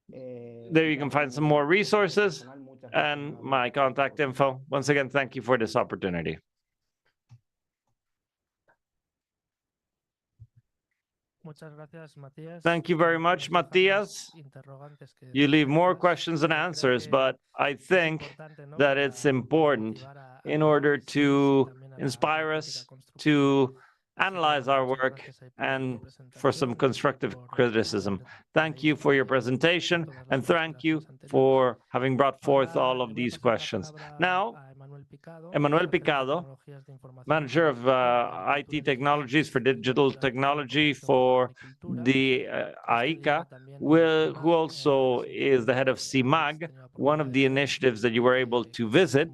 There you can find some more resources and my contact info. Once again, thank you for this opportunity. Thank you very much, Matias. You leave more questions than answers, but I think that it's important in order to inspire us to analyze our work and for some constructive criticism. Thank you for your presentation and thank you for having brought forth all of these questions. Now, Emmanuel Picado, Manager of IT Technologies for Digital Technology for the AICA, who also is the head of CIMAG, one of the initiatives that you were able to visit,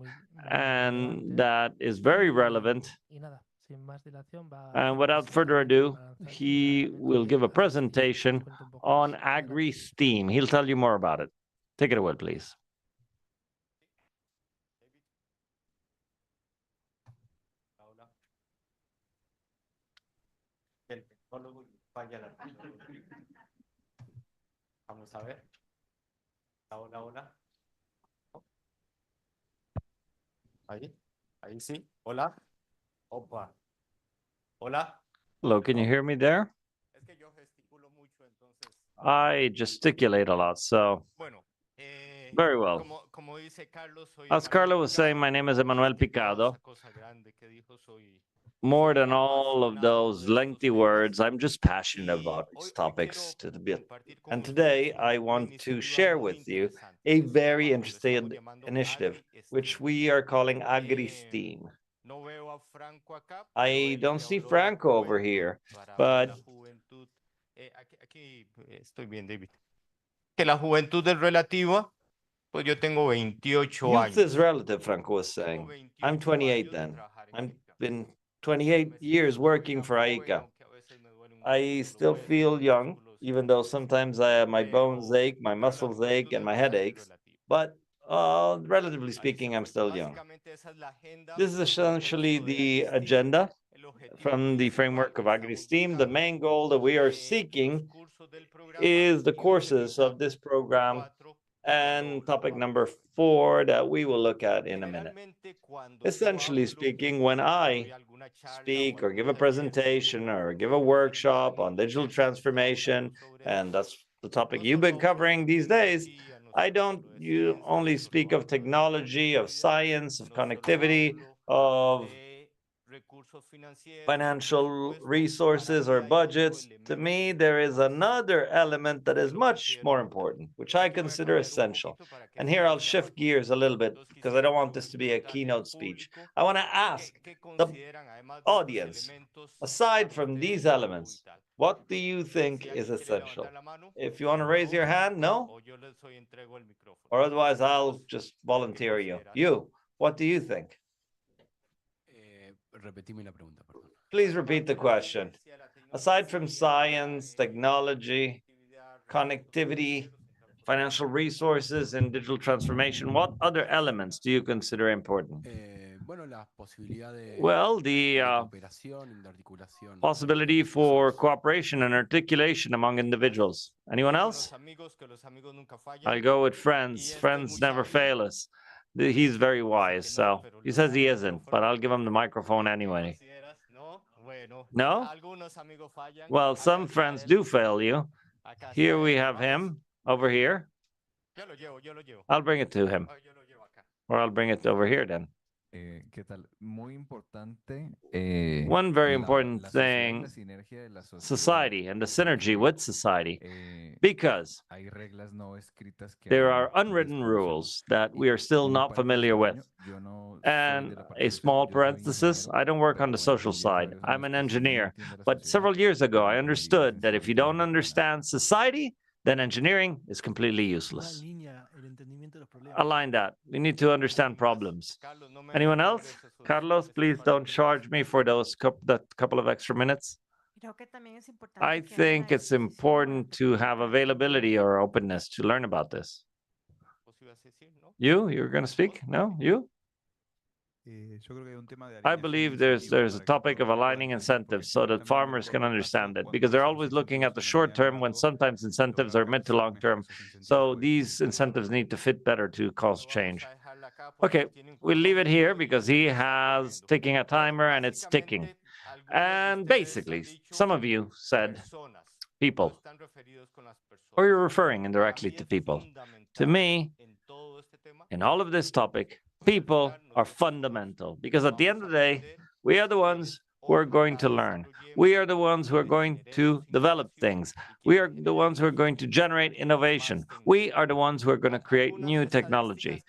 and that is very relevant. And without further ado, he will give a presentation on AgriSteam. He'll tell you more about it. Take it away, please. Vamos a ver. Hola, hola. Ahí sí. Hola. Opa. Hola. Hello, can you hear me there? Es que yo gesticulo mucho, entonces. I gesticulate a lot, so Bueno, very well. como dice Carlos, soy As Carlo was saying, my name is Emmanuel Picado. More than all of those lengthy words, I'm just passionate about these topics to the bit. And today I want to share with you a very interesting initiative, which we are calling AgriSteam. I don't see Franco over here, but aquí estoy bien, David. Que la juventud es relativa, pues yo tengo 28 youth años. is relative, Franco was saying. I'm 28 then. I've been 28 years working for AICA. I still feel young, even though sometimes my bones ache, my muscles ache, and my head aches. But relatively speaking, I'm still young. This is essentially the agenda from the framework of AgriSteam. The main goal that we are seeking is the courses of this program and topic number 4 that we will look at in a minute. Essentially speaking, when I speak or give a presentation or give a workshop on digital transformation, and that's the topic you've been covering these days, I don't only speak of technology, of science, of connectivity, of financial resources or budgets. To me, there is another element that is much more important, which I consider essential. And here I'll shift gears a little bit because I don't want this to be a keynote speech. I want to ask the audience, aside from these elements, what do you think is essential? If you want to raise your hand, no? Or otherwise, I'll just volunteer you. You, what do you think? Please repeat the question. Aside from science, technology, connectivity, financial resources, and digital transformation, what other elements do you consider important? Well, the possibility for cooperation and articulation among individuals. Anyone else? I'll go with friends. Friends never fail us. He's very wise, so he says he isn't, but I'll give him the microphone anyway. No? Well, some friends do fail you. Here we have him, over here. I'll bring it to him. Or I'll bring it over here then. One very important thing, society and the synergy with society, because there are unwritten rules that we are still not familiar with. And a small parenthesis, I don't work on the social side. I'm an engineer. But several years ago, I understood that if you don't understand society, then engineering is completely useless. Align that. We need to understand problems. Anyone else? Carlos, please don't charge me for that couple of extra minutes. I think it's important to have availability or openness to learn about this. You're going to speak? No? You? I believe there's a topic of aligning incentives so that farmers can understand it, because they're always looking at the short term when sometimes incentives are mid to long term. So these incentives need to fit better to cause change. Okay, we'll leave it here because he has ticking a timer and it's ticking. And basically, some of you said people, or you're referring indirectly to people. To me, in all of this topic, people are fundamental, because at the end of the day, we are the ones who are going to learn. We are the ones who are going to develop things. We are the ones who are going to generate innovation. We are the ones who are going to create new technology.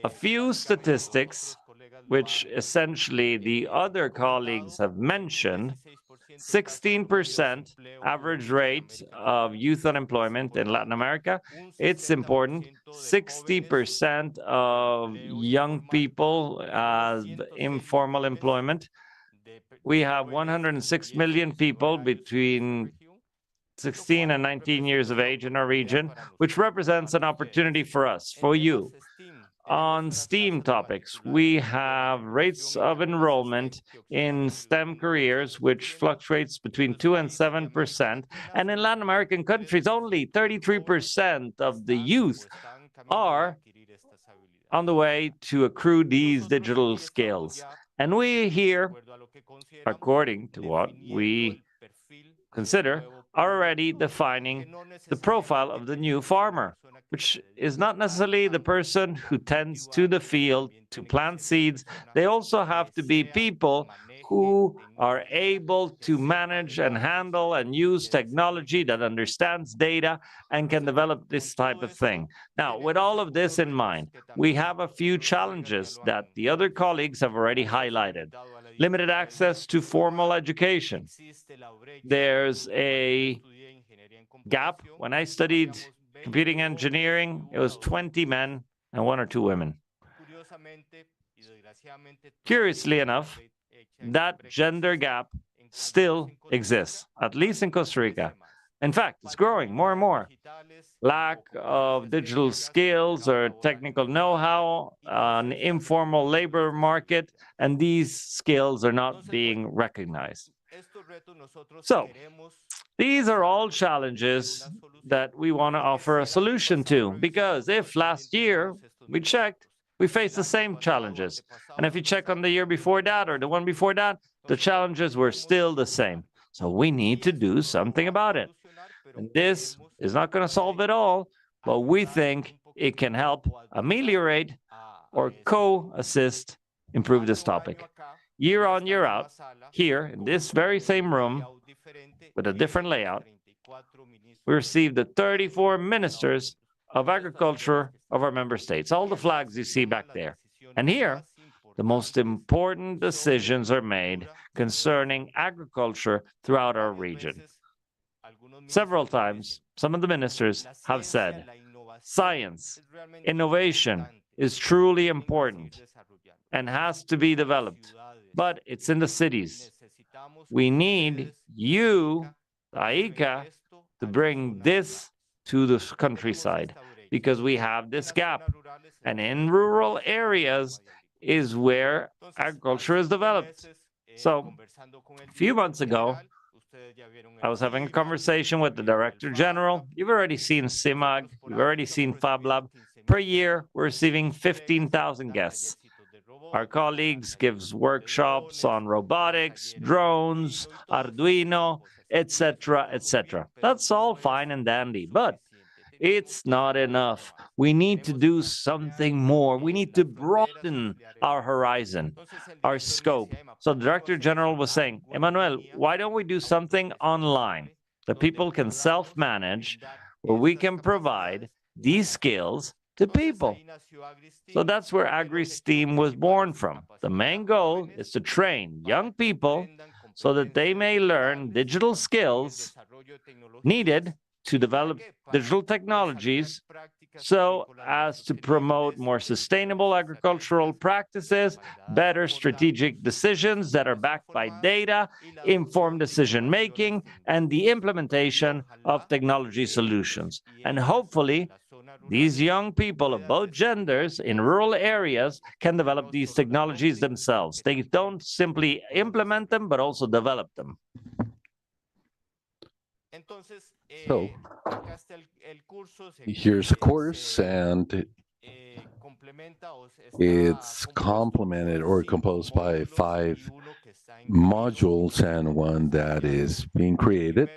A few statistics, which essentially the other colleagues have mentioned: 16% average rate of youth unemployment in Latin America. It's important. 60% of young people have informal employment. We have 106 million people between 16 and 19 years of age in our region, which represents an opportunity for us, for you. On STEAM topics, we have rates of enrollment in STEM careers, which fluctuates between 2 and 7%. And in Latin American countries, only 33% of the youth are on the way to accrue these digital skills. And we here, according to what we consider, are already defining the profile of the new farmer, which is not necessarily the person who tends to the field to plant seeds. They also have to be people who are able to manage and handle and use technology, that understands data and can develop this type of thing. Now, with all of this in mind, we have a few challenges that the other colleagues have already highlighted. Limited access to formal education. There's a gap. When I studied computing engineering, it was 20 men and 1 or 2 women. Curiously enough, that gender gap still exists, at least in Costa Rica. In fact, it's growing more and more. Lack of digital skills or technical know-how, an informal labor market, and these skills are not being recognized. So, these are all challenges that we want to offer a solution to, because if last year we checked, we faced the same challenges. And if you check on the year before that or the one before that, the challenges were still the same. So we need to do something about it. And this is not going to solve it all, but we think it can help ameliorate or co-assist improve this topic. Year on, year out, here in this very same room, with a different layout, we received the 34 ministers of agriculture of our member states, all the flags you see back there. And here, the most important decisions are made concerning agriculture throughout our region. Several times, some of the ministers have said, science, innovation is truly important and has to be developed, but it's in the cities. We need you, AICA, to bring this to the countryside, because we have this gap. And in rural areas is where agriculture is developed. So, a few months ago, I was having a conversation with the Director General. You've already seen CIMAG, you've already seen FabLab. Per year, we're receiving 15,000 guests. Our colleagues gives workshops on robotics, drones, Arduino, etc., etc. That's all fine and dandy, but it's not enough. We need to do something more. We need to broaden our horizon, our scope. So the Director General was saying, Emmanuel, why don't we do something online that people can self-manage, where we can provide these skills to people? So that's where AgriSteam was born from. The main goal is to train young people so that they may learn digital skills needed to develop digital technologies so as to promote more sustainable agricultural practices, better strategic decisions that are backed by data, informed decision-making, and the implementation of technology solutions. And hopefully, these young people of both genders in rural areas can develop these technologies themselves. They don't simply implement them, but also develop them. So here's a course, and it's complemented or composed by 5 modules and one that is being created.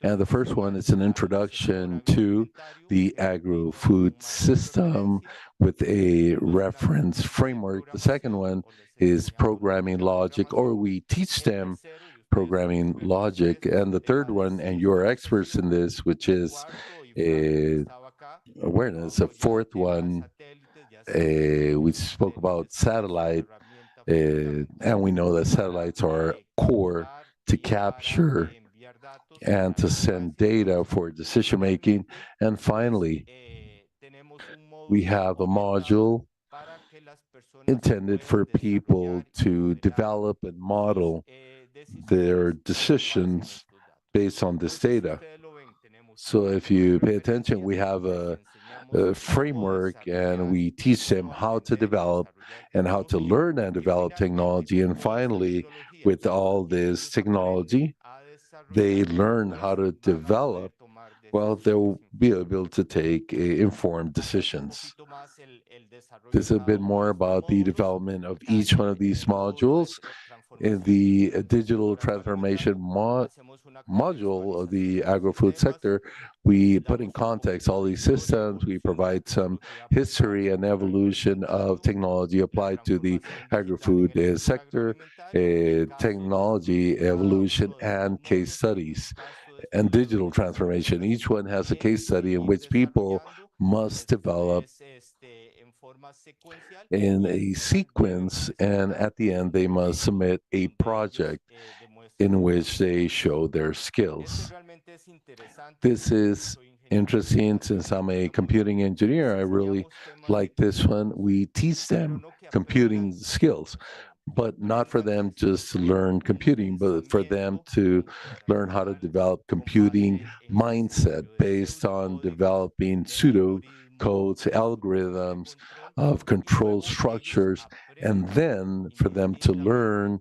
And the first one is an introduction to the agri-food system with a reference framework. The second one is programming logic, or we teach them programming logic. And the third one, and you're experts in this, which is awareness. The fourth one, we spoke about satellite, and we know that satellites are core to capture and to send data for decision making. And finally, we have a module intended for people to develop and model their decisions based on this data. So if you pay attention, we have a framework, and we teach them how to develop and how to learn and develop technology. And finally, with all this technology, they learn how to develop, well, they'll be able to take informed decisions. This is a bit more about the development of each one of these modules. In the digital transformation module of the agri-food sector, we put in context all these systems. We provide some history and evolution of technology applied to the agri-food sector, technology evolution, and case studies and digital transformation. Each one has a case study in which people must develop in a sequence, and at the end, they must submit a project in which they show their skills. This is interesting since I'm a computing engineer. I really like this one. We teach them computing skills, but not for them just to learn computing, but for them to learn how to develop computing mindset based on developing pseudo codes, algorithms of control structures, and then for them to learn,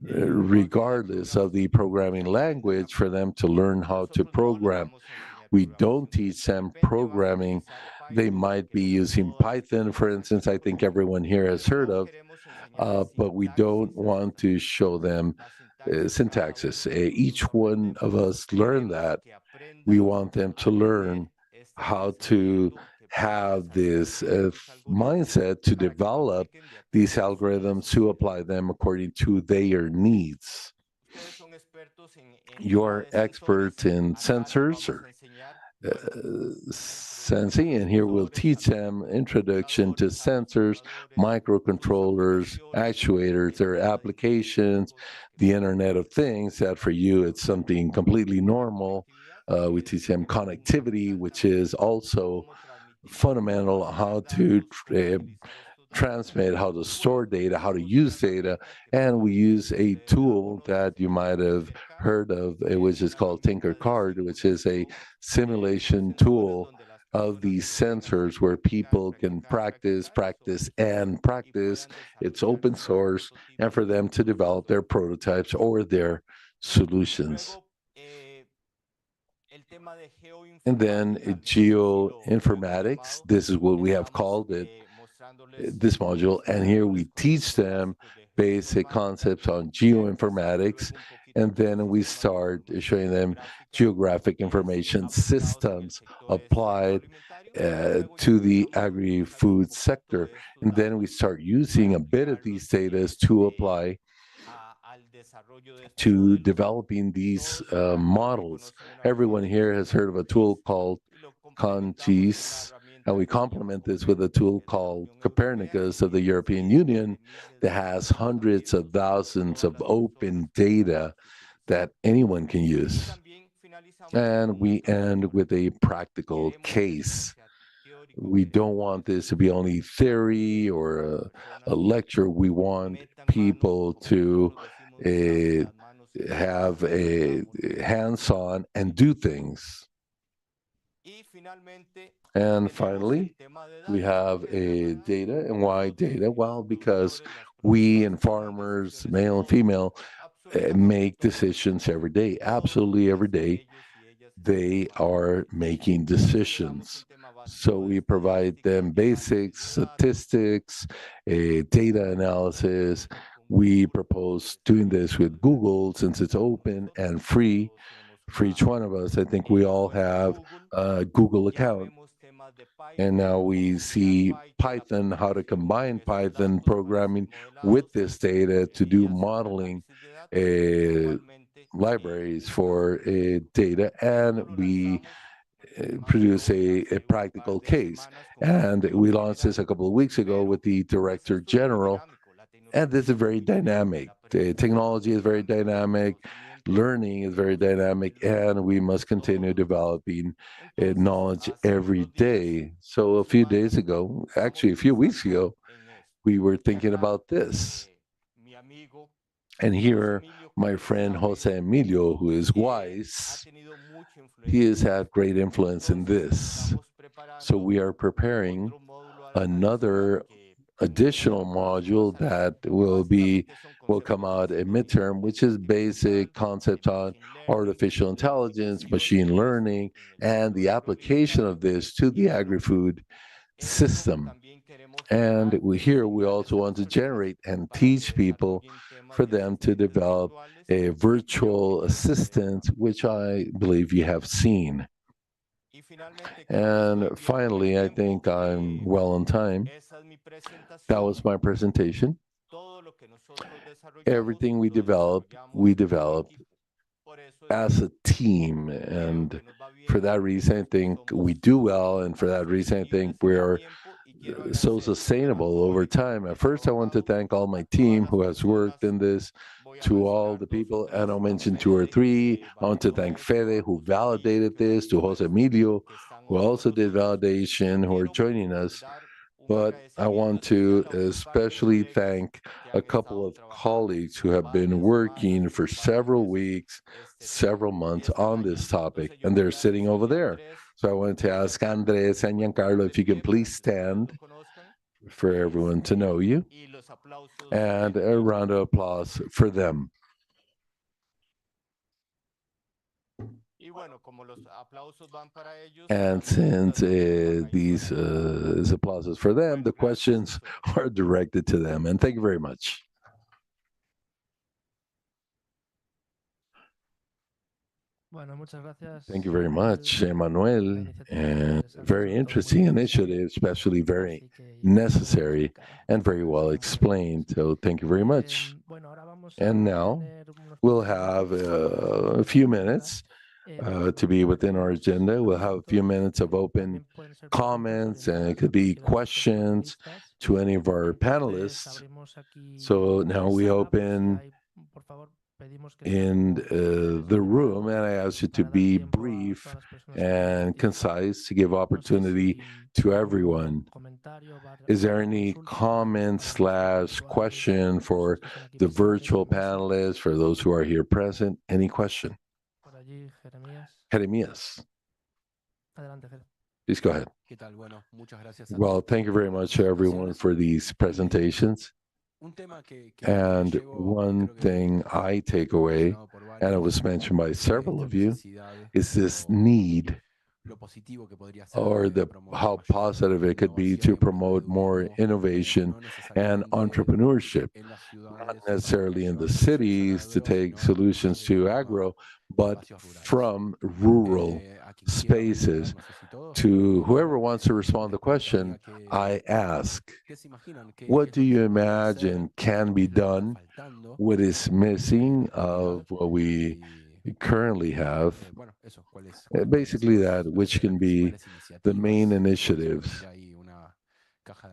regardless of the programming language, for them to learn how to program. We don't teach them programming. They might be using Python, for instance. I think everyone here has heard of, but we don't want to show them syntaxes. Each one of us learn that. We want them to learn how to have this mindset to develop these algorithms, to apply them according to their needs. You're experts in sensors or sensing, and here we'll teach them introduction to sensors, microcontrollers, actuators, their applications, the Internet of Things, that for you it's something completely normal. We teach them connectivity, which is also fundamental, how to transmit, how to store data, how to use data. And we use a tool that you might have heard of, which is called Tinkercad, which is a simulation tool of these sensors where people can practice, practice, and practice. It's open source, and for them to develop their prototypes or their solutions. And then geoinformatics, this is what we have called it, this module. And here we teach them basic concepts on geoinformatics. And then we start showing them geographic information systems applied to the agri-food sector. And then we start using a bit of these data to apply to developing these models. Everyone here has heard of a tool called Conchis, and we complement this with a tool called Copernicus of the European Union that has hundreds of thousands of open data that anyone can use. And we end with a practical case. We don't want this to be only theory or a lecture. We want people to have a hands-on and do things. And finally, we have a data. And why data? Well, because we and farmers, male and female, make decisions every day, absolutely every day. They are making decisions. So we provide them basics, statistics, data analysis. We propose doing this with Google since it's open and free for each one of us. I think we all have a Google account. And now we see Python, how to combine Python programming with this data to do modeling libraries for data. And we produce a practical case. And we launched this a couple of weeks ago with the Director General. And this is very dynamic. The technology is very dynamic. Learning is very dynamic, and we must continue developing knowledge every day. So a few days ago, actually a few weeks ago, we were thinking about this. And here, my friend Jose Emilio, who is wise, he has had great influence in this. So we are preparing another additional module that will come out in midterm, which is basic concepts on artificial intelligence, machine learning, and the application of this to the agri-food system. And here we also want to generate and teach people for them to develop a virtual assistant, which I believe you have seen. And finally, I think I'm well on time. That was my presentation. Everything we develop as a team. And for that reason, I think we do well. And for that reason, I think we're so sustainable over time. At first, I want to thank all my team who has worked in this, to all the people, and I'll mention two or three. I want to thank Fede, who validated this, to Jose Emilio, who also did validation, who are joining us. But I want to especially thank a couple of colleagues who have been working for several weeks, several months on this topic, and they're sitting over there. So I wanted to ask Andres and Giancarlo if you can please stand for everyone to know you, and a round of applause for them. And since these applauses for them, the questions are directed to them. And thank you very much. Thank you very much, Emmanuel. And very interesting initiative, especially very necessary and very well explained. So thank you very much. And now we'll have a few minutes to be within our agenda. We'll have a few minutes of open comments, and it could be questions to any of our panelists. So now we open in the room, and I ask you to be brief and concise to give opportunity to everyone. Is there any comment/question for the virtual panelists, for those who are here present? Any question? Jeremías. Please go ahead. Well, thank you very much, everyone, for these presentations. And one thing I take away, and it was mentioned by several of you, is this need, or how positive it could be to promote more innovation and entrepreneurship, not necessarily in the cities to take solutions to agro, but from rural spaces. To whoever wants to respond to the question, I ask, what do you imagine can be done? What is missing of what we currently have? Basically that, which can be the main initiatives.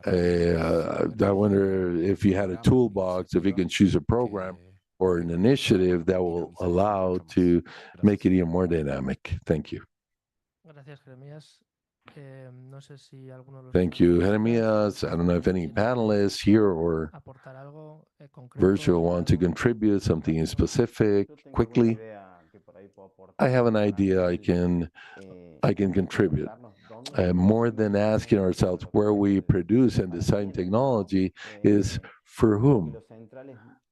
I wonder if you had a toolbox, if you can choose a program or an initiative that will allow to make it even more dynamic. Thank you. Thank you, Jeremías. I don't know if any panelists here or virtual want to contribute something specific quickly. I have an idea I can contribute. More than asking ourselves where we produce and design technology is for whom.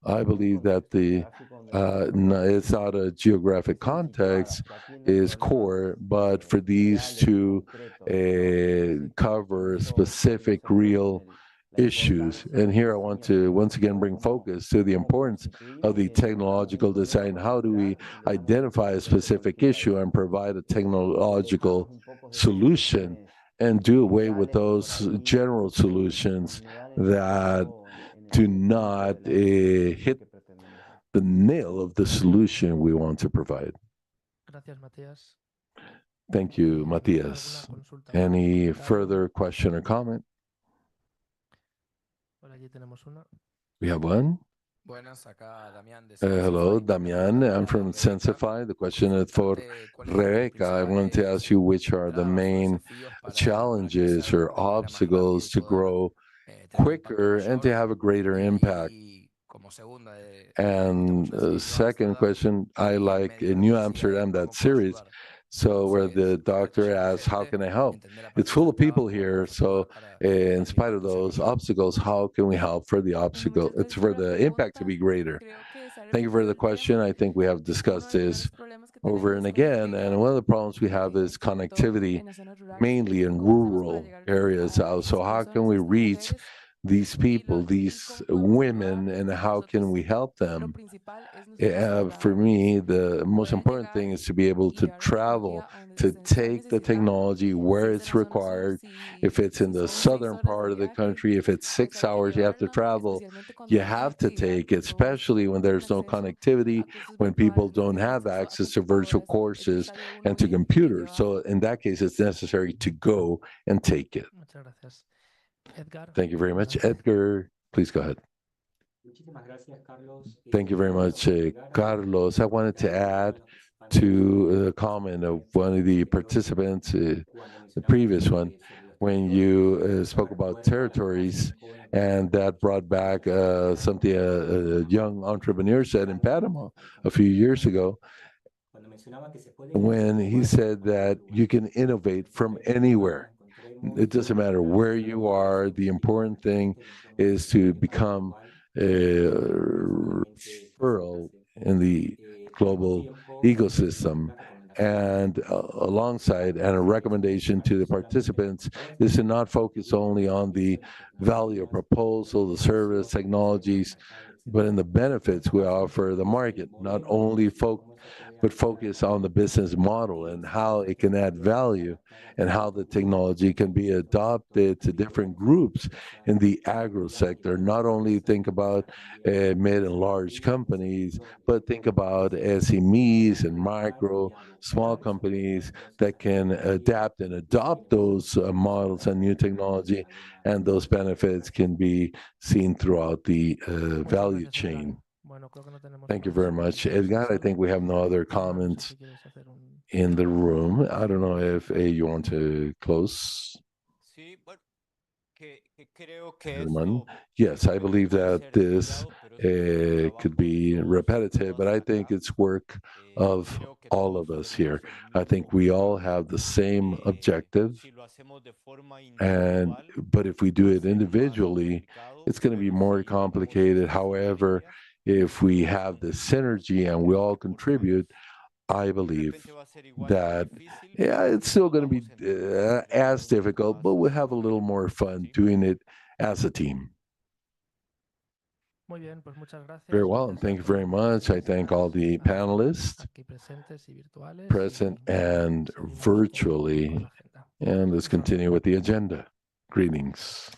I believe that it's not a geographic context is core, but for these to cover specific real issues. And here I want to once again bring focus to the importance of the technological design. How do we identify a specific issue and provide a technological solution and do away with those general solutions that do not hit the nail of the solution we want to provide? Gracias, Matías. Thank you, Matias. Any further question or comment? Por allí tenemos una. We have one. Hello, Damian. I'm from Sensify. The question is for Rebecca. I wanted to ask you which are the main challenges or obstacles to grow quicker and to have a greater impact. And second question, I like in New Amsterdam, that series. So where the doctor asks, how can I help? It's full of people here. So in spite of those obstacles, how can we help for the obstacle? It's for the impact to be greater. Thank you for the question. I think we have discussed this over and again. And one of the problems we have is connectivity, mainly in rural areas. So how can we reach these people, these women, and how can we help them? For me, the most important thing is to be able to travel, to take the technology where it's required. If it's in the southern part of the country, if it's 6 hours you have to travel, you have to take it, especially when there's no connectivity, when people don't have access to virtual courses and to computers. So in that case, it's necessary to go and take it. Muchas gracias. Edgar. Thank you very much. Edgar, please go ahead. Thank you very much, Carlos. I wanted to add to the comment of one of the participants, the previous one, when you spoke about territories, and that brought back something a young entrepreneur said in Panama a few years ago, when he said that you can innovate from anywhere. It doesn't matter where you are. The important thing is to become a referral in the global ecosystem. And alongside, and a recommendation to the participants is to not focus only on the value of proposal, the service, technologies, but in the benefits we offer the market, not only but focus on the business model and how it can add value and how the technology can be adopted to different groups in the agro sector. Not only think about mid and large companies, but think about SMEs and micro, small companies that can adapt and adopt those models and new technology, and those benefits can be seen throughout the value chain. Thank you very much, Edgar. I think we have no other comments in the room. I don't know if you want to close. Yes, I believe that this could be repetitive, but I think it's work of all of us here. I think we all have the same objective, but if we do it individually, it's going to be more complicated. However, if we have the synergy and we all contribute, I believe that, yeah, it's still going to be as difficult, but we'll have a little more fun doing it as a team. Very well, and thank you very much. I thank all the panelists, present and virtually, and let's continue with the agenda. Greetings.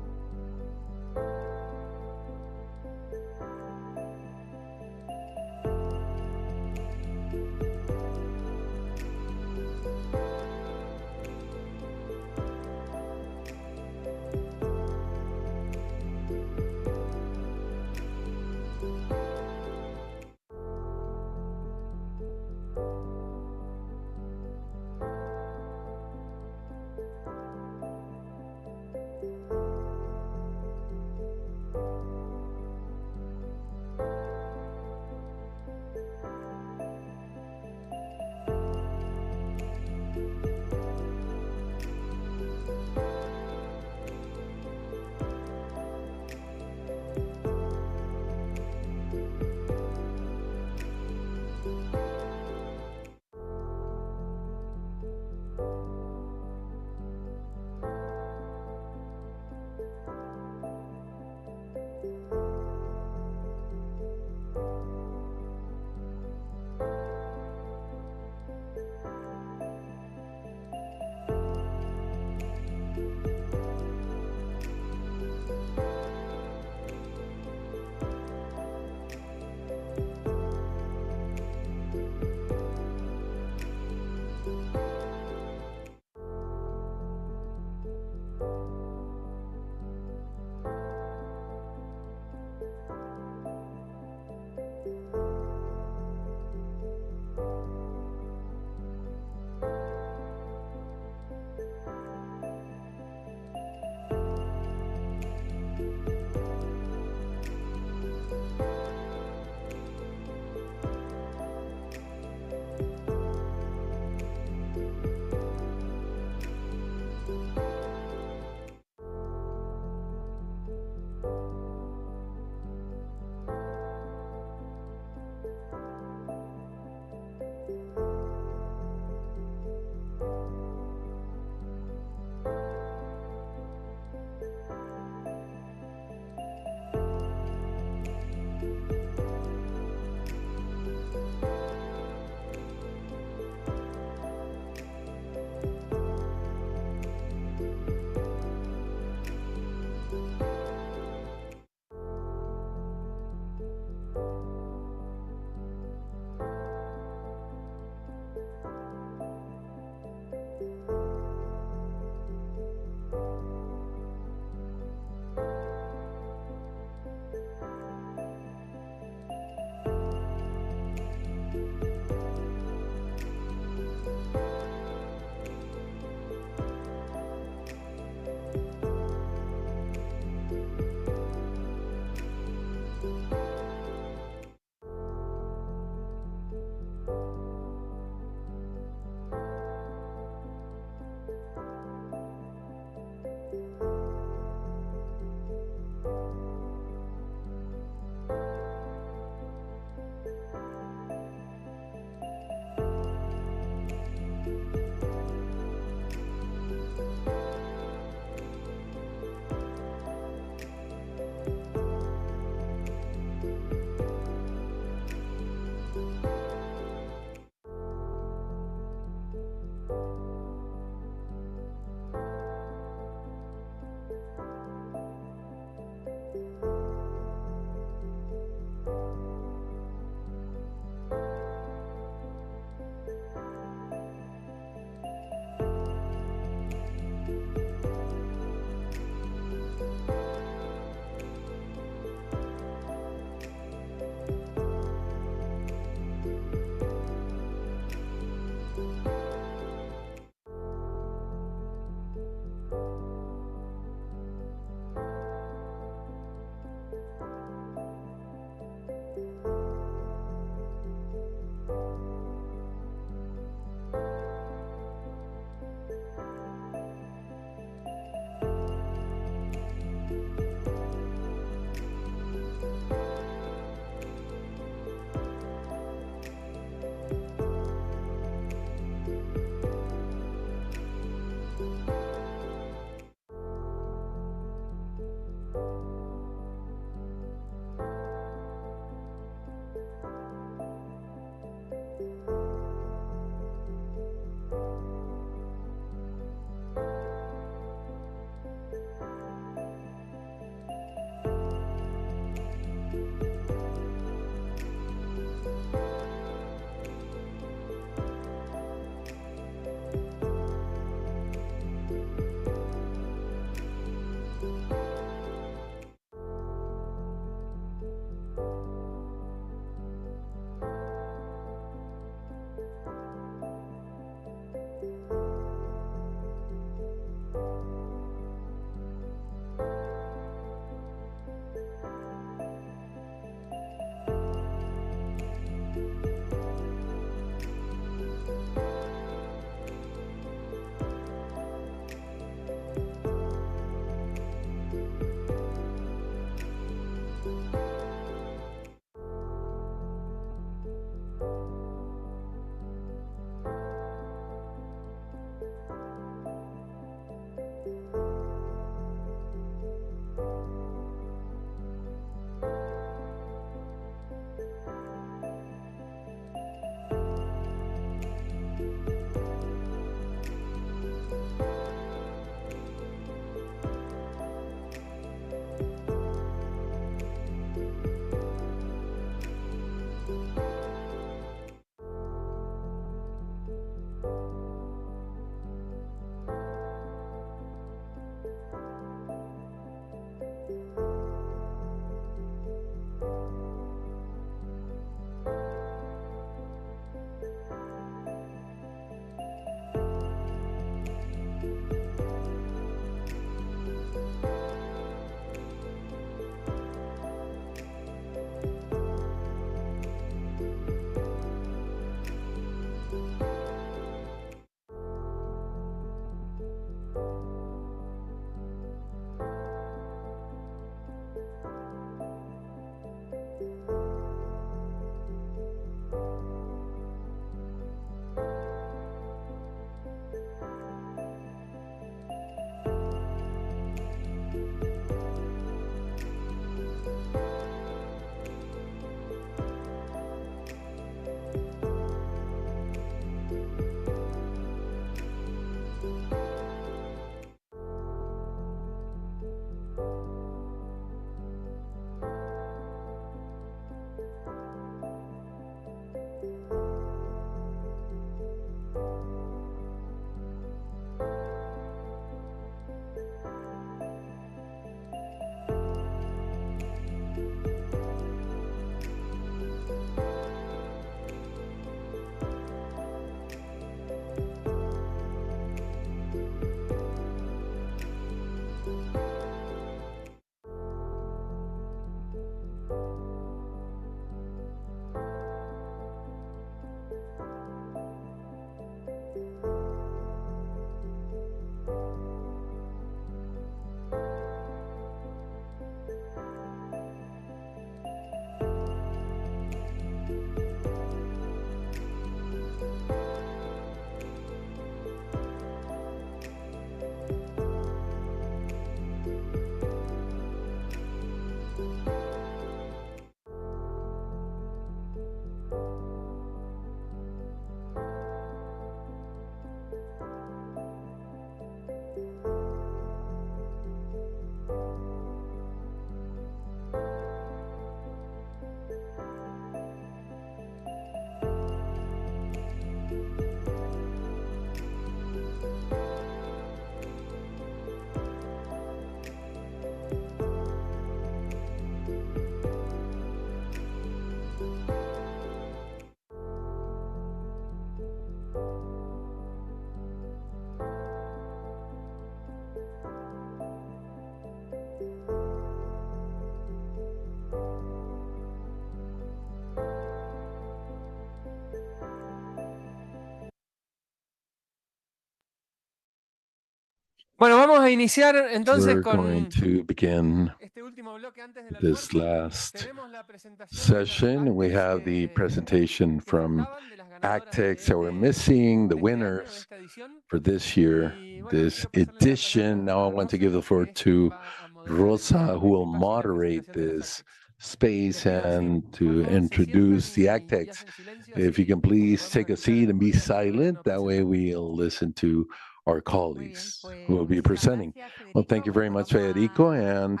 Bueno, vamos a iniciar entonces We're con going to begin este último bloque antes del this almuerzo. last Tenemos la presentación de las session. We AgTechs have the que presentation from faltaban, de las ganadoras de AgTechs that we're este, missing, the de este año, de winners esta edición. for this year, Y bueno, this quiero pasarle la edition. palabra Now I a want to Rosa, give the floor que es quien to va a moderar Rosa, who will este espacio y la moderate presentación de las this AgTechs. space Les pido si, and por to favor, se sientan introduce the y AgTechs. hacen silencio, If you así can please podemos take a escuchar el seat and be aporte de cada silent, uno that way presentando. we'll listen to our colleagues who will be presenting. Well, thank you very much, Federico, and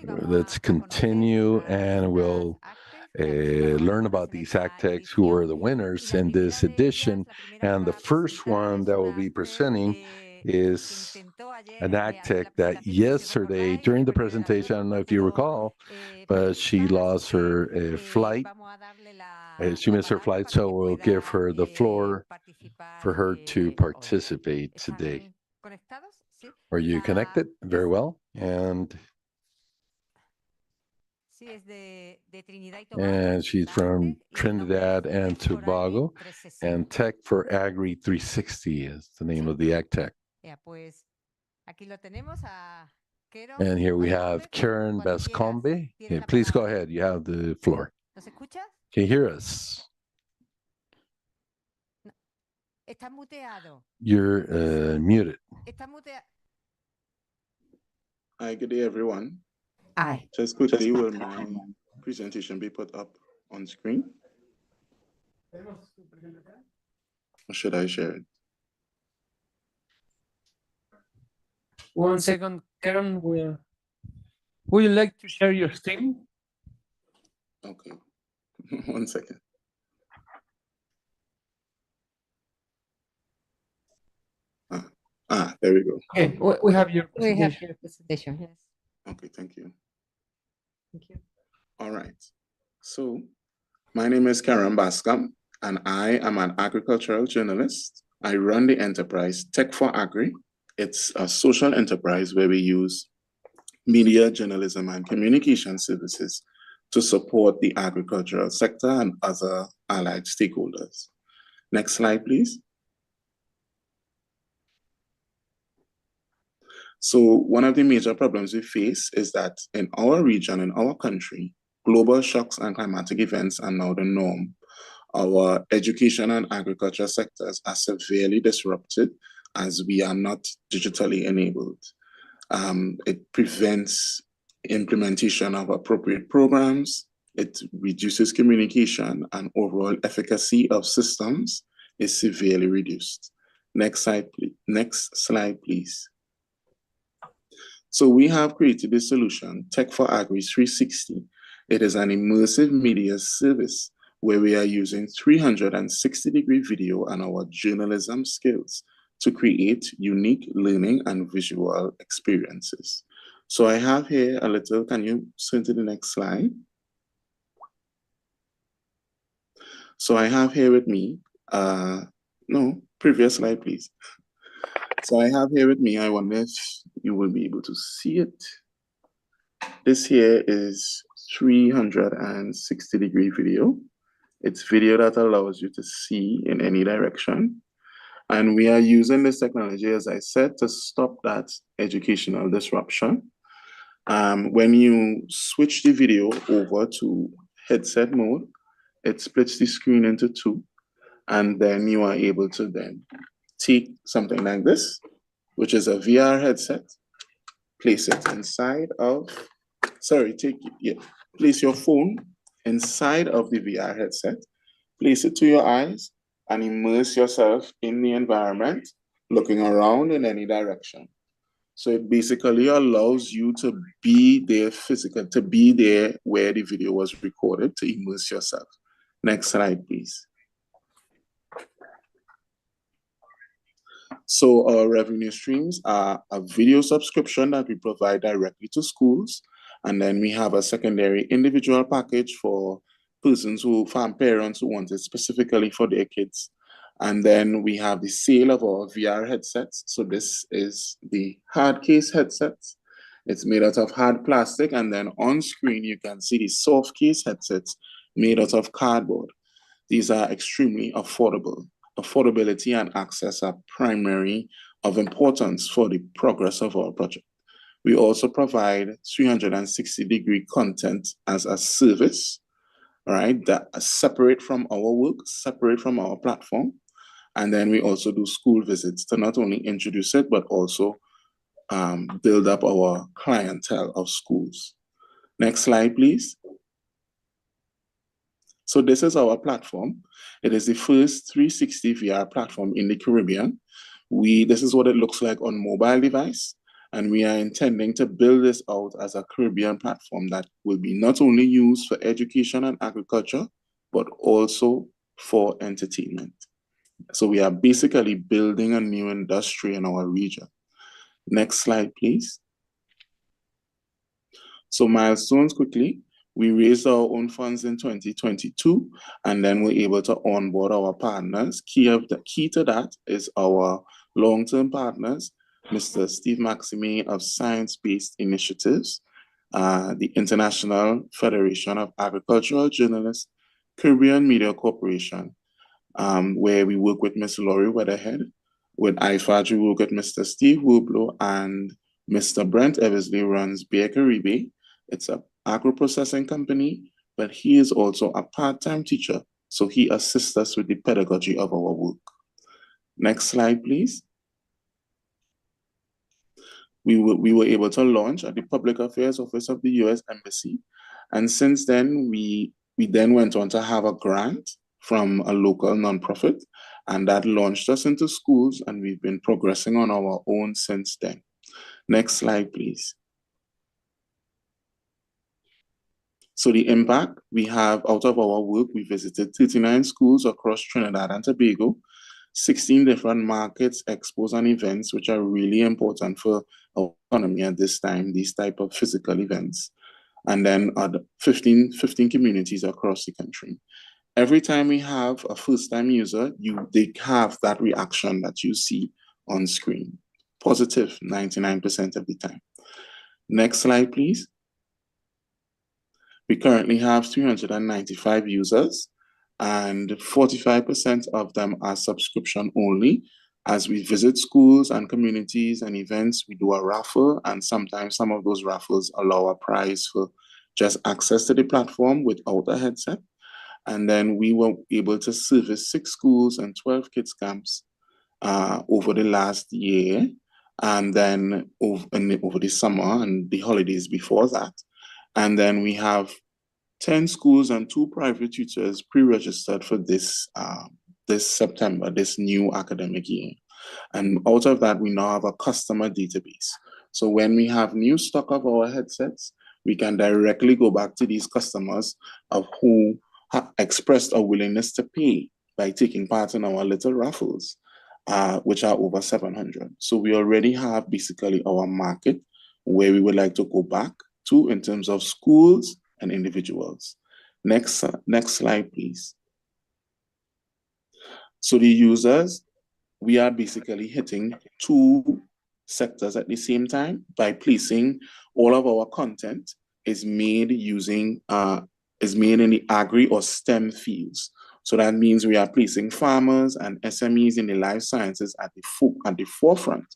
let's continue and we'll learn about these AgTechs who are the winners in this edition. And the first one that will be presenting is an AgTech that yesterday, during the presentation, I don't know if you recall, but she lost her flight. She missed her flight, so we'll give her the floor for her to participate today. Are you connected? Very well. And she's from Trinidad and Tobago, and Tech for Agri 360 is the name of the AgTech. And here we have Karen Bascombe. Yeah, please go ahead. You have the floor. Can you hear us? You're muted. Hi, good day, everyone. Hi. Just quickly, will my presentation be put up on screen? Or should I share it? One second, Karen, would you like to share your screen? Okay, 1 second. There we go. Okay, we have your We have presentation. your presentation, yes. Okay, thank you. Thank you. All right. So, my name is Karen Bascom, and I am an agricultural journalist. I run the enterprise Tech for Agri. It's a social enterprise where we use media, journalism, and communication services to support the agricultural sector and other allied stakeholders. Next slide, please. So one of the major problems we face is that in our region, in our country, global shocks and climatic events are now the norm. Our education and agriculture sectors are severely disrupted as we are not digitally enabled. It prevents implementation of appropriate programs. It reduces communication, and overall efficacy of systems is severely reduced. Next slide, please. Next slide, please. So we have created a solution, Tech for Agri 360. It is an immersive media service where we are using 360-degree video and our journalism skills to create unique learning and visual experiences. So I have here a little, can you send to the next slide? So I have here with me, no, previous slide, please. So I have here with me, I wonder if you will be able to see it. This here is 360-degree video. It's video that allows you to see in any direction. And we are using this technology, as I said, to stop that educational disruption. When you switch the video over to headset mode, it splits the screen into two. And then you are able to then take something like this, which is a VR headset, place it inside of, place your phone inside of the VR headset, place it to your eyes, and immerse yourself in the environment, looking around in any direction. So it basically allows you to be there to be there where the video was recorded, to immerse yourself. Next slide, please. So our revenue streams are a video subscription that we provide directly to schools. And then we have a secondary individual package for farm parents who want it specifically for their kids. And then we have the sale of our VR headsets. So this is the hard case headsets. It's made out of hard plastic. And then on screen, you can see the soft case headsets made out of cardboard. These are extremely affordable. Affordability and access are primary of importance for the progress of our project. We also provide 360-degree content as a service, right, that are separate from our work, separate from our platform. And then we also do school visits to not only introduce it, but also build up our clientele of schools. Next slide, please. So this is our platform. It is the first 360 VR platform in the Caribbean. This is what it looks like on mobile device. And we are intending to build this out as a Caribbean platform that will be not only used for education and agriculture, but also for entertainment. So we are basically building a new industry in our region. Next slide, please. So milestones quickly. We raised our own funds in 2022, and then we're able to onboard our partners. Key to that is our long-term partners, Mr. Steve Maxime of Science-Based Initiatives, the International Federation of Agricultural Journalists, Caribbean Media Corporation, where we work with Ms. Laurie Weatherhead. With IFAG, we work with Mr. Steve Wublo, and Mr. Brent Eversley runs Beer Caribe. It's an agro-processing company, but he is also a part-time teacher, so he assists us with the pedagogy of our work. Next slide, please. We were able to launch at the Public Affairs Office of the U.S. Embassy, and since then, we then went on to have a grant from a local nonprofit, and that launched us into schools, and we've been progressing on our own since then. Next slide, please. So the impact we have out of our work, we visited 39 schools across Trinidad and Tobago, 16 different markets, expos, and events, which are really important for our economy at this time, these type of physical events. And then 15 communities across the country. Every time we have a first-time user, they have that reaction that you see on screen. Positive 99% of the time. Next slide, please. We currently have 395 users, and 45% of them are subscription only. As we visit schools and communities and events, we do a raffle, and sometimes some of those raffles allow a prize for just access to the platform without a headset. And then we were able to service 6 schools and 12 kids camps over the last year, and then over the summer and the holidays before that. And then we have 10 schools and 2 private tutors pre-registered for this September, this new academic year. And out of that, we now have a customer database. So when we have new stock of our headsets, we can directly go back to these customers of who have expressed a willingness to pay by taking part in our little raffles, which are over 700. So we already have basically our market where we would like to go back to in terms of schools and individuals. Next slide, please. So the users, we are basically hitting 2 sectors at the same time by placing all of our content is made using is made in the agri or STEM fields. So that means we are placing farmers and SMEs in the life sciences at the forefront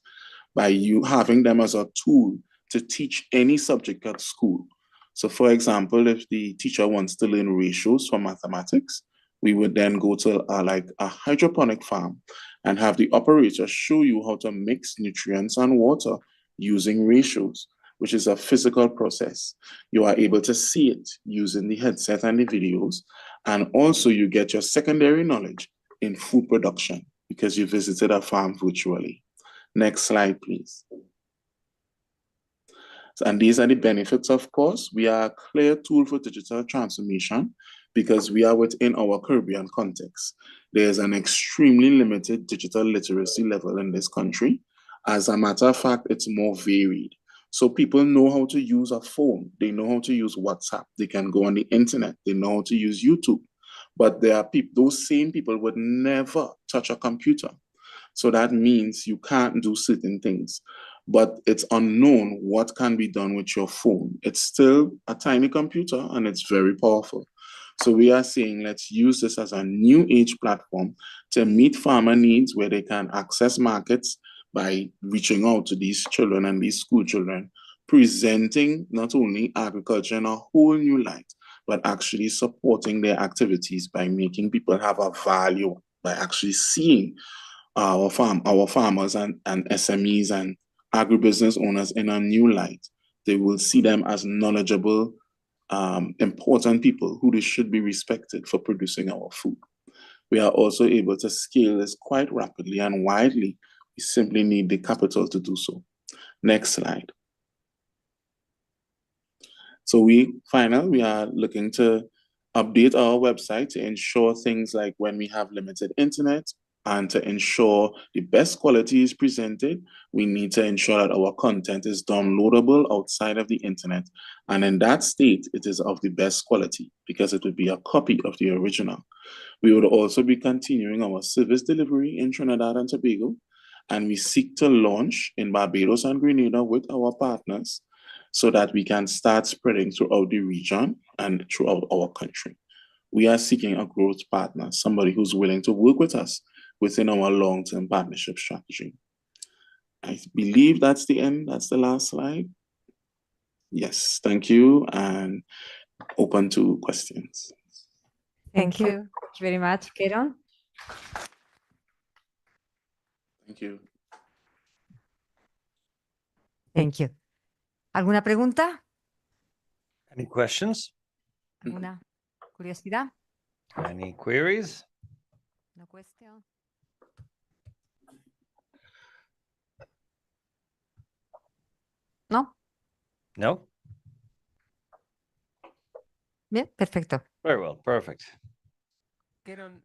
by having them as a tool to teach any subject at school. So for example, if the teacher wants to learn ratios for mathematics, we would then go to like a hydroponic farm and have the operator show you how to mix nutrients and water using ratios, which is a physical process. You are able to see it using the headset and the videos. And also you get your secondary knowledge in food production because you visited a farm virtually. Next slide, please. And these are the benefits, of course. We are a clear tool for digital transformation because we are within our Caribbean context. There's an extremely limited digital literacy level in this country. As a matter of fact, it's more varied. So people know how to use a phone. They know how to use WhatsApp. They can go on the internet. They know how to use YouTube. But there are those same people would never touch a computer. So that means you can't do certain things. But it's unknown what can be done with your phone. It's still a tiny computer and it's very powerful. So we are saying, let's use this as a new age platform to meet farmer needs where they can access markets by reaching out to these children and these school children, presenting not only agriculture in a whole new light, but actually supporting their activities by making people have a value, by actually seeing our farmers and SMEs and agribusiness owners in a new light. They will see them as knowledgeable, important people who they should be respected for producing our food. We are also able to scale this quite rapidly and widely. We simply need the capital to do so. Next slide. So we are looking to update our website to ensure things like when we have limited internet, and to ensure the best quality is presented, we need to ensure that our content is downloadable outside of the internet. And in that state, it is of the best quality because it would be a copy of the original. We would also be continuing our service delivery in Trinidad and Tobago, and we seek to launch in Barbados and Grenada with our partners so that we can start spreading throughout the region and throughout our country. We are seeking a growth partner, somebody who's willing to work with us within our long-term partnership strategy. I believe that's the end. That's the last slide. Yes, thank you, and open to questions. Thank you. Thank you very much, Keron. Thank you. Thank you. ¿Alguna pregunta? Any questions? ¿Alguna curiosidad? Any queries? No question. ¿No? No? Bien, perfecto. Very well, perfect. Keron,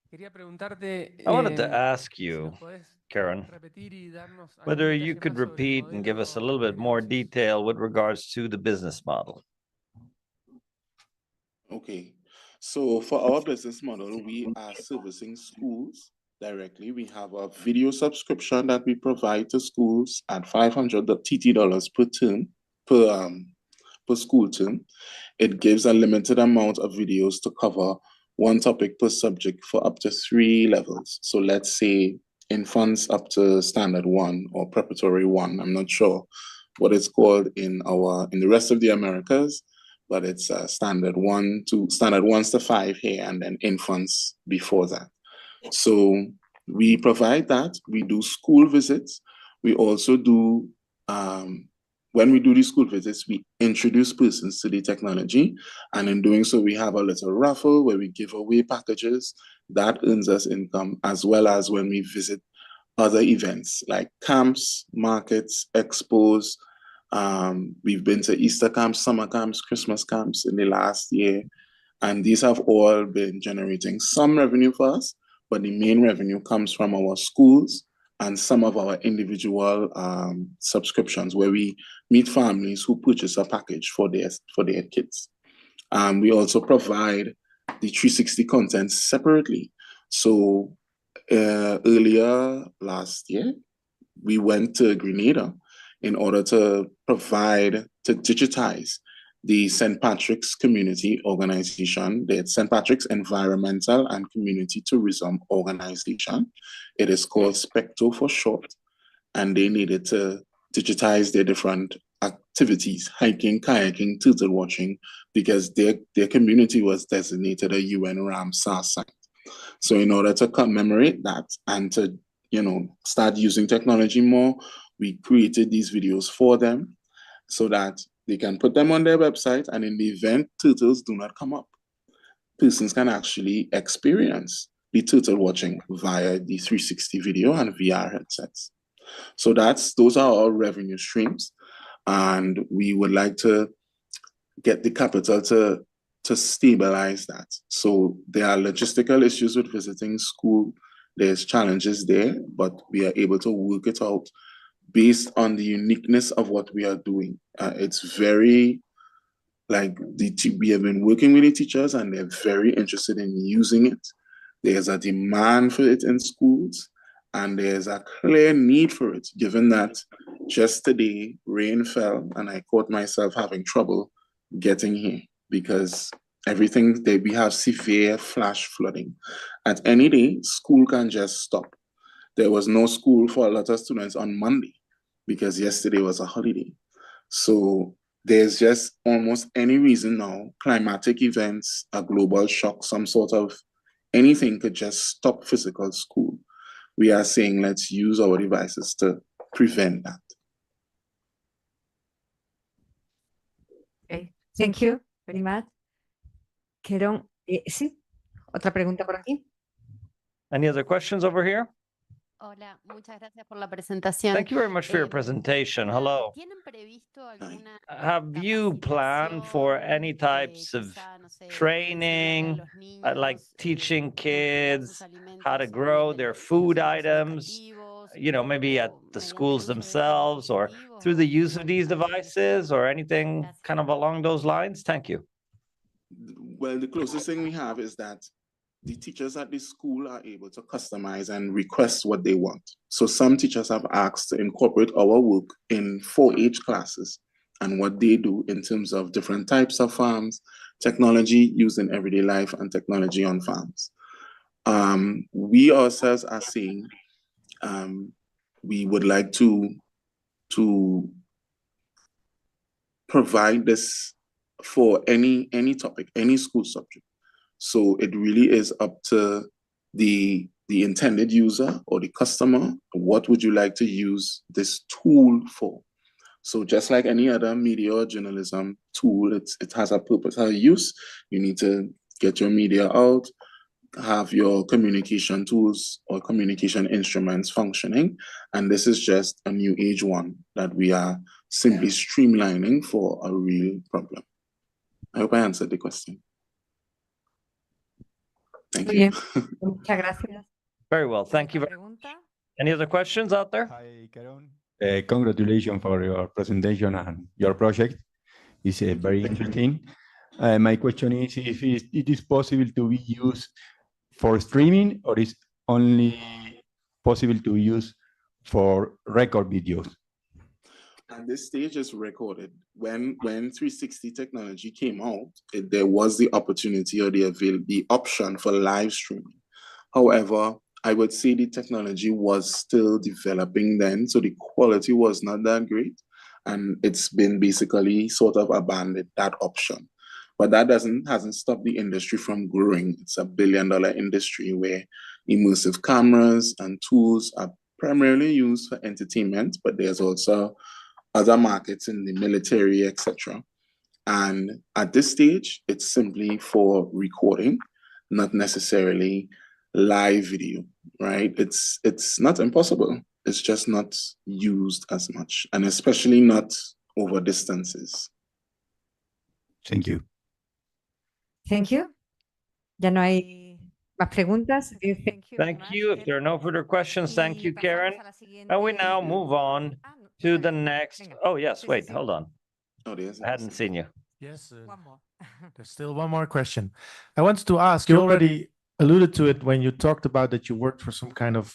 quería preguntarte, I wanted to ask si you, nos podés Karen, repetir y darnos algún whether detalle you could más sobre el repeat and give us a little modelo bit de more negocios. detail with regards to the business model. Okay, so for our business model, we are servicing schools directly. We have a video subscription that we provide to schools at $500 TT per term, per school term. It gives a limited amount of videos to cover one topic per subject for up to 3 levels. So let's say infants up to standard 1 or preparatory 1. I'm not sure what it's called in the rest of the Americas, but it's standard 1 to 5 here, and then infants before that. So we provide that. We do school visits. We also do, when we do these school visits, we introduce persons to the technology. And in doing so, we have a little raffle where we give away packages that earns us income, as well as when we visit other events like camps, markets, expos. We've been to Easter camps, summer camps, Christmas camps in the last year, and these have all been generating some revenue for us, but the main revenue comes from our schools and some of our individual subscriptions where we meet families who purchase a package for their kids. We also provide the 360 content separately. So earlier last year, we went to Grenada in order to digitize the St. Patrick's Community Organization, the St. Patrick's Environmental and Community Tourism Organization. It is called SPECTO for short, and they needed to digitize their different activities, hiking, kayaking, turtle watching, because their community was designated a UN Ramsar site. So in order to commemorate that and to start using technology more, we created these videos for them so that they can put them on their website, and in the event turtles do not come up, persons can actually experience the turtle watching via the 360 video and VR headsets. So those are our revenue streams, and we would like to get the capital to stabilize that. So there are logistical issues with visiting school. There's challenges there, but we are able to work it out based on the uniqueness of what we are doing. It's very, we have been working with the teachers and they're very interested in using it. There's a demand for it in schools, and there's a clear need for it, given that just today rain fell and I caught myself having trouble getting here because we have severe flash flooding. At any day, school can just stop. there was no school for a lot of students on Monday because yesterday was a holiday. So there's just almost any reason now, climatic events, a global shock, some sort of anything could just stop physical school. We are saying let's use our devices to prevent that. Okay. Thank you very much. Quiero, sí, otra pregunta por aquí. Any other questions over here? Hola, muchas gracias por la presentación. Thank you very much for your presentation. Hello. ¿Tienen previsto alguna Have you planned for any types of training, like teaching kids how to grow their food items, you know, maybe at the schools themselves or through the use of these devices or anything kind of along those lines? Thank you. Well, the closest thing we have is that the teachers at the school are able to customize and request what they want. So some teachers have asked to incorporate our work in 4-H classes and what they do in terms of different types of farms, technology used in everyday life, and technology on farms. We ourselves are saying we would like to provide this for any topic, any school subject. So it really is up to the intended user or the customer. What would you like to use this tool for? So just like any other media or journalism tool, it has a purpose, has a use. You need to get your media out, have your communication tools or communication instruments functioning. And this is just a new age one that we are simply streamlining for a real problem. I hope I answered the question. Thank you. Muchas gracias. Very well. Thank you. Any other questions out there? Hi, Caron. Congratulations for your presentation and your project. It's very interesting. My question is if it is possible to be used for streaming or is only possible to use for record videos? At this stage, it's recorded. When 360 technology came out, there was the opportunity or the option for live streaming. However, I would say the technology was still developing then, so the quality was not that great, and it's been basically sort of abandoned, that option. But that hasn't stopped the industry from growing. It's a billion-dollar industry where immersive cameras and tools are primarily used for entertainment, but there's also other markets in the military, etc. And at this stage, it's simply for recording, not necessarily live video, right? It's not impossible. It's just not used as much, and especially not over distances. Thank you. Thank you. Ya no hay más preguntas. Thank you. If there are no further questions, thank you, Karen. And we now move on to the next. Oh, yes. Wait, hold on. Oh, I hadn't seen you. Yes. One more. There's still one more question. I wanted to ask, you already alluded to it when you talked about that you worked for some kind of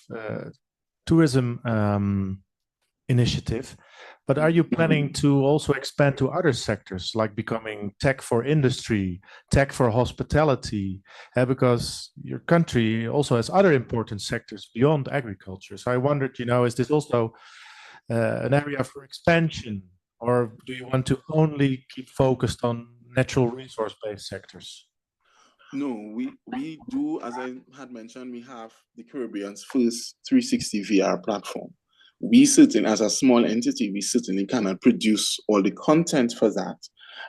tourism initiative, but are you planning to also expand to other sectors, like becoming tech for industry, tech for hospitality? Because your country also has other important sectors beyond agriculture. So I wondered, is this also an area for expansion, or do you want to only keep focused on natural resource-based sectors? No, we do, as I had mentioned, we have the Caribbean's first 360 VR platform. We certainly, as a small entity, we certainly cannot produce all the content for that.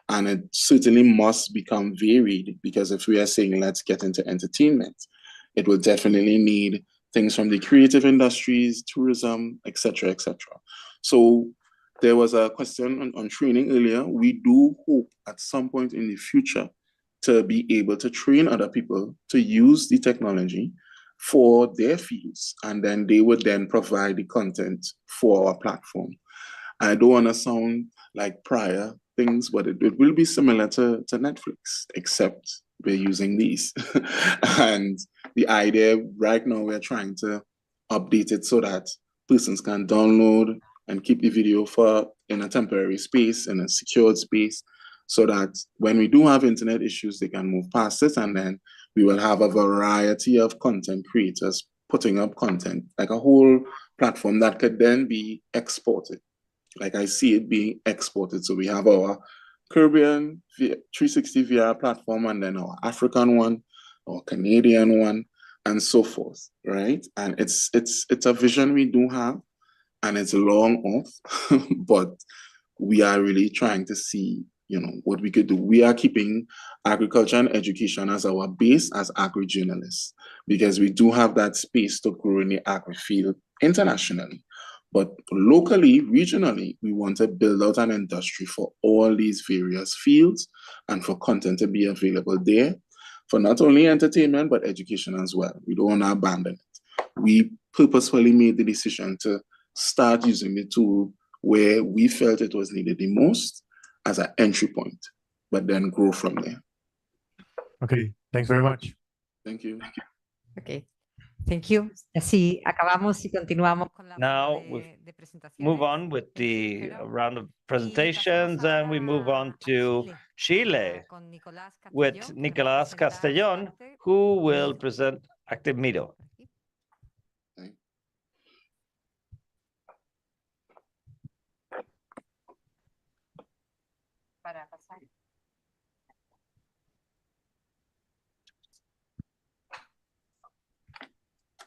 And it certainly must become varied, because if we are saying let's get into entertainment, it will definitely need things from the creative industries, tourism, etc., etc. So there was a question on training earlier. We do hope at some point in the future to be able to train other people to use the technology for their fields, and then they would then provide the content for our platform. I don't want to sound like prior things, but it will be similar to Netflix, except we're using these. And the idea right now, we're trying to update it so that persons can download and keep the video in a temporary space, in a secured space, so that when we do have internet issues, they can move past it, and then we will have a variety of content creators putting up content, like a whole platform that could then be exported. Like I see it being exported. So we have our Caribbean 360 VR platform, and then our African one, our Canadian one, and so forth, right? And it's a vision we do have, and it's long off, but we are really trying to see, what we could do. We are keeping agriculture and education as our base as agri-journalists, because we do have that space to grow in the agri field internationally. But locally, regionally, we want to build out an industry for all these various fields and for content to be available there for not only entertainment, but education as well. We don't want to abandon it. We purposefully made the decision to start using the tool where we felt it was needed the most as an entry point, but then grow from there. Okay, thanks very much. Thank you. Okay. Thank you. Así acabamos y continuamos con la Now ronda we de presentaciones. move on with the round of presentations, and we move on to Chile with Nicolás Castellón, who will present AgTechs.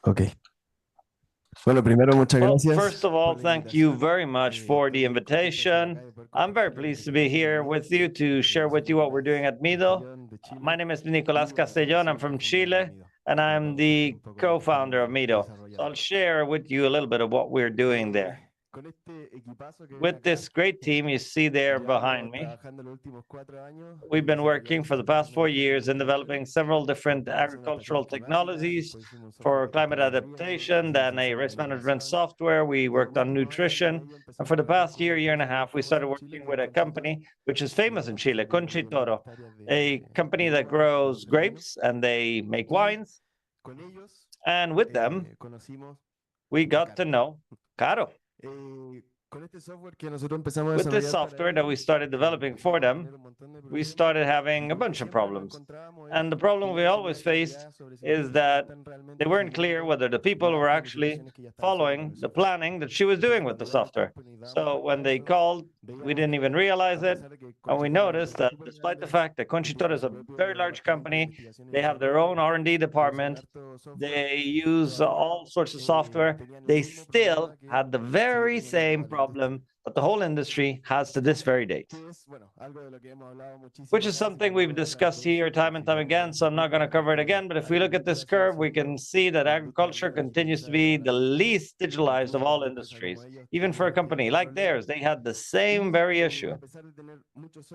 Okay. Bueno, primero, muchas Well, gracias. first of all, thank you very much for the invitation. I'm very pleased to be here with you to share with you what we're doing at Mido. My name is Nicolás Castellón. I'm from Chile, and I'm the co-founder of Mido. So I'll share with you a little bit of what we're doing there. With this great team you see there behind me, we've been working for the past 4 years in developing several different agricultural technologies for climate adaptation, then a risk management software. We worked on nutrition. And for the past year and a half, we started working with a company which is famous in Chile, Conchitoro, a company that grows grapes and they make wines. And with them, we got to know Caro. With this software that we started developing for them, we started having a bunch of problems. And the problem we always faced is that they weren't clear whether the people were actually following the planning that she was doing with the software. So when they called, we didn't even realize it. And we noticed that despite the fact that Conchitor is a very large company, they have their own R&D department, they use all sorts of software, they still had the very same problem that the whole industry has to this very date, which is something we've discussed here time and time again, so I'm not going to cover it again. But if we look at this curve, we can see that agriculture continues to be the least digitalized of all industries. Even for a company like theirs, they had the same very issue.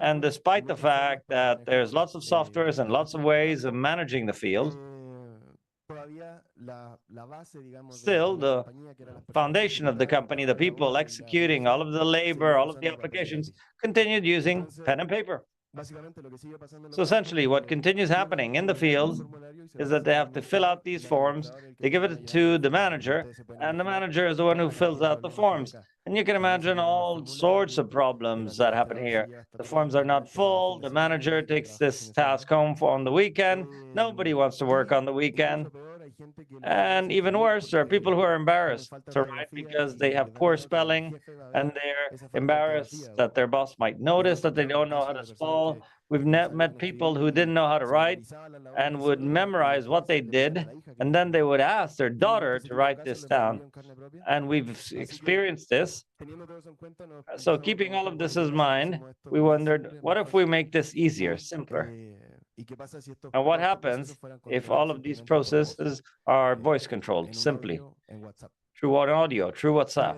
And despite the fact that there's lots of softwares and lots of ways of managing the field, still, the foundation of the company, the people executing all of the labor, all of the applications, continued using pen and paper. So essentially, what continues happening in the field is that they have to fill out these forms, they give it to the manager, and the manager is the one who fills out the forms. And you can imagine all sorts of problems that happen here. The forms are not full, the manager takes this task home on the weekend, nobody wants to work on the weekend. And even worse, there are people who are embarrassed to write because they have poor spelling and they're embarrassed that their boss might notice that they don't know how to spell. We've met people who didn't know how to write and would memorize what they did, and then they would ask their daughter to write this down. And we've experienced this. So keeping all of this in mind, we wondered, what if we make this easier, simpler? And what happens if all of these processes are voice controlled, simply through audio, through WhatsApp?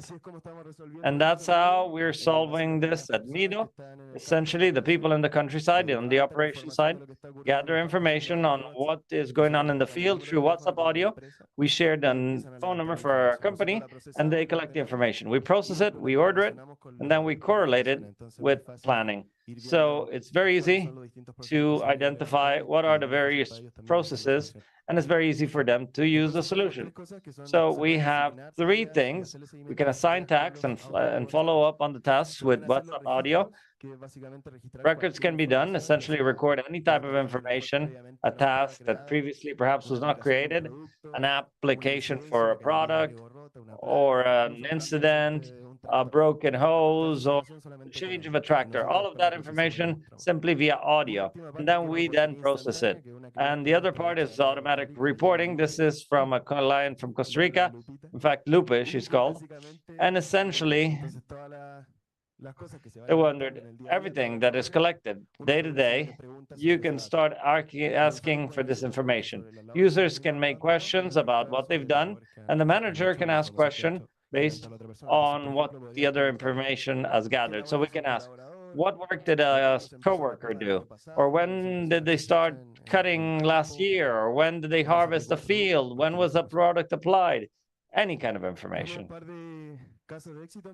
And that's how we're solving this at Mido. Essentially, the people in the countryside, on the operation side, gather information on what is going on in the field through WhatsApp audio. We shared a phone number for our company, and they collect the information. We process it, we order it, and then we correlate it with planning. So it's very easy to identify what are the various processes and it's very easy for them to use the solution. So we have three things. We can assign tasks and follow up on the tasks with WhatsApp audio. Records can be done, essentially record any type of information, a task that previously perhaps was not created, an application for a product, or an incident, a broken hose, or change of a tractor. All of that information simply via audio, and then we process it. And the other part is automatic reporting. This is from a client from Costa Rica. In fact, Lupe, she's called. And essentially, they wondered everything that is collected day to day. You can start asking for this information. Users can make questions about what they've done, and the manager can ask questions based on what the other information has gathered. So we can ask, what work did a coworker do? Or when did they start cutting last year? Or when did they harvest the field? When was the product applied? Any kind of information.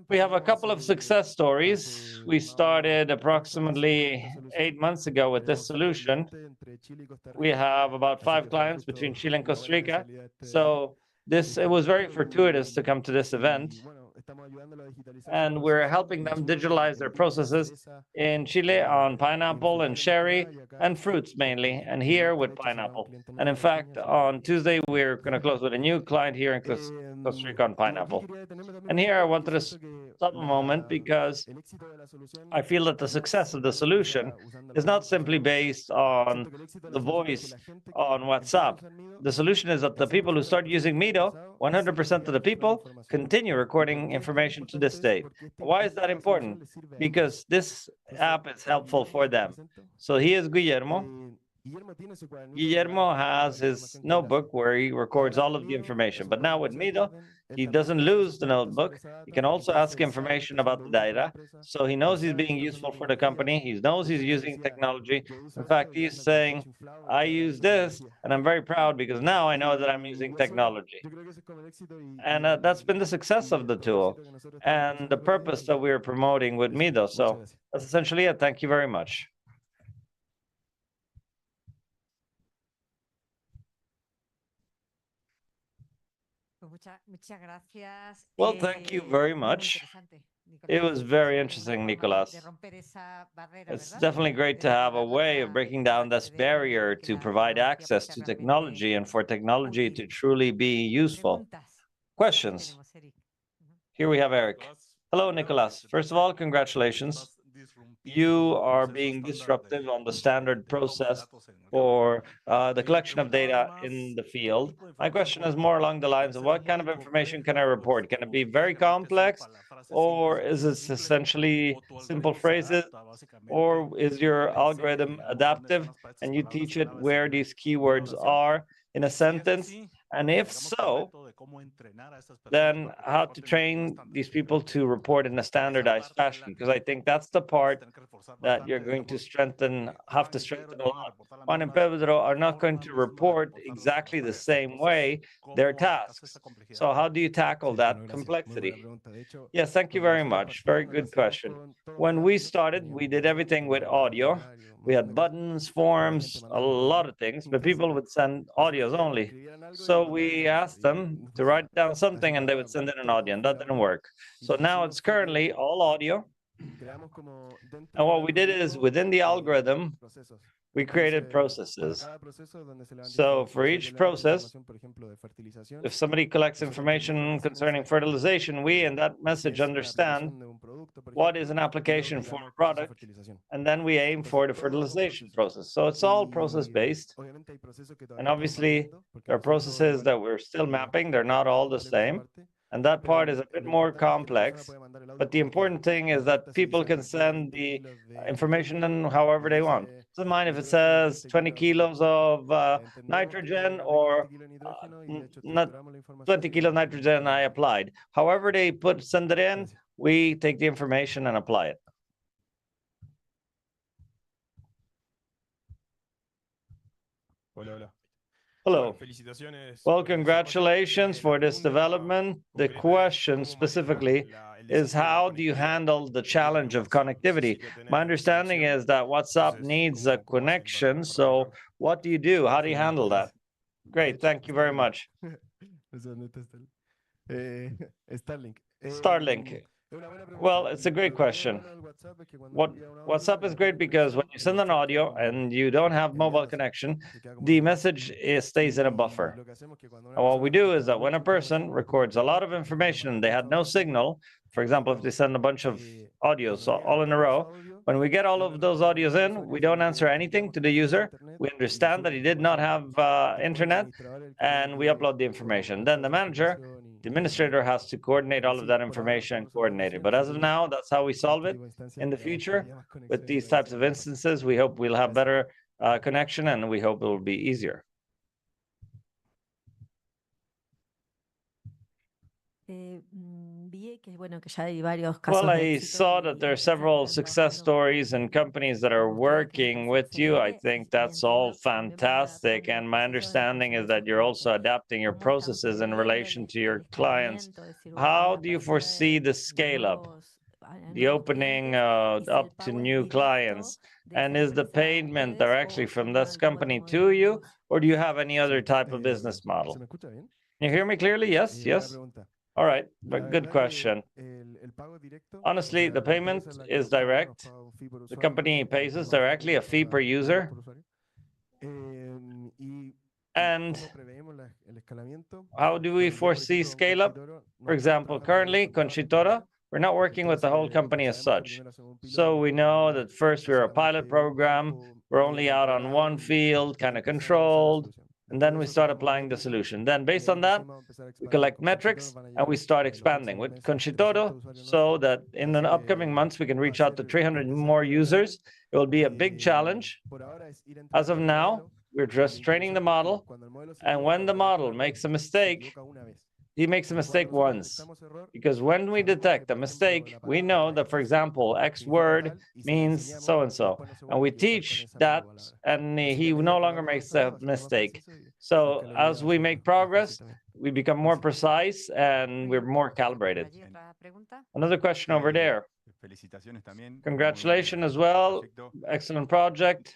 We have a couple of success stories. We started approximately 8 months ago with this solution. We have about 5 clients between Chile and Costa Rica. So it was very fortuitous to come to this event. And we're helping them digitalize their processes in Chile on pineapple and cherry and fruits mainly, and here with pineapple. And in fact, on Tuesday, we're going to close with a new client here in Costa Rica on pineapple. And here I wanted to stop a moment because I feel that the success of the solution is not simply based on the voice on WhatsApp. The solution is that the people who start using Mido, 100% of the people continue recording information to this day. Why is that important? Because this app is helpful for them. So he is Guillermo. Guillermo has his notebook where he records all of the information. But now with Mido, he doesn't lose the notebook. He can also ask information about the data. So he knows he's being useful for the company. He knows he's using technology. In fact, he's saying, I use this, and I'm very proud because now I know that I'm using technology. And that's been the success of the tool and the purpose that we're promoting with Mido. So that's essentially it. Thank you very much. Well, thank you very much. It was very interesting, Nicolas. It's definitely great to have a way of breaking down this barrier to provide access to technology and for technology to truly be useful. Questions? Here we have Eric. Hello, Nicolas. First of all, congratulations. You are being disruptive on the standard process for the collection of data in the field. My question is more along the lines of what kind of information can I report? Can it be very complex, or is it essentially simple phrases, or is your algorithm adaptive and you teach it where these keywords are in a sentence? And if so, then how to train these people to report in a standardized fashion? Because I think that's the part that you're going to have to strengthen a lot. Juan and Pedro are not going to report exactly the same way their tasks. So how do you tackle that complexity? Yes, thank you very much. Very good question. When we started, we did everything with audio. We had buttons, forms, a lot of things, but people would send audios only. So we asked them to write down something and they would send in an audio, and that didn't work. So now it's currently all audio. And what we did is within the algorithm, we created processes. So for each process, if somebody collects information concerning fertilization, we in that message understand what is an application for a product, and then we aim for the fertilization process. So it's all process-based. And obviously, there are processes that we're still mapping. They're not all the same. And that part is a bit more complex. But the important thing is that people can send the information in however they want. Doesn't mind if it says 20 kilos of nitrogen or not 20 kilos nitrogen I applied. However they send it in, we take the information and apply it. Hello. Well, congratulations for this development. The question specifically is how do you handle the challenge of connectivity? My understanding is that WhatsApp needs a connection. So what do you do? How do you handle that? Great, thank you very much. Starlink. Well, it's a great question. WhatsApp is great because when you send an audio and you don't have mobile connection, the message stays in a buffer. And what we do is that when a person records a lot of information and they had no signal, for example, if they send a bunch of audios all in a row, when we get all of those audios in, we don't answer anything to the user. We understand that he did not have internet, and we upload the information. Then the manager, the administrator, has to coordinate all of that information and coordinate it. But as of now, that's how we solve it. In the future, with these types of instances, we hope we'll have better connection, and we hope it will be easier. Well, I saw that there are several success stories and companies that are working with you. I think that's all fantastic. And my understanding is that you're also adapting your processes in relation to your clients. How do you foresee the scale up, the opening up to new clients? And is the payment directly from this company to you, or do you have any other type of business model? Can you hear me clearly? Yes, yes. All right, but good question. Honestly, the payment is direct. The company pays us directly a fee per user. And how do we foresee scale up? For example, currently, Conchitora, we're not working with the whole company as such. So we know that first we're a pilot program, we're only out on one field, kind of controlled, and then we start applying the solution. Then based on that, we collect metrics and we start expanding with Conchitoro so that in the upcoming months, we can reach out to 300 more users. It will be a big challenge. As of now, we're just training the model. And when the model makes a mistake, he makes a mistake once. Because when we detect a mistake, we know that, for example, X word means so-and-so. And we teach that, and he no longer makes a mistake. So as we make progress, we become more precise and we're more calibrated. Another question over there. Congratulations as well. Excellent project.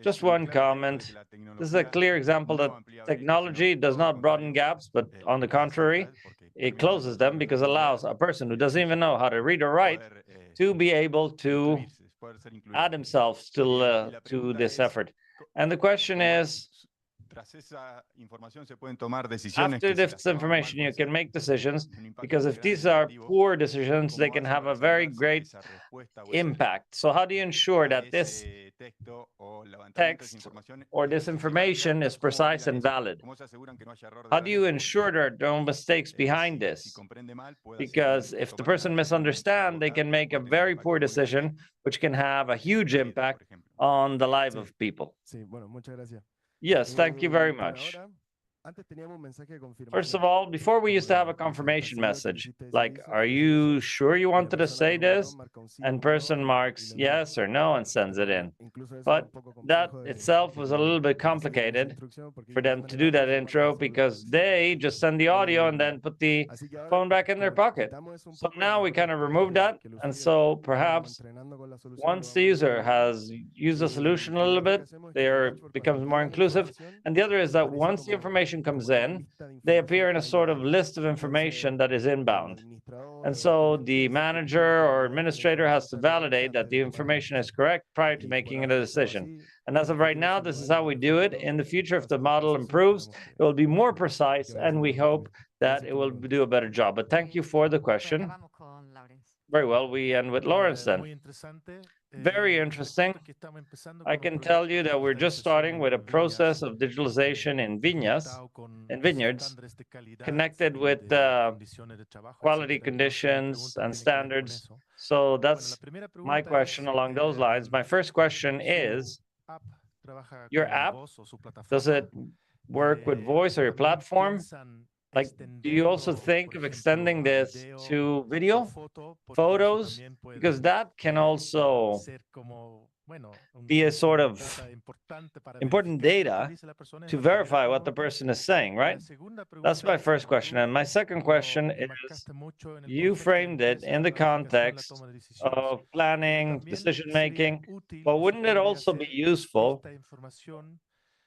Just one comment. This is a clear example that technology does not broaden gaps, but on the contrary, it closes them because it allows a person who doesn't even know how to read or write to be able to add himself to this effort. And the question is, after this information, you can make decisions, because if these are poor decisions, they can have a very great impact. So how do you ensure that this text or this information is precise and valid? How do you ensure there are no mistakes behind this? Because if the person misunderstands, they can make a very poor decision, which can have a huge impact on the life of people. Yes, thank you very much. First of all, before we used to have a confirmation message, like, are you sure you wanted to say this? And person marks yes or no and sends it in. But that itself was a little bit complicated for them to do that intro, because they just send the audio and then put the phone back in their pocket. So now we kind of removed that. And so perhaps once the user has used the solution a little bit, there becomes more inclusive. And the other is that once the information comes in, they appear in a sort of list of information that is inbound. And so the manager or administrator has to validate that the information is correct prior to making a decision. And as of right now, this is how we do it. In the future, if the model improves, it will be more precise, and we hope that it will do a better job. But thank you for the question. Very well, we end with Lawrence then. Very interesting. I can tell you that we're just starting with a process of digitalization in vineyards, connected with quality conditions and standards. So that's my question along those lines. My first question is, your app, does it work with voice or your platform? Like, do you also think of extending this to video, photos? Because that can also be a sort of important data to verify what the person is saying, right? That's my first question. And my second question is, you framed it in the context of planning, decision-making, but wouldn't it also be useful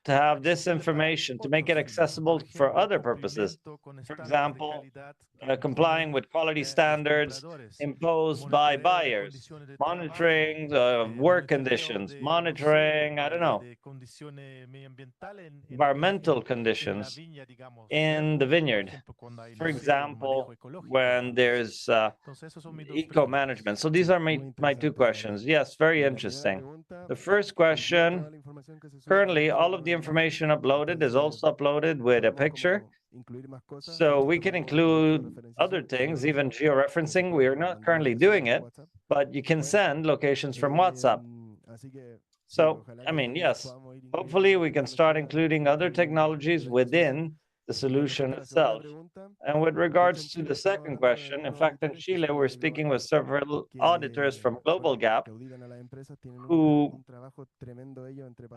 to have this information, to make it accessible for other purposes. For example, complying with quality standards imposed by buyers, monitoring work conditions, monitoring, I don't know, environmental conditions in the vineyard. For example, when there's eco-management. So these are my two questions. Yes, very interesting. The first question, currently all of the information uploaded is also uploaded with a picture. So we can include other things, even georeferencing. We are not currently doing it, but you can send locations from WhatsApp. So, I mean, yes, hopefully we can start including other technologies within the solution itself. And with regards to the second question, in fact, in Chile, we're speaking with several auditors from Global Gap who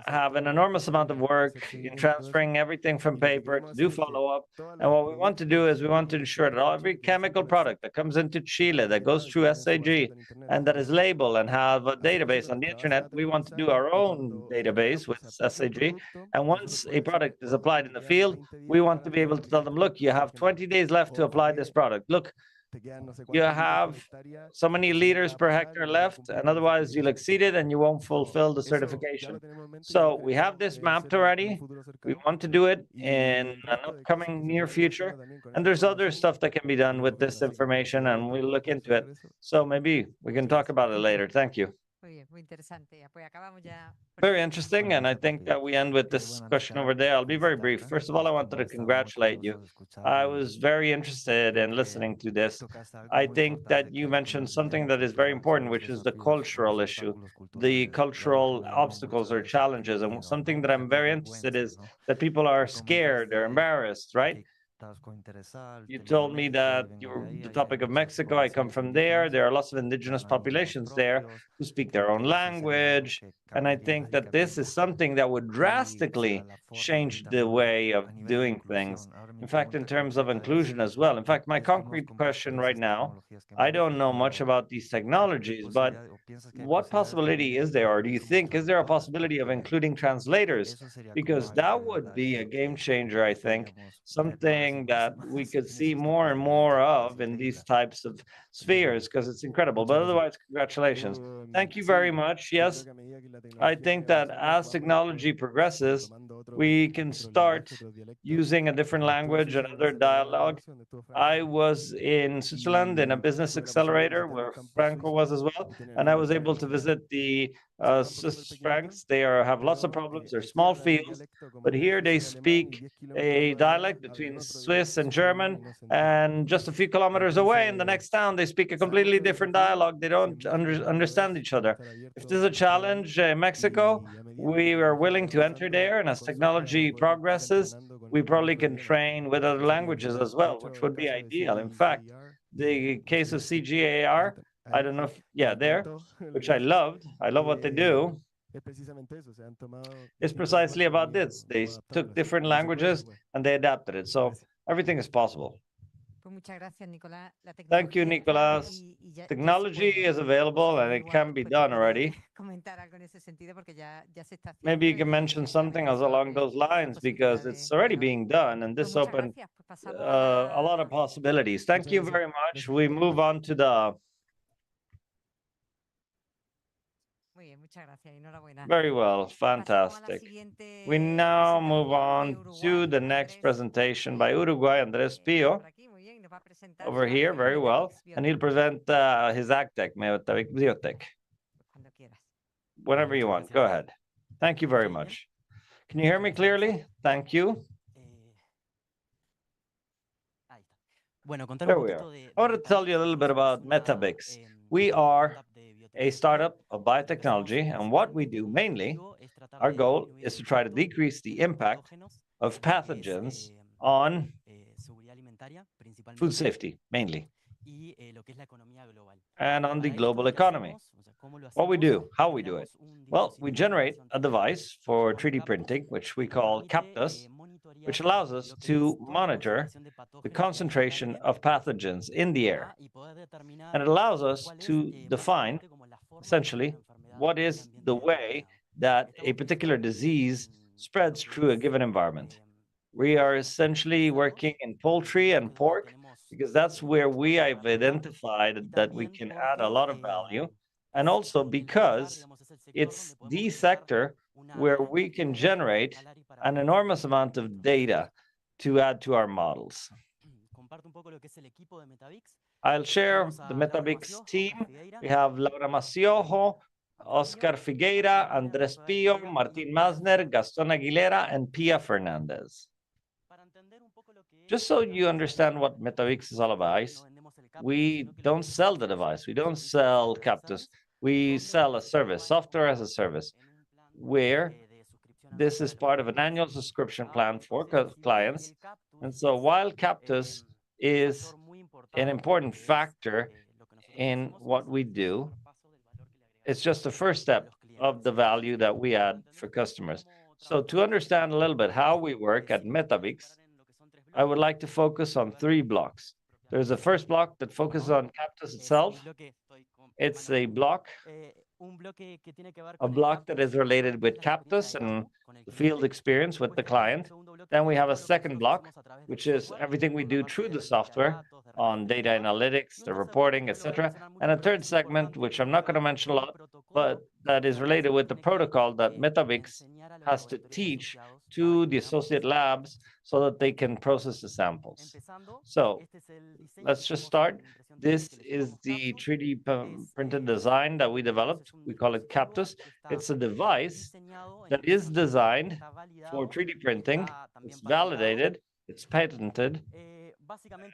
have an enormous amount of work in transferring everything from paper to do follow-up. And what we want to do is we want to ensure that every chemical product that comes into Chile, that goes through SAG, and that is labeled and have a database on the internet, we want to do our own database with SAG. And once a product is applied in the field, we want to be able to tell them, look, you have 20 days left to apply this product. Look, you have so many liters per hectare left, and otherwise you'll exceed it and you won't fulfill the certification. So we have this mapped already. We want to do it in an upcoming near future. And there's other stuff that can be done with this information, and we'll look into it. So maybe we can talk about it later. Thank you. Very interesting, and I think that we end with this question over there. I'll be very brief. First of all, I wanted to congratulate you. I was very interested in listening to this. I think that you mentioned something that is very important, which is the cultural issue, the cultural obstacles or challenges. And something that I'm very interested in is that people are scared, they're embarrassed, right? You told me that the topic of Mexico, I come from there. There are lots of indigenous populations there who speak their own language. And I think that this is something that would drastically change the way of doing things. In fact, in terms of inclusion as well. In fact, my concrete question right now, I don't know much about these technologies, but what possibility is there, or do you think, is there a possibility of including translators? Because that would be a game changer, I think, something that we could see more and more of in these types of spheres, because it's incredible. But otherwise, congratulations. Thank you very much. Yes, I think that as technology progresses, we can start using a different language, another dialogue. I was in Switzerland in a business accelerator where Franco was as well, and I was able to visit the Swiss Francs. They have lots of problems. They're small fields, but here they speak a dialect between Swiss and German, and just a few kilometers away in the next town, they speak a completely different dialogue. They don't understand each other. If there's a challenge in Mexico, we are willing to enter there, and as technology progresses, we probably can train with other languages as well, which would be ideal. In fact, the case of CGAR, I don't know if, yeah, there, which I loved. I love what they do. It's precisely about this. They took different languages and they adapted it. So everything is possible. Thank you, Nicolas. Technology is available and it can be done already. Maybe you can mention something else along those lines, because it's already being done, and this opened a lot of possibilities. Thank you very much. We move on to the... Very well, fantastic. We now move on to the next presentation by Uruguay, Andrés Pio, over here, very well, and he'll present his AgTech, Biotech. Whenever you want, go ahead. Thank you very much. Can you hear me clearly? Thank you. There we are. I want to tell you a little bit about Metabix. We are a startup of biotechnology, and what we do mainly, our goal is to try to decrease the impact of pathogens on food safety, mainly, and on the global economy. What we do, how we do it? Well, we generate a device for 3D printing, which we call Captus, which allows us to monitor the concentration of pathogens in the air. And it allows us to define, essentially, what is the way that a particular disease spreads through a given environment. We are essentially working in poultry and pork because that's where we have identified that we can add a lot of value, and also because it's the sector where we can generate an enormous amount of data to add to our models. I'll share the Metavix team. We have Laura Maciojo, Oscar Figueira, Andres Pio, Martin Masner, Gaston Aguilera, and Pia Fernandez. Just so you understand what Metavix is all about, we don't sell the device. We don't sell Captus. We sell a service, software as a service, where this is part of an annual subscription plan for clients. And so while Captus is an important factor in what we do, it's just the first step of the value that we add for customers. So to understand a little bit how we work at Metavix, I would like to focus on 3 blocks. There's a first block that focuses on Captus itself. It's a block that is related with Captus and the field experience with the client. Then we have a second block, which is everything we do through the software on data analytics, the reporting, etc. And a third segment, which I'm not going to mention a lot, but that is related with the protocol that Metavix has to teach to the associate labs so that they can process the samples. So let's just start. This is the 3D printed design that we developed. We call it Captus. It's a device that is designed for 3D printing. It's validated, it's patented,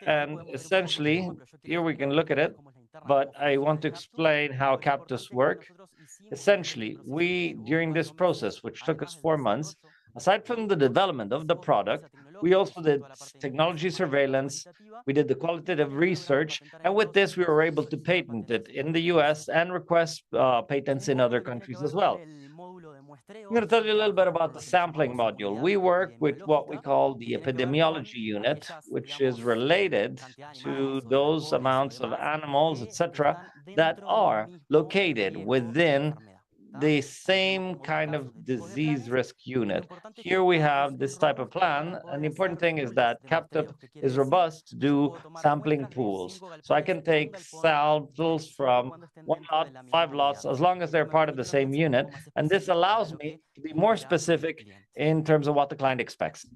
and essentially, here we can look at it, but I want to explain how Captus work. Essentially, we, during this process, which took us 4 months, aside from the development of the product, we also did technology surveillance, we did the qualitative research, and with this, we were able to patent it in the US and request patents in other countries as well. I'm going to tell you a little bit about the sampling module. We work with what we call the epidemiology unit, which is related to those amounts of animals, etc., that are located within the same kind of disease risk unit. Here we have this type of plan, and the important thing is that Captus is robust to do sampling pools. So I can take samples from 1 lot, 5 lots, as long as they're part of the same unit, and this allows me to be more specific in terms of what the client expects.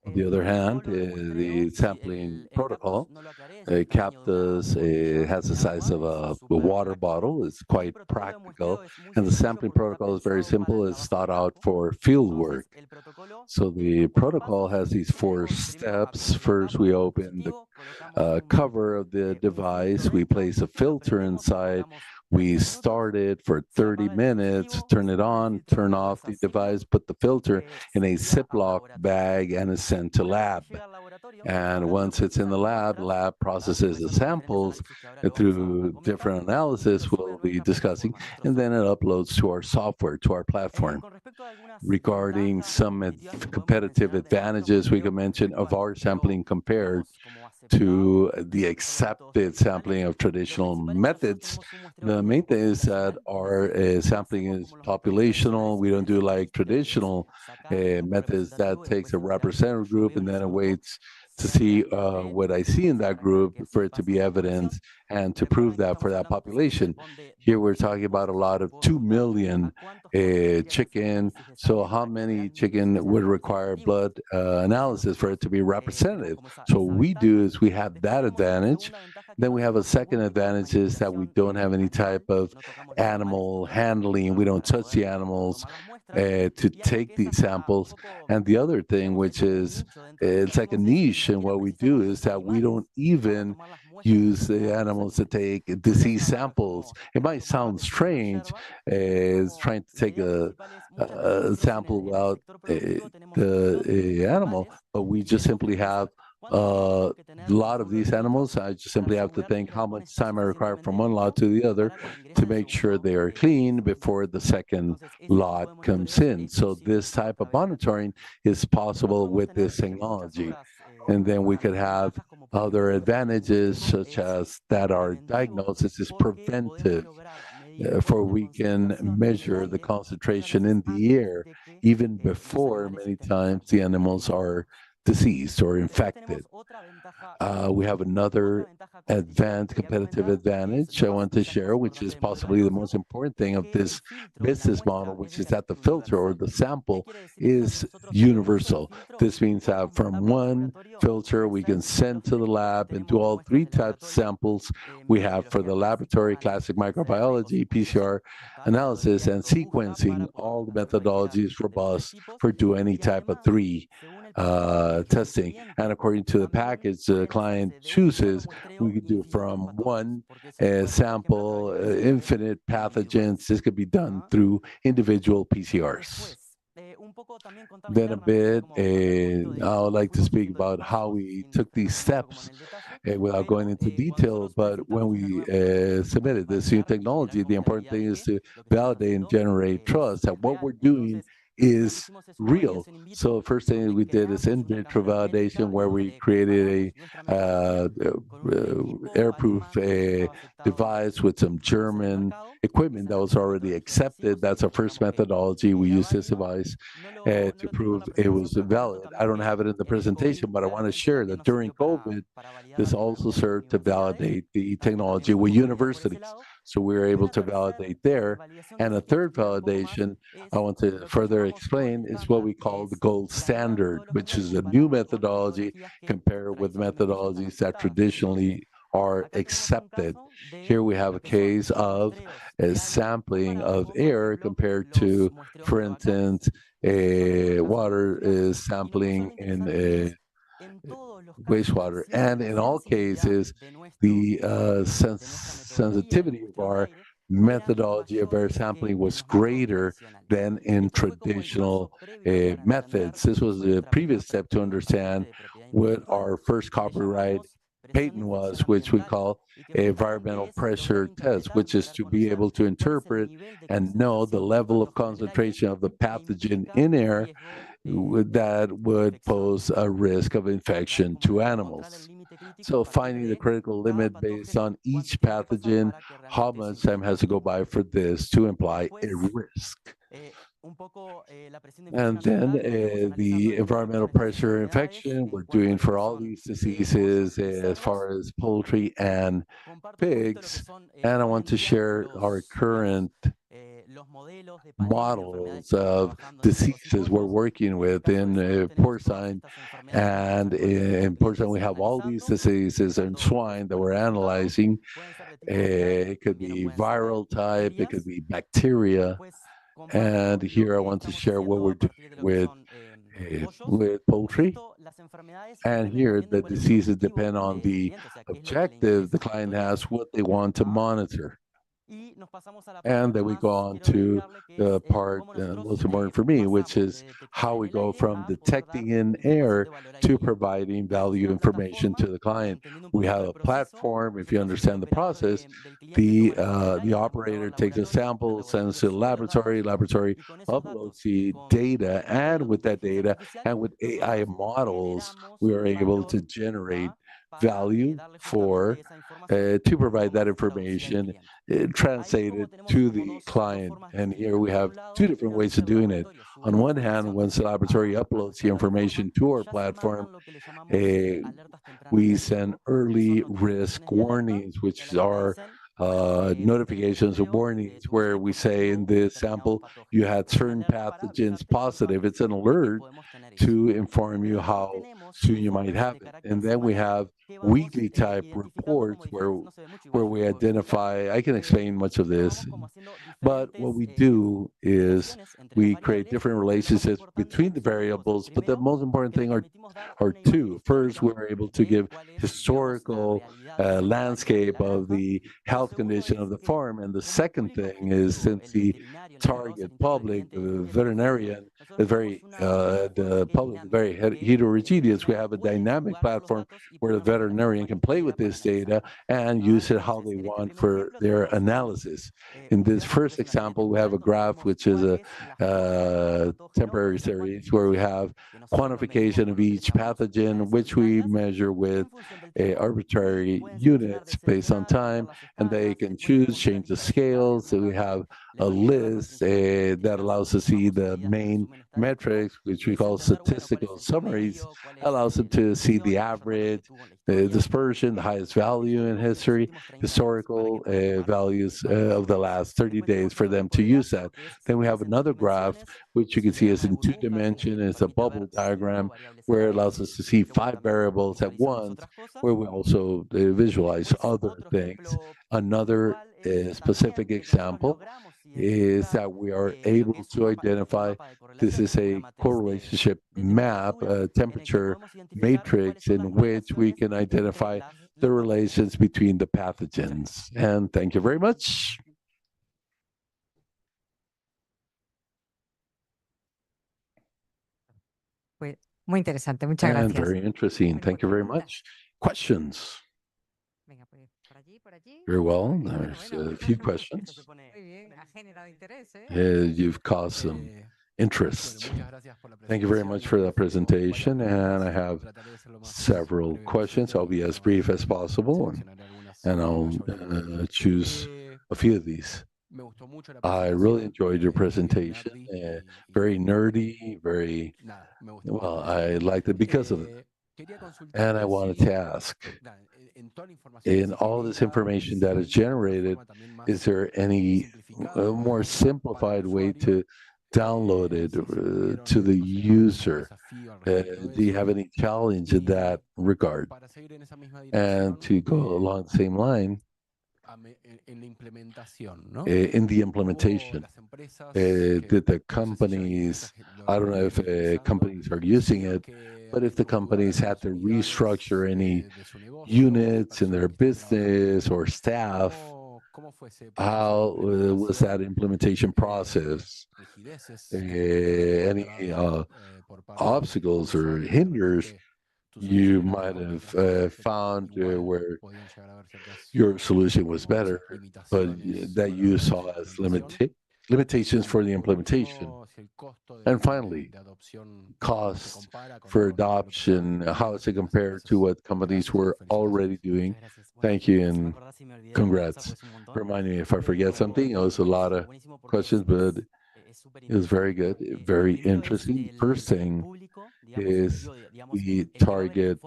On the other hand, the sampling protocol, Captus has the size of a water bottle. It's quite practical. And the sampling protocol is very simple. It's thought out for field work. So the protocol has these 4 steps. First, we open the cover of the device. We place a filter inside. We start it for 30 minutes, turn it on, turn off the device, put the filter in a Ziploc bag, and it's sent to lab. And once it's in the lab processes the samples through different analysis we'll be discussing, and then it uploads to our software, to our platform. Regarding some competitive advantages we can mention of our sampling compared to the accepted sampling of traditional methods, the main thing is that our sampling is populational. We don't do like traditional methods that takes a representative group and then it waits to see what I see in that group for it to be evidence and to prove that for that population. Here we're talking about a lot of 2 million chicken. So how many chicken would require blood analysis for it to be representative? So what we do is we have that advantage. Then we have a second advantage is that we don't have any type of animal handling. We don't touch the animals to take these samples. And the other thing, which is it's like a niche, and what we do is that we don't even use the animals to take disease samples. It might sound strange, it's trying to take a sample without the animal, but we just simply have a lot of these animals. I just simply have to think how much time I require from one lot to the other to make sure they are clean before the second lot comes in. So this type of monitoring is possible with this technology. And then we could have other advantages such as that our diagnosis is preventive. for we can measure the concentration in the air even before many times the animals are diseased or infected. We have another competitive advantage I want to share, which is possibly the most important thing of this business model, which is that the filter or the sample is universal. This means that from one filter we can send to the lab and do all three types of samples we have for the laboratory, classic microbiology, PCR analysis, and sequencing. All the methodology is robust for do any type of three testing. And according to the package the client chooses, we could do from one sample, infinite pathogens. This could be done through individual PCRs. Then a bit, I would like to speak about how we took these steps without going into detail. But when we submitted this new technology, the important thing is to validate and generate trust that what we're doing is real. So first thing we did is in vitro validation, where we created a airproof device with some German equipment that was already accepted. That's our first methodology. We use this device to prove it was valid. I don't have it in the presentation, but I want to share that during COVID, this also served to validate the technology with universities. So we were able to validate there. And a third validation I want to further explain is what we call the gold standard, which is a new methodology compared with methodologies that traditionally are accepted. Here we have a case of a sampling of air compared to, for instance, water sampling in wastewater. And in all cases, the sensitivity of our methodology of air sampling was greater than in traditional methods. This was the previous step to understand what our first copyright patent was, which we call environmental pressure test, which is to be able to interpret and know the level of concentration of the pathogen in air that would pose a risk of infection to animals. So finding the critical limit based on each pathogen, how much time has to go by for this to imply a risk. And then the environmental pressure infection we're doing for all these diseases as far as poultry and pigs. And I want to share our current models of diseases we're working with in porcine. And in porcine, we have all these diseases in swine that we're analyzing. It could be viral type, it could be bacteria. And here I want to share what we're doing with poultry. And here the diseases depend on the objective the client has, what they want to monitor. And then we go on to the part most important for me, which is how we go from detecting in air to providing value information to the client. We have a platform. If you understand the process, the operator takes a sample, sends to the laboratory, uploads the data, and with that data and with AI models, we are able to generate value for to provide that information translated to the client. And here we have two different ways of doing it. On one hand, once the laboratory uploads the information to our platform, we send early risk warnings, which are notifications of warnings where we say in this sample you had certain pathogens positive. It's an alert to inform you how soon you might have it. And then we have weekly type reports where we identify, I can explain much of this, but what we do is we create different relationships between the variables, but the most important thing are two. First, we're able to give historical landscape of the health condition of the farm, and the second thing is, since the target public, the veterinarian, the public is very heterogeneous, because we have a dynamic platform where the veterinarian can play with this data and use it how they want for their analysis. In this first example, we have a graph, which is a temporary series where we have quantification of each pathogen, which we measure with arbitrary units based on time, and they can choose, change the scales. So we have a list that allows us to see the main metrics, which we call statistical summaries, allows them to see the average, the dispersion, the highest value in history, historical values of the last 30 days for them to use that. Then we have another graph, which you can see is in 2 dimensions. It's a bubble diagram where it allows us to see 5 variables at once, where we also visualize other things. Another specific example is that we are able to identify this is a correlationship map, a temperature matrix in which we can identify the relations between the pathogens. And thank you very much. Muy interesante, muchas And gracias. very interesting. Thank you very much. Questions? Very well. There's a few questions. You've caused some interest. Thank you very much for that presentation. And I have several questions. I'll be as brief as possible, and I'll choose a few of these. I really enjoyed your presentation. Very nerdy, very well. I liked it because of it. And I wanted to ask, in all this information that is generated, is there any more simplified way to download it to the user? Do you have any challenge in that regard? And to go along the same line, in the implementation, did the companies, I don't know if companies are using it, but if the companies had to restructure any units in their business or staff, how was that implementation process? Any obstacles or hinders you might have found where your solution was better, but that you saw as limitations for the implementation? And finally, cost for adoption, how does it compare to what companies were already doing? Thank you, and congrats. Remind me if I forget something. It was a lot of questions, but it was very good, very interesting. First thing is we target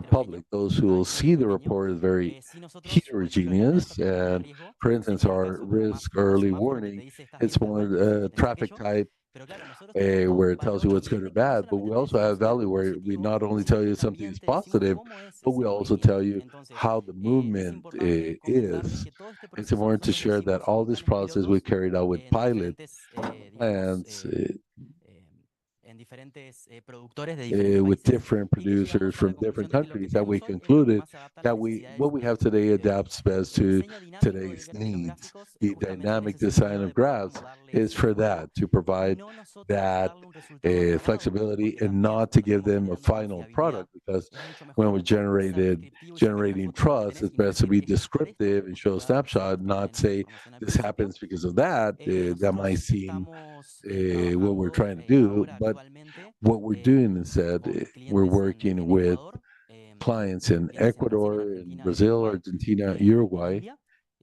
public. Those who will see the report is very heterogeneous. And for instance, our risk early warning, it's more traffic type where it tells you what's good or bad. But we also have value where we not only tell you something is positive, but we also tell you how the movement is. It's important to share that all this process we carried out with pilot plants with different producers from different countries, that we concluded that what we have today adapts best to today's needs. The dynamic design of graphs is for that, to provide that flexibility and not to give them a final product, because when we're generating trust, it's best to be descriptive and show a snapshot, not say this happens because of that. That might seem what we're trying to do, but what we're doing instead, we're working with clients in Ecuador, in Brazil, Argentina, Uruguay,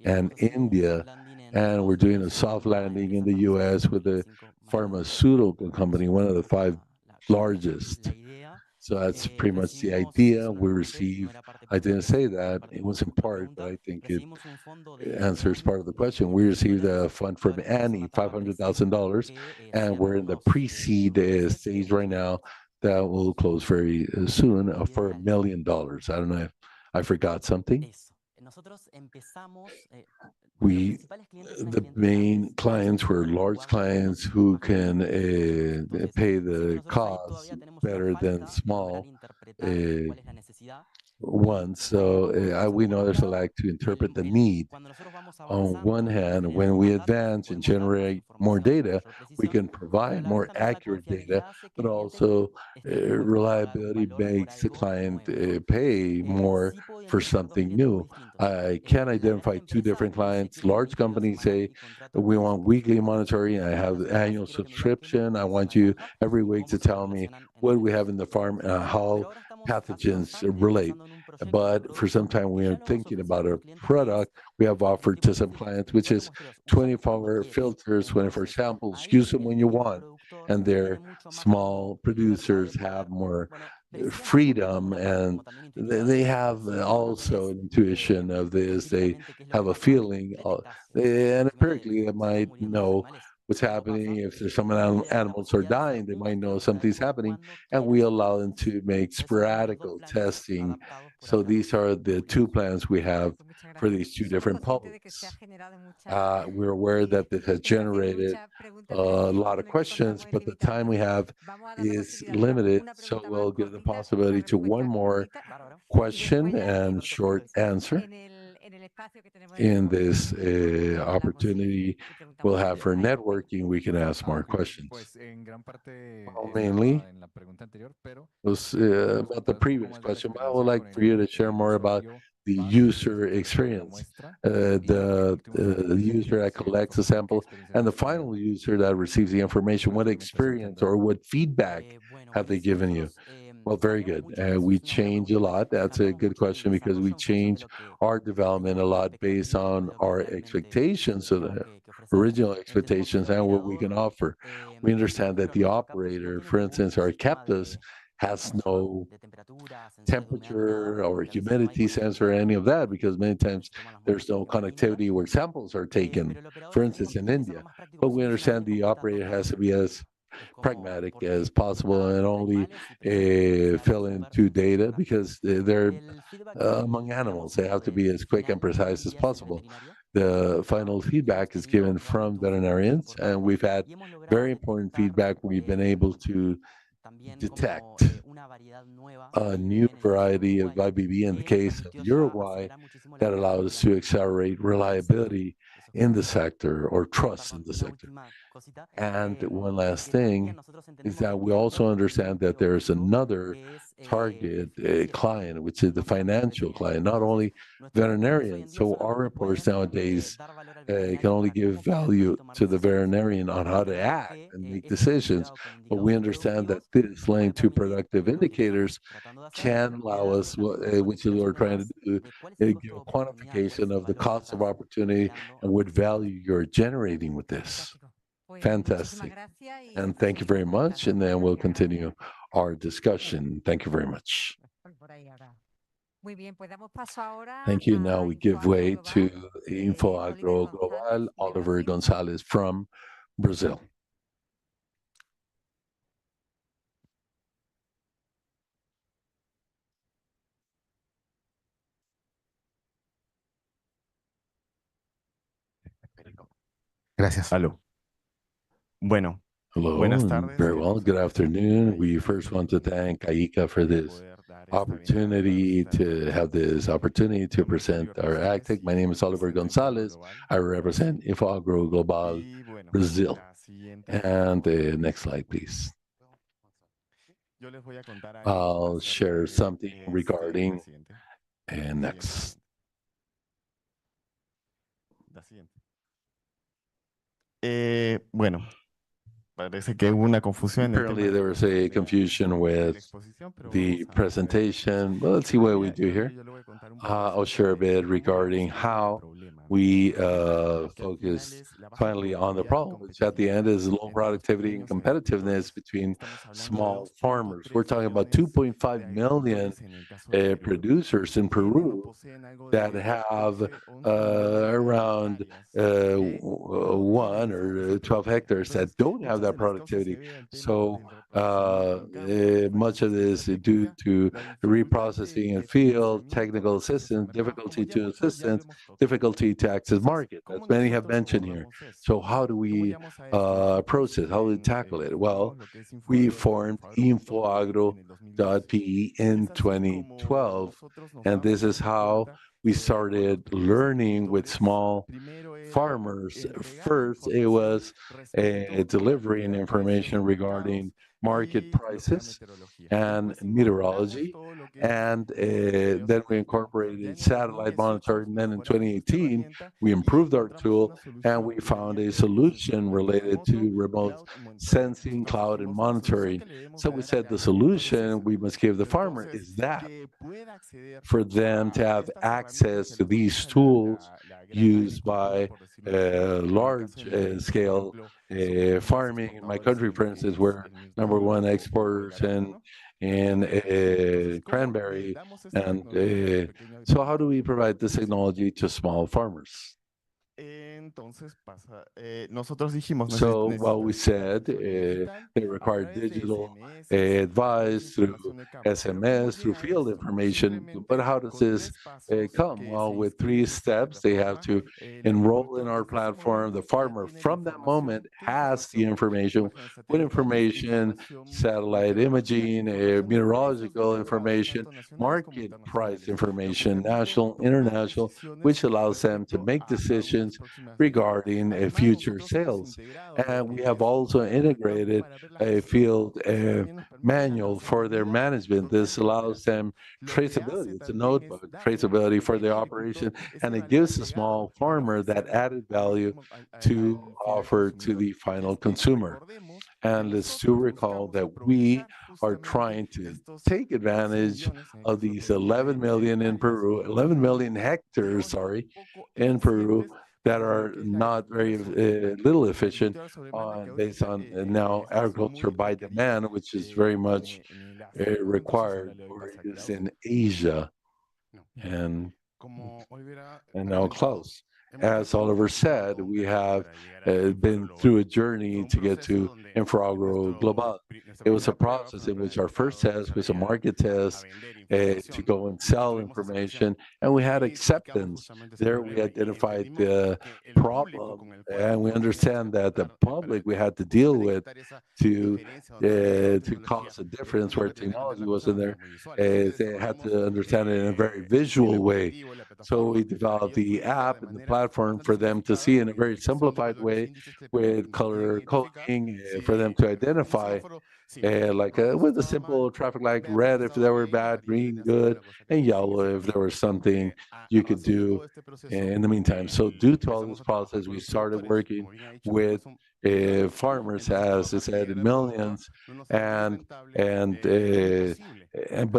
and India, and we're doing a soft landing in the US with a pharmaceutical company, one of the 5 largest. So that's pretty much the idea. We receive, I didn't say that, it was in part, but I think it answers part of the question. We received a fund from Annie, $500,000, and we're in the pre-seed stage right now that will close very soon for $1 million. I don't know if I forgot something. the main clients were large clients who can pay the costs better than small ones. So we know there's a lack to interpret the need. On one hand, when we advance and generate more data, we can provide more accurate data, but also reliability makes the client pay more for something new. I can identify two different clients. Large companies say, we want weekly monitoring. I have annual subscription. I want you every week to tell me what we have in the farm, how pathogens relate. But for some time, we are thinking about a product we have offered to some clients, which is 24-hour filters, 24 samples, use them when you want. And their small producers have more freedom, and they have also an intuition of this. They have a feeling, and empirically, they might know what's happening. If there's some animals are dying, they might know something's happening, and we allow them to make sporadic testing. So these are the two plans we have for these two different publics. We're aware that this has generated a lot of questions, but the time we have is limited, so we'll give the possibility to one more question and short answer. In this opportunity we'll have for networking, we can ask more questions. Well, mainly was about the previous question, but I would like for you to share more about the user experience, the user that collects the sample and the final user that receives the information. What experience or what feedback have they given you? Well, very good. We change a lot. That's a good question, because we change our development a lot based on our expectations, so the original expectations and what we can offer. We understand that the operator, for instance, our captives, has no temperature or humidity sensor or any of that, because many times there's no connectivity where samples are taken, for instance, in India. But we understand the operator has to be as pragmatic as possible and only fill in two data, because they're among animals. They have to be as quick and precise as possible. The final feedback is given from veterinarians, and we've had very important feedback. We've been able to detect a new variety of IBV in the case of Uruguay that allowed us to accelerate reliability in the sector, or trust in the sector. And one last thing is that we also understand that there is another target client, which is the financial client, not only veterinarians. So our reports nowadays can only give value to the veterinarian on how to act and make decisions. But we understand that this linked to productive indicators can allow us, which is what we're trying to do, give a quantification of the cost of opportunity and what value you're generating with this. Fantastic. And thank you very much. And then we'll continue our discussion. Thank you very much. Thank you. Now we give way to Info Agro Global, Oliver Gonzalez from Brazil. Gracias. Hello. Bueno, hello. Buenas tardes. Very well. Good afternoon. We first want to thank AICA for this opportunity to present our AgTech. My name is Oliver Gonzalez. I represent Info Agro Global Brazil. And next slide, please. I'll share something regarding, and next. Bueno, parece que hubo una confusión. Apparently there was a confusion with the presentation. Well, let's see what we do here. I'll share a bit regarding how we focus finally on the problem, which at the end is low productivity and competitiveness between small farmers. We're talking about 2.5 million producers in Peru that have around 1 or 12 hectares that don't have that productivity. So much of this is due to reprocessing in field, technical assistance, difficulty to access market, as many have mentioned here. So how do we approach it? How do we tackle it? Well, we formed infoagro.pe in 2012, and this is how we started learning with small farmers. First, it was delivering information regarding market prices and meteorology, and then we incorporated satellite monitoring. Then in 2018, we improved our tool and we found a solution related to remote sensing, cloud, and monitoring. So we said the solution we must give the farmer is that for them to have access to these tools used by large scale farming. In my country, for instance, we're number one exporters in cranberry. And so how do we provide this technology to small farmers? So, well, we said they require digital advice through SMS, through field information. But how does this come? Well, with 3 steps, they have to enroll in our platform. The farmer, from that moment, has the information, what information, satellite imaging, meteorological information, market price information, national, international, which allows them to make decisions regarding future sales. And we have also integrated a field manual for their management. This allows them traceability. It's a notebook, traceability for the operation, and it gives the small farmer that added value to offer to the final consumer. And let's still recall that we are trying to take advantage of these 11 million in Peru, 11 million hectares, sorry, in Peru, that are not very little efficient based on now agriculture by demand, which is very much required or is in Asia. And now Klaus. As Oliver said, we have been through a journey to get to Infraagro Global. It was a process in which our first test was a market test to go and sell information, and we had acceptance. There we identified the problem, and we understand that the public we had to deal with to cause a difference where technology wasn't there. They had to understand it in a very visual way. So we developed the app and the platform for them to see in a very simplified way with color coding for them to identify with a simple traffic light, red if they were bad, green good, and yellow if there was something you could do in the meantime. So due to all this process, we started working with farmers, as I said, millions, but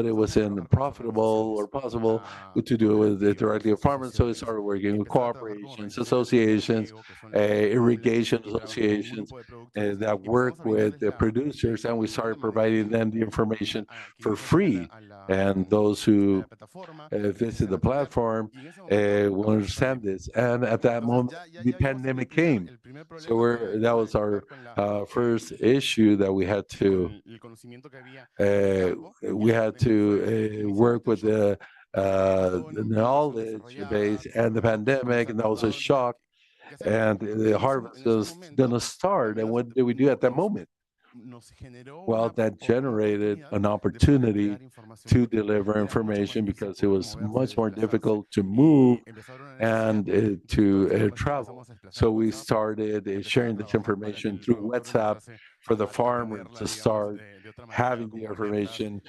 it wasn't profitable or possible to do it with directly with farmers. So we started working with corporations, associations, irrigation associations that work with the producers, and we started providing them the information for free. And those who visit the platform will understand this. And at that moment, the pandemic came. So that was our first issue that we had to work with the knowledge base and the pandemic, and that was a shock. And the harvest was going to start. And what did we do at that moment? Well, that generated an opportunity to deliver information because it was much more difficult to move and to travel. So we started sharing this information through WhatsApp for the farmer to start having the information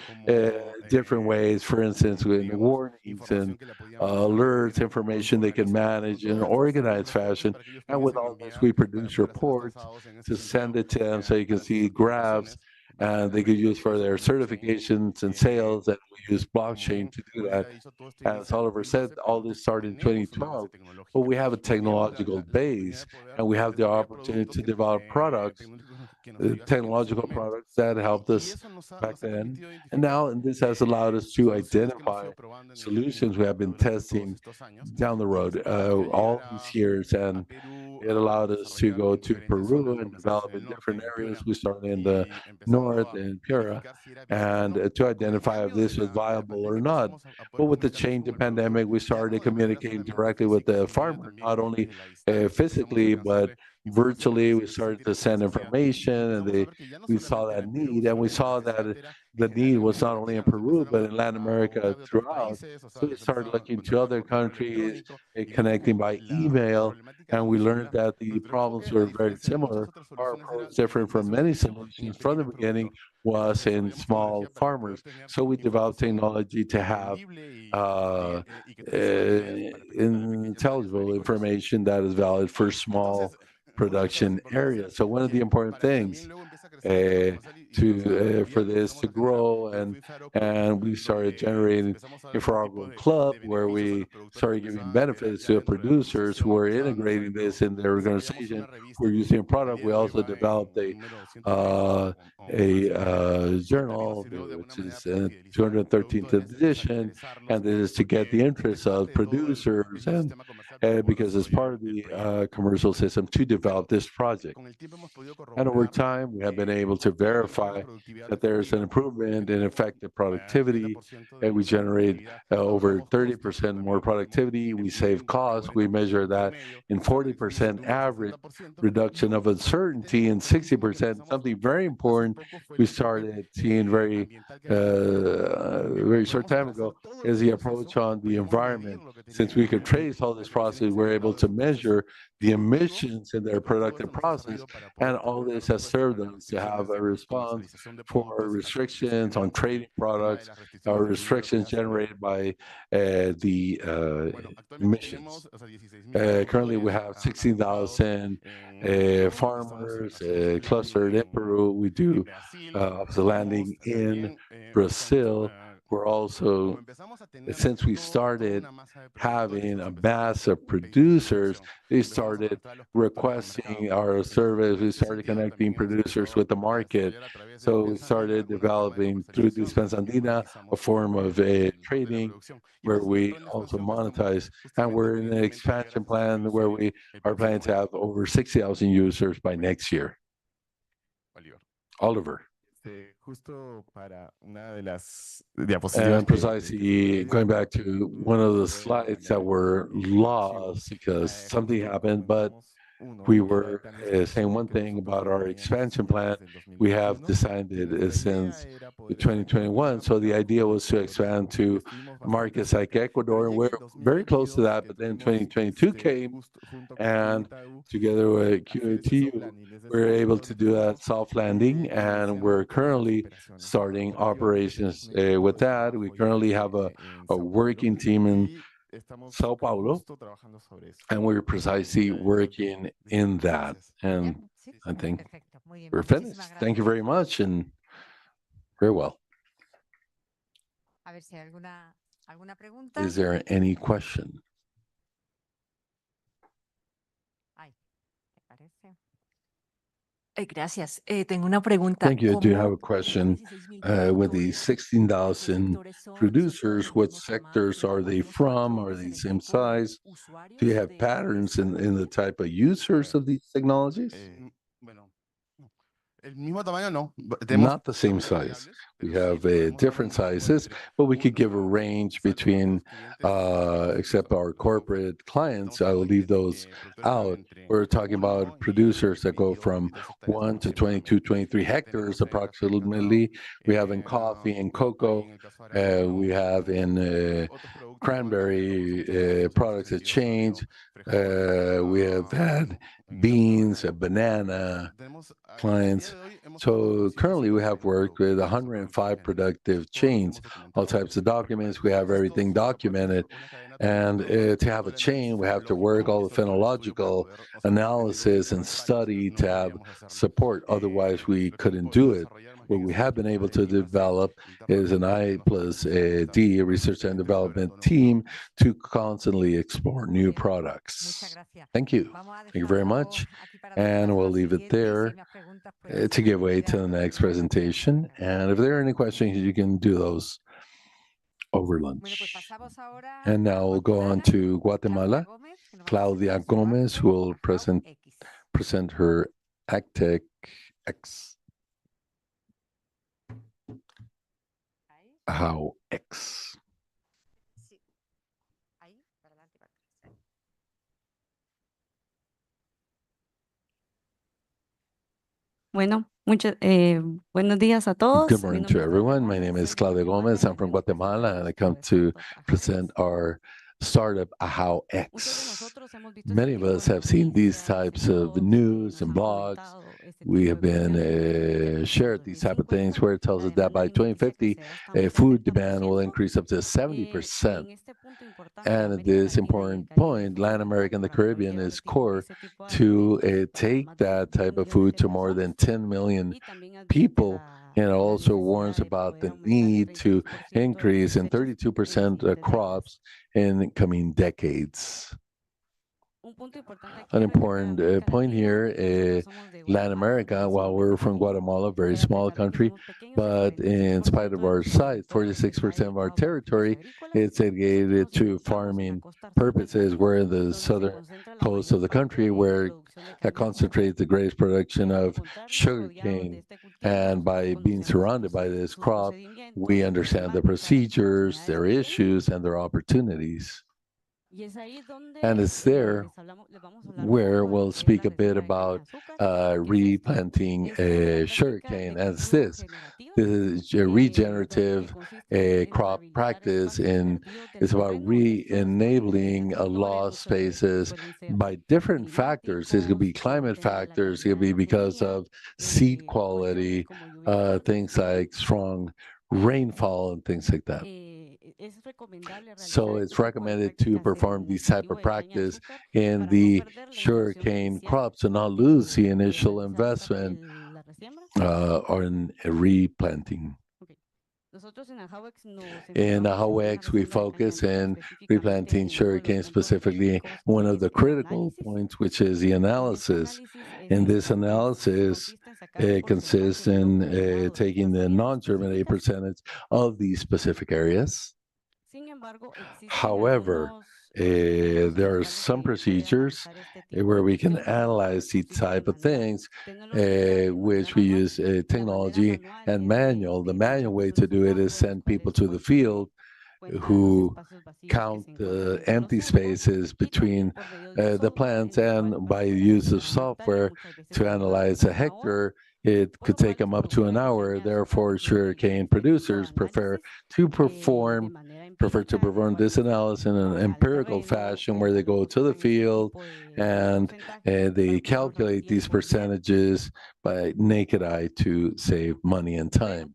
different ways, for instance, with warnings and alerts, information they can manage in an organized fashion. And with all this, we produce reports to send it to them so you can see graphs and they could use for their certifications and sales, and we use blockchain to do that. As Oliver said, all this started in 2012, but we have a technological base and we have the opportunity to develop products technological products that helped us back then. And now this has allowed us to identify solutions we have been testing down the road all these years. And it allowed us to go to Peru and develop in different areas. We started in the north in Piura and to identify if this was viable or not. But with the change in pandemic, we started communicating directly with the farmer, not only physically, but virtually. We started to send information and we saw that need, and we saw that the need was not only in Peru, but in Latin America throughout. So we started looking to other countries, connecting by email, and we learned that the problems were very similar. Our approach, different from many solutions from the beginning, was in small farmers. So we developed technology to have intelligible information that is valid for small production areas. So one of the important things for this to grow, and we started generating Infraagro Club, where we started giving benefits to the producers who are integrating this in their organization. We're using a product. We also developed a journal, which is 213th edition, and this is to get the interest of producers and because it's part of the commercial system to develop this project. And over time, we have been able to verify that there's an improvement in effective productivity, and we generate over 30% more productivity. We save costs. We measure that in 40% average reduction of uncertainty and 60%, something very important we started seeing very short time ago is the approach on the environment. Since we could trace all this process, we're able to measure the emissions in their productive process, and all this has served us to have a response for restrictions on trading products or restrictions generated by the emissions. Currently, we have 16,000 farmers clustered in Peru. We do the landing in Brazil. We're also, since we started having a mass of producers, they started requesting our service. We started connecting producers with the market. So we started developing through Dispensa Andina a form of trading where we also monetize. And we're in an expansion plan where we are planning to have over 60,000 users by next year. Oliver. And precisely going back to one of the slides that were lost because something happened, but we were saying one thing about our expansion plan. We have designed it since 2021. So the idea was to expand to markets like Ecuador, and we're very close to that. But then 2022 came, and together with QATU, we're able to do that soft landing, and we're currently starting operations with that. We currently have a working team in Sao Paulo, and we're precisely working in that. And I think we're finished. Thank you very much, and very well. Is there any question? Gracias. Tengo una pregunta. Thank you. I do have a question. With the 16,000 producers, what sectors are they from? Are they the same size? Do you have patterns in the type of users of these technologies? Not the same size. We have different sizes, but we could give a range between, except our corporate clients, I will leave those out. We're talking about producers that go from 1 to 22, 23 hectares approximately. We have in coffee and cocoa. We have in cranberry products that change. We have had beans, banana clients. So currently we have worked with 105 productive chains, all types of documents. We have everything documented. And to have a chain, we have to work all the phenological analysis and study to have support. Otherwise, we couldn't do it. What we have been able to develop is an I+D research and development team to constantly explore new products. Thank you. Thank you very much. And we'll leave it there to give way to the next presentation. And if there are any questions, you can do those over lunch. And now we'll go on to Guatemala. Claudia Gomez, who will present her AgTechs. How X. Bueno, buenos días a todos. Good morning to everyone. My name is Claudia Gomez. I'm from Guatemala, and I come to present our startup, How X. Many of us have seen these types of news and blogs. We have been shared these type of things where it tells us that by 2050, food demand will increase up to 70%. And at this important point, Latin America and the Caribbean is core to take that type of food to more than 10 million people. And it also warns about the need to increase in 32% crops in coming decades. An important point here, Latin America, while we're from Guatemala, a very small country, but in spite of our size, 46% of our territory, it's dedicated to farming purposes. We're in the southern coast of the country where that concentrates the greatest production of sugarcane. And by being surrounded by this crop, we understand the procedures, their issues, and their opportunities. And it's there where we'll speak a bit about replanting sugarcane as this. This is a regenerative crop practice, and it's about re-enabling lost spaces by different factors. It could be climate factors, it could be because of seed quality, things like strong rainfall and things like that. So it's recommended to perform these type of practice in the sugarcane crops to not lose the initial investment on replanting. In AgTechs, we focus in replanting sugarcane specifically. One of the critical points, which is the analysis. And this analysis consists in taking the non-germinated percentage of these specific areas. However, there are some procedures where we can analyze these type of things, which we use technology and manual. The manual way to do it is send people to the field who count the empty spaces between the plants, and by use of software to analyze a hectare, it could take them up to an hour. Therefore, sugarcane producers prefer to perform this analysis in an empirical fashion where they go to the field and they calculate these percentages by naked eye to save money and time.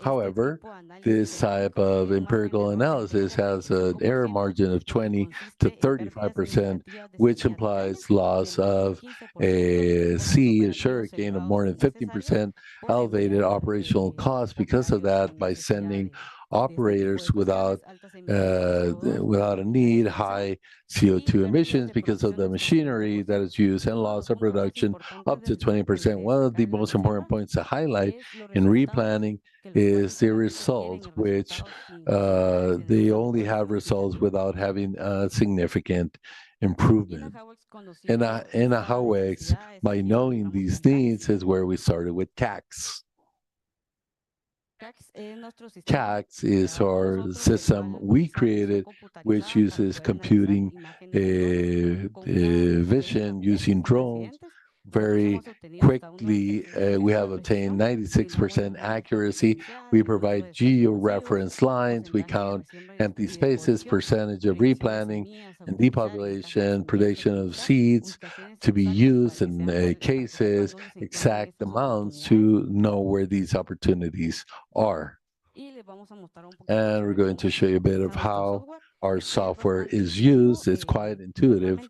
However, this type of empirical analysis has an error margin of 20 to 35%, which implies loss of a sugarcane of more than 15%, elevated operational costs because of that, by sending operators without a need, high CO2 emissions because of the machinery that is used, and loss of production up to 20%. One of the most important points to highlight in replanting is the results, which they only have results without having a significant improvement. In AgTechs, by knowing these needs, is where we started with CACs. CACs is our system we created, which uses computing vision using drones. Very quickly, we have obtained 96% accuracy. We provide geo-reference lines. We count empty spaces, percentage of replanting and depopulation, prediction of seeds to be used in cases, exact amounts to know where these opportunities are. And we're going to show you a bit of how our software is used. It's quite intuitive.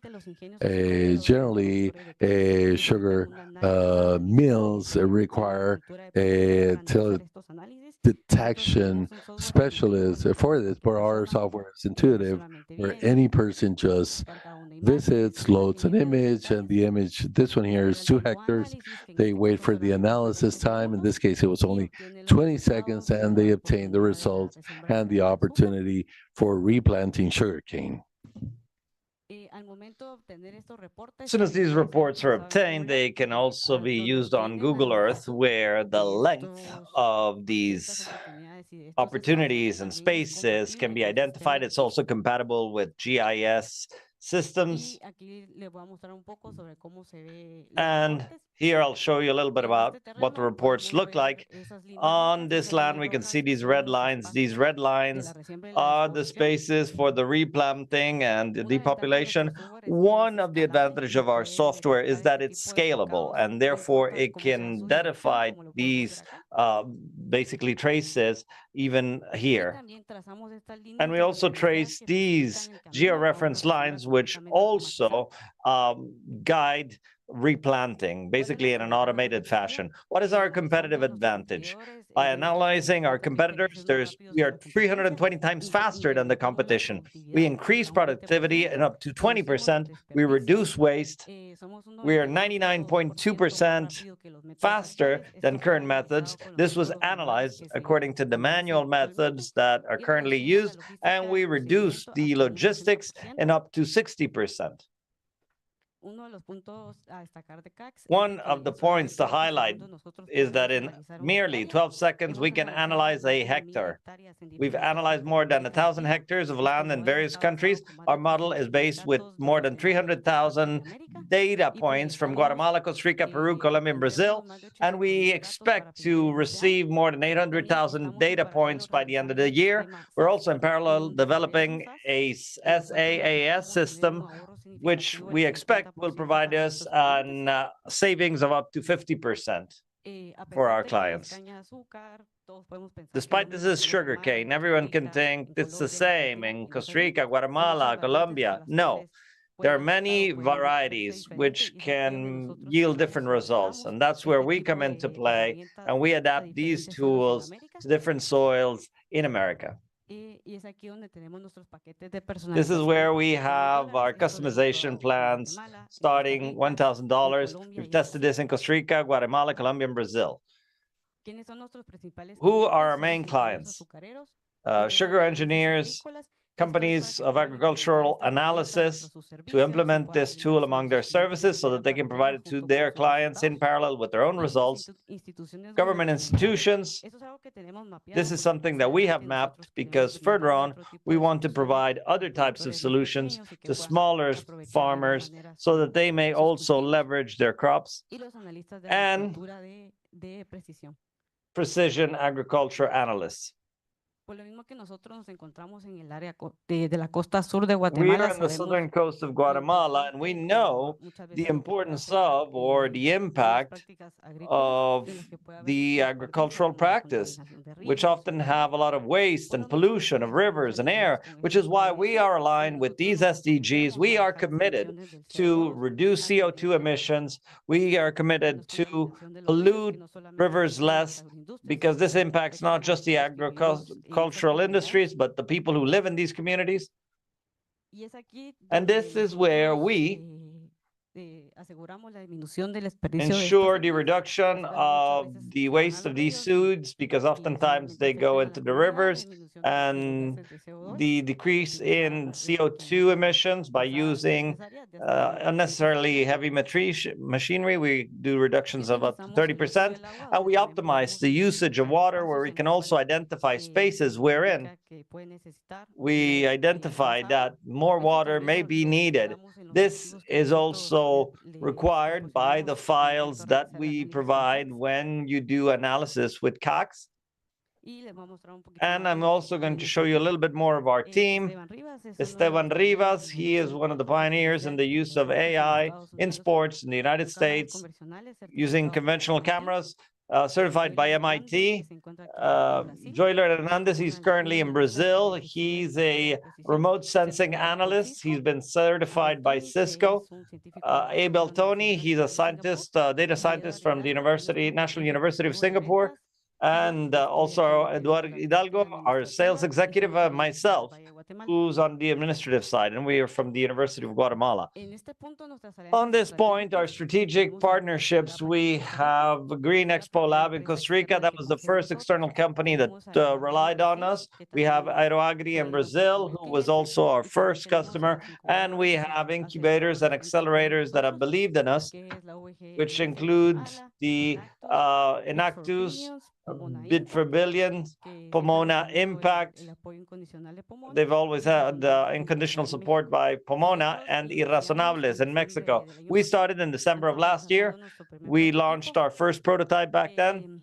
Generally, sugar mills require a detection specialist for this, but our software is intuitive, where any person just visits, loads an image, and the image, this one here is 2 hectares. They wait for the analysis time. In this case, it was only 20 seconds, and they obtain the results and the opportunity for replanting sugarcane. As soon as these reports are obtained, they can also be used on Google Earth, where the length of these opportunities and spaces can be identified. It's also compatible with GIS systems. And here I'll show you a little bit about what the reports look like. On this land, we can see these red lines. These red lines are the spaces for the replanting and the depopulation. One of the advantages of our software is that it's scalable, and therefore it can identify these basically traces even here. And we also trace these georeference lines, which also guide replanting, basically in an automated fashion. What is our competitive advantage? By analyzing our competitors, we are 320 times faster than the competition. We increase productivity in up to 20%. We reduce waste. We are 99.2% faster than current methods. This was analyzed according to the manual methods that are currently used, and we reduce the logistics in up to 60%. One of the points to highlight is that in merely 12 seconds, we can analyze a hectare. We've analyzed more than 1,000 hectares of land in various countries. Our model is based with more than 300,000 data points from Guatemala, Costa Rica, Peru, Colombia, and Brazil. And we expect to receive more than 800,000 data points by the end of the year. We're also in parallel developing a SaaS system, which we expect will provide us savings of up to 50% for our clients. Despite this is sugarcane, everyone can think it's the same in Costa Rica, Guatemala, Colombia. No, there are many varieties which can yield different results, and that's where we come into play, and we adapt these tools to different soils in America. This is where we have our customization plans starting $1,000. We've tested this in Costa Rica, Guatemala, Colombia, and Brazil. Who are our main clients? Sugar engineers, companies of agricultural analysis to implement this tool among their services so that they can provide it to their clients in parallel with their own results. Government institutions, this is something that we have mapped because further on, we want to provide other types of solutions to smaller farmers so that they may also leverage their crops. And precision agriculture analysts. We are in the southern coast of Guatemala, and we know the importance of, or the impact of, the agricultural practice, which often have a lot of waste and pollution of rivers and air, which is why we are aligned with these SDGs. We are committed to reduce CO2 emissions. We are committed to pollute rivers less, because this impacts not just the agricultural industries, but the people who live in these communities. And this is where we ensure the reduction of the waste of these foods, because oftentimes they go into the rivers, and the decrease in CO2 emissions by using unnecessarily heavy machinery. We do reductions of up to 30%, and we optimize the usage of water, where we can also identify spaces wherein we identify that more water may be needed. This is also required by the files that we provide when you do analysis with CACs. And I'm also going to show you a little bit more of our team. Esteban Rivas, he is one of the pioneers in the use of AI in sports in the United States, using conventional cameras certified by MIT. Joyler Hernandez, he's currently in Brazil. He's a remote sensing analyst. He's been certified by Cisco. Abel Tony, he's a scientist, data scientist from the National University of Singapore. And also Eduardo Hidalgo, our sales executive, myself, who's on the administrative side, and we are from the University of Guatemala. On this point, our strategic partnerships, we have Green Expo Lab in Costa Rica. That was the first external company that relied on us. We have Aeroagri in Brazil, who was also our first customer. And we have incubators and accelerators that have believed in us, which include the Inactus, Bid for Billions, Pomona Impact. They've always had unconditional support by Pomona and Irrazonables in Mexico. We started in December of last year. We launched our first prototype back then.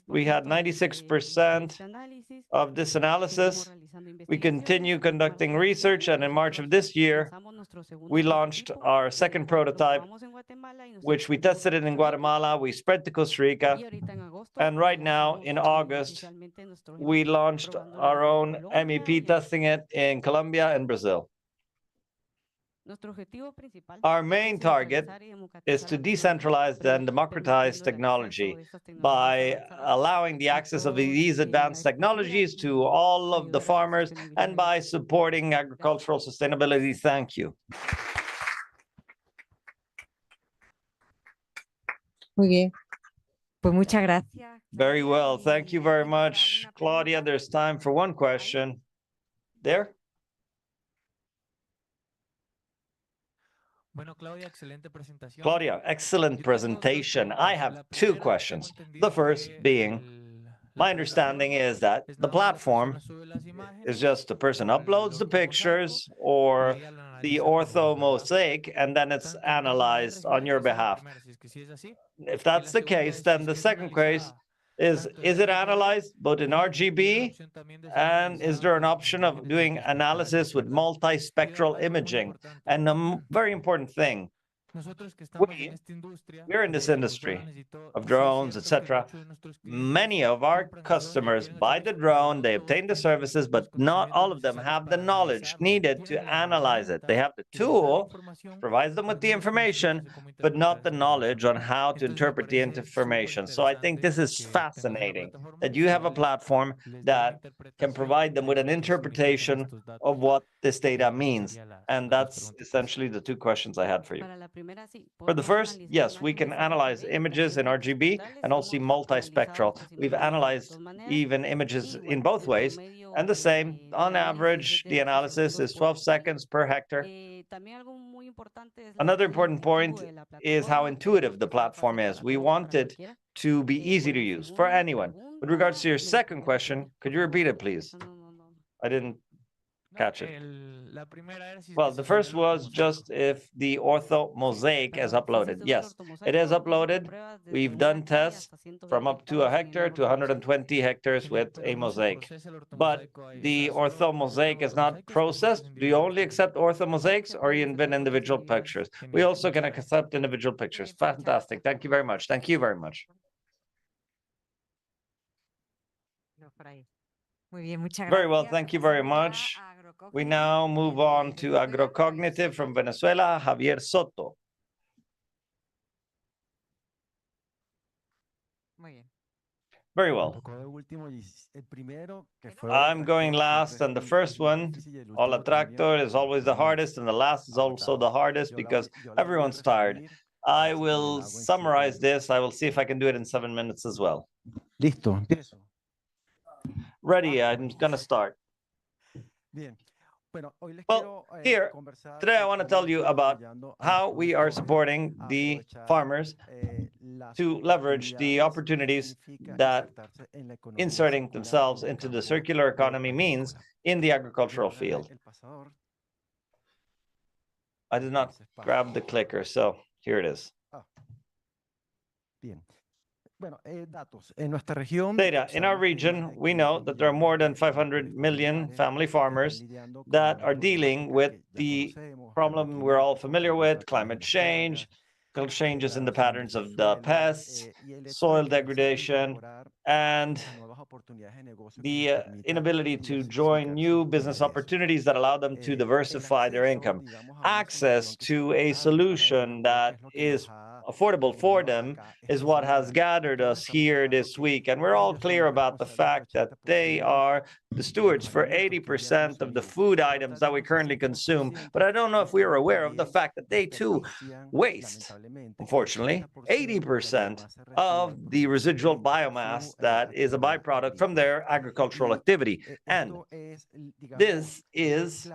We had 96% of this analysis. We continue conducting research, and in March of this year, we launched our second prototype, which we tested it in Guatemala. We spread to Costa Rica. And right now, in August, we launched our own MEP, testing it in Colombia and Brazil. Our main target is to decentralize and democratize technology by allowing the access of these advanced technologies to all of the farmers and by supporting agricultural sustainability. Thank you. Muy bien. Pues muchas gracias. Very well. Thank you very much, Claudia. There's time for one question. There? Claudia, excellent presentation. I have two questions. The first being, my understanding is that the platform is just a person uploads the pictures or the ortho mosaic, and then it's analyzed on your behalf. If that's the case, then the second case is it analyzed both in RGB, and is there an option of doing analysis with multispectral imaging? And a very important thing, we're in this industry of drones, etc. Many of our customers buy the drone, they obtain the services, but not all of them have the knowledge needed to analyze it. They have the tool, provides them with the information, but not the knowledge on how to interpret the information. So I think this is fascinating that you have a platform that can provide them with an interpretation of what this data means. And that's essentially the two questions I had for you. For the first, yes, we can analyze images in RGB and also multispectral. We've analyzed even images in both ways. And the same, on average, the analysis is 12 seconds per hectare. Another important point is how intuitive the platform is. We want it to be easy to use for anyone. With regards to your second question, could you repeat it, please? I didn't catch it. Well, the first was just if the ortho mosaic is uploaded. Yes, it is uploaded. We've done tests from up to a hectare to 120 hectares with a mosaic. But the ortho mosaic is not processed. Do you only accept ortho mosaics or even individual pictures? We also can accept individual pictures. Fantastic. Thank you very much. Thank you very much. Very well, thank you very much. We now move on to Agrocognitive from Venezuela, Javier Soto. Very well. I'm going last, and the first one, Hola Tractor, is always the hardest, and the last is also the hardest because everyone's tired. I will summarize this. I will see if I can do it in 7 minutes as well. Listo. Ready, I'm going to start. Well, here, today I want to tell you about how we are supporting the farmers to leverage the opportunities that inserting themselves into the circular economy means in the agricultural field. I did not grab the clicker, so here it is. Data. In our region, we know that there are more than 500 million family farmers that are dealing with the problem we're all familiar with, climate change, ecological changes in the patterns of the pests, soil degradation, and the inability to join new business opportunities that allow them to diversify their income. Access to a solution that is affordable for them is what has gathered us here this week. And we're all clear about the fact that they are the stewards for 80% of the food items that we currently consume. But I don't know if we are aware of the fact that they too waste, unfortunately, 80% of the residual biomass that is a byproduct from their agricultural activity. And this is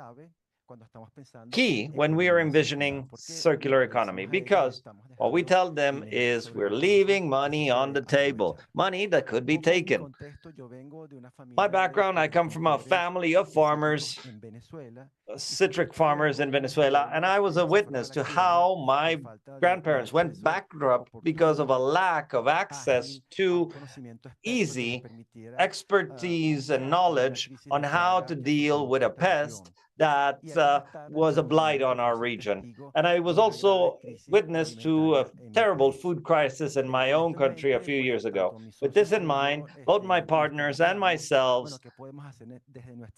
key when we are envisioning circular economy, because what we tell them is we're leaving money on the table, money that could be taken. My background, I come from a family of farmers, citric farmers in Venezuela, and I was a witness to how my grandparents went bankrupt because of a lack of access to easy expertise and knowledge on how to deal with a pest that was a blight on our region. And I was also witness to a terrible food crisis in my own country a few years ago. With this in mind, both my partners and myself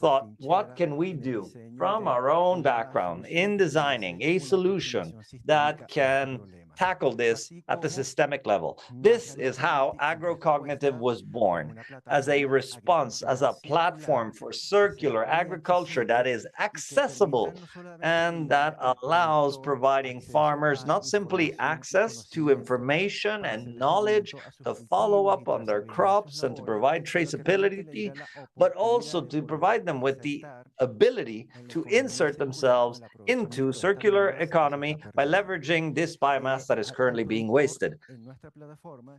thought, what can we do from our own background in designing a solution that can tackle this at the systemic level? This is how AgroCognitive was born, as a response, as a platform for circular agriculture that is accessible and that allows providing farmers not simply access to information and knowledge to follow up on their crops and to provide traceability, but also to provide them with the ability to insert themselves into circular economy by leveraging this biomass that is currently being wasted.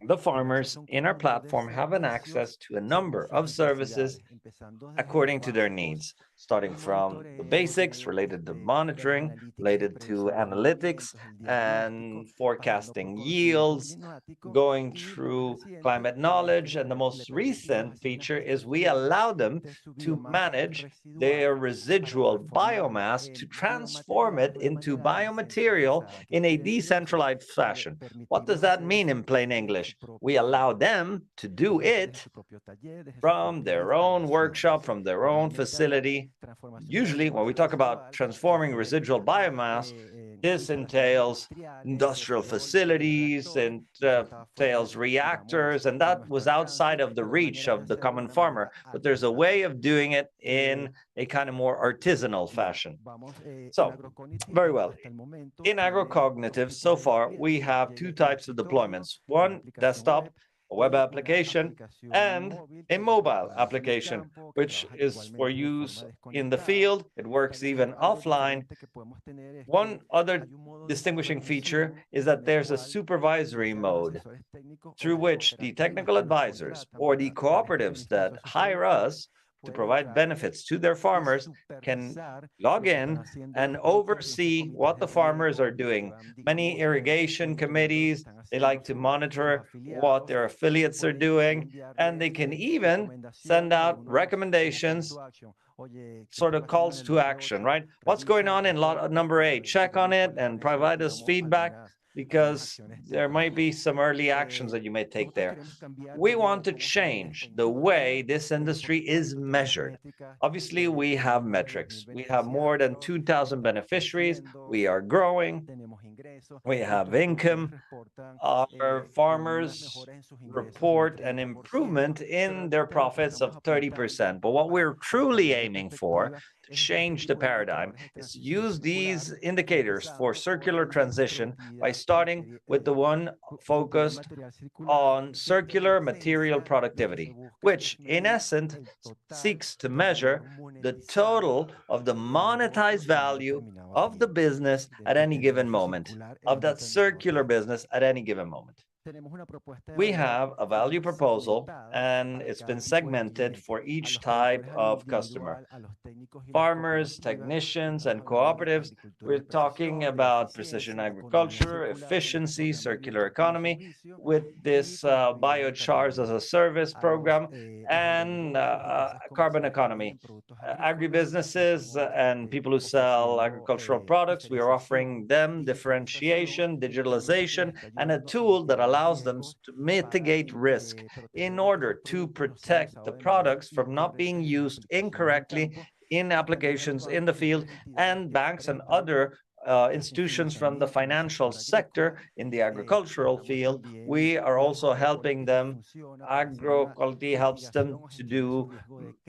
The farmers in our platform have an access to a number of services according to their needs, starting from the basics related to monitoring, related to analytics and forecasting yields, going through climate knowledge. And the most recent feature is we allow them to manage their residual biomass to transform it into biomaterial in a decentralized fashion. What does that mean in plain English? We allow them to do it from their own workshop, from their own facility. Usually, when we talk about transforming residual biomass, this entails industrial facilities, entails reactors, and that was outside of the reach of the common farmer. But there's a way of doing it in a kind of more artisanal fashion. So, very well. In AgroCognitive, so far, we have two types of deployments. One, desktop, a web application, and a mobile application, which is for use in the field. It works even offline. One other distinguishing feature is that there's a supervisory mode through which the technical advisors or the cooperatives that hire us to provide benefits to their farmers can log in and oversee what the farmers are doing. Many irrigation committees, they like to monitor what their affiliates are doing, and they can even send out recommendations, sort of calls to action, right? What's going on in lot number 8? Check on it and provide us feedback, because there might be some early actions that you may take there. We want to change the way this industry is measured. Obviously, we have metrics. We have more than 2,000 beneficiaries. We are growing. We have income. Our farmers report an improvement in their profits of 30%. But what we're truly aiming for to change the paradigm is to use these indicators for circular transition by starting with the one focused on circular material productivity, which in essence seeks to measure the total of the monetized value of the business at any given moment, of that circular business at any given moment. We have a value proposal, and it's been segmented for each type of customer. Farmers, technicians, and cooperatives. We're talking about precision agriculture, efficiency, circular economy, with this biochars as a service program, and carbon economy. Agribusinesses and people who sell agricultural products, we are offering them differentiation, digitalization, and a tool that allows them to mitigate risk in order to protect the products from not being used incorrectly in applications in the field, and banks and other institutions from the financial sector in the agricultural field. We are also helping them. Agroquality helps them to do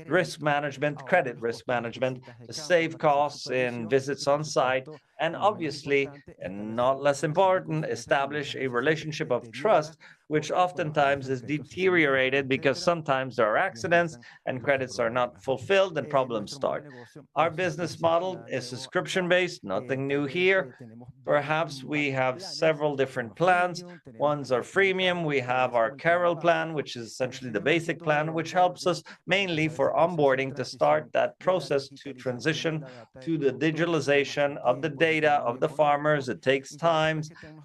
risk management, credit risk management, to save costs in visits on site, and obviously, and not less important, establish a relationship of trust, which oftentimes is deteriorated because sometimes there are accidents and credits are not fulfilled and problems start. Our business model is subscription-based, nothing new here. Perhaps we have several different plans. Ones are freemium. We have our Carol plan, which is essentially the basic plan, which helps us mainly for onboarding to start that process to transition to the digitalization of the data of the farmers. It takes time.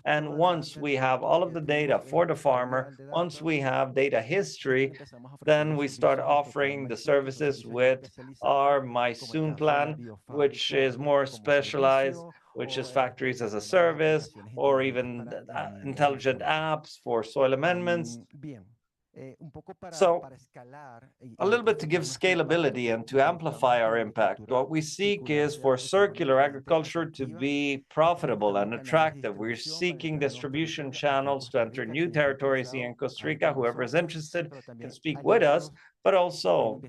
And once we have all of the data for the farmer, once we have data history, then we start offering the services with our My Soon plan, which is more specialized, which is factories as a service, or even intelligent apps for soil amendments. So, a little bit to give scalability and to amplify our impact. What we seek is for circular agriculture to be profitable and attractive. We're seeking distribution channels to enter new territories here in Costa Rica. Whoever is interested can speak with us, but also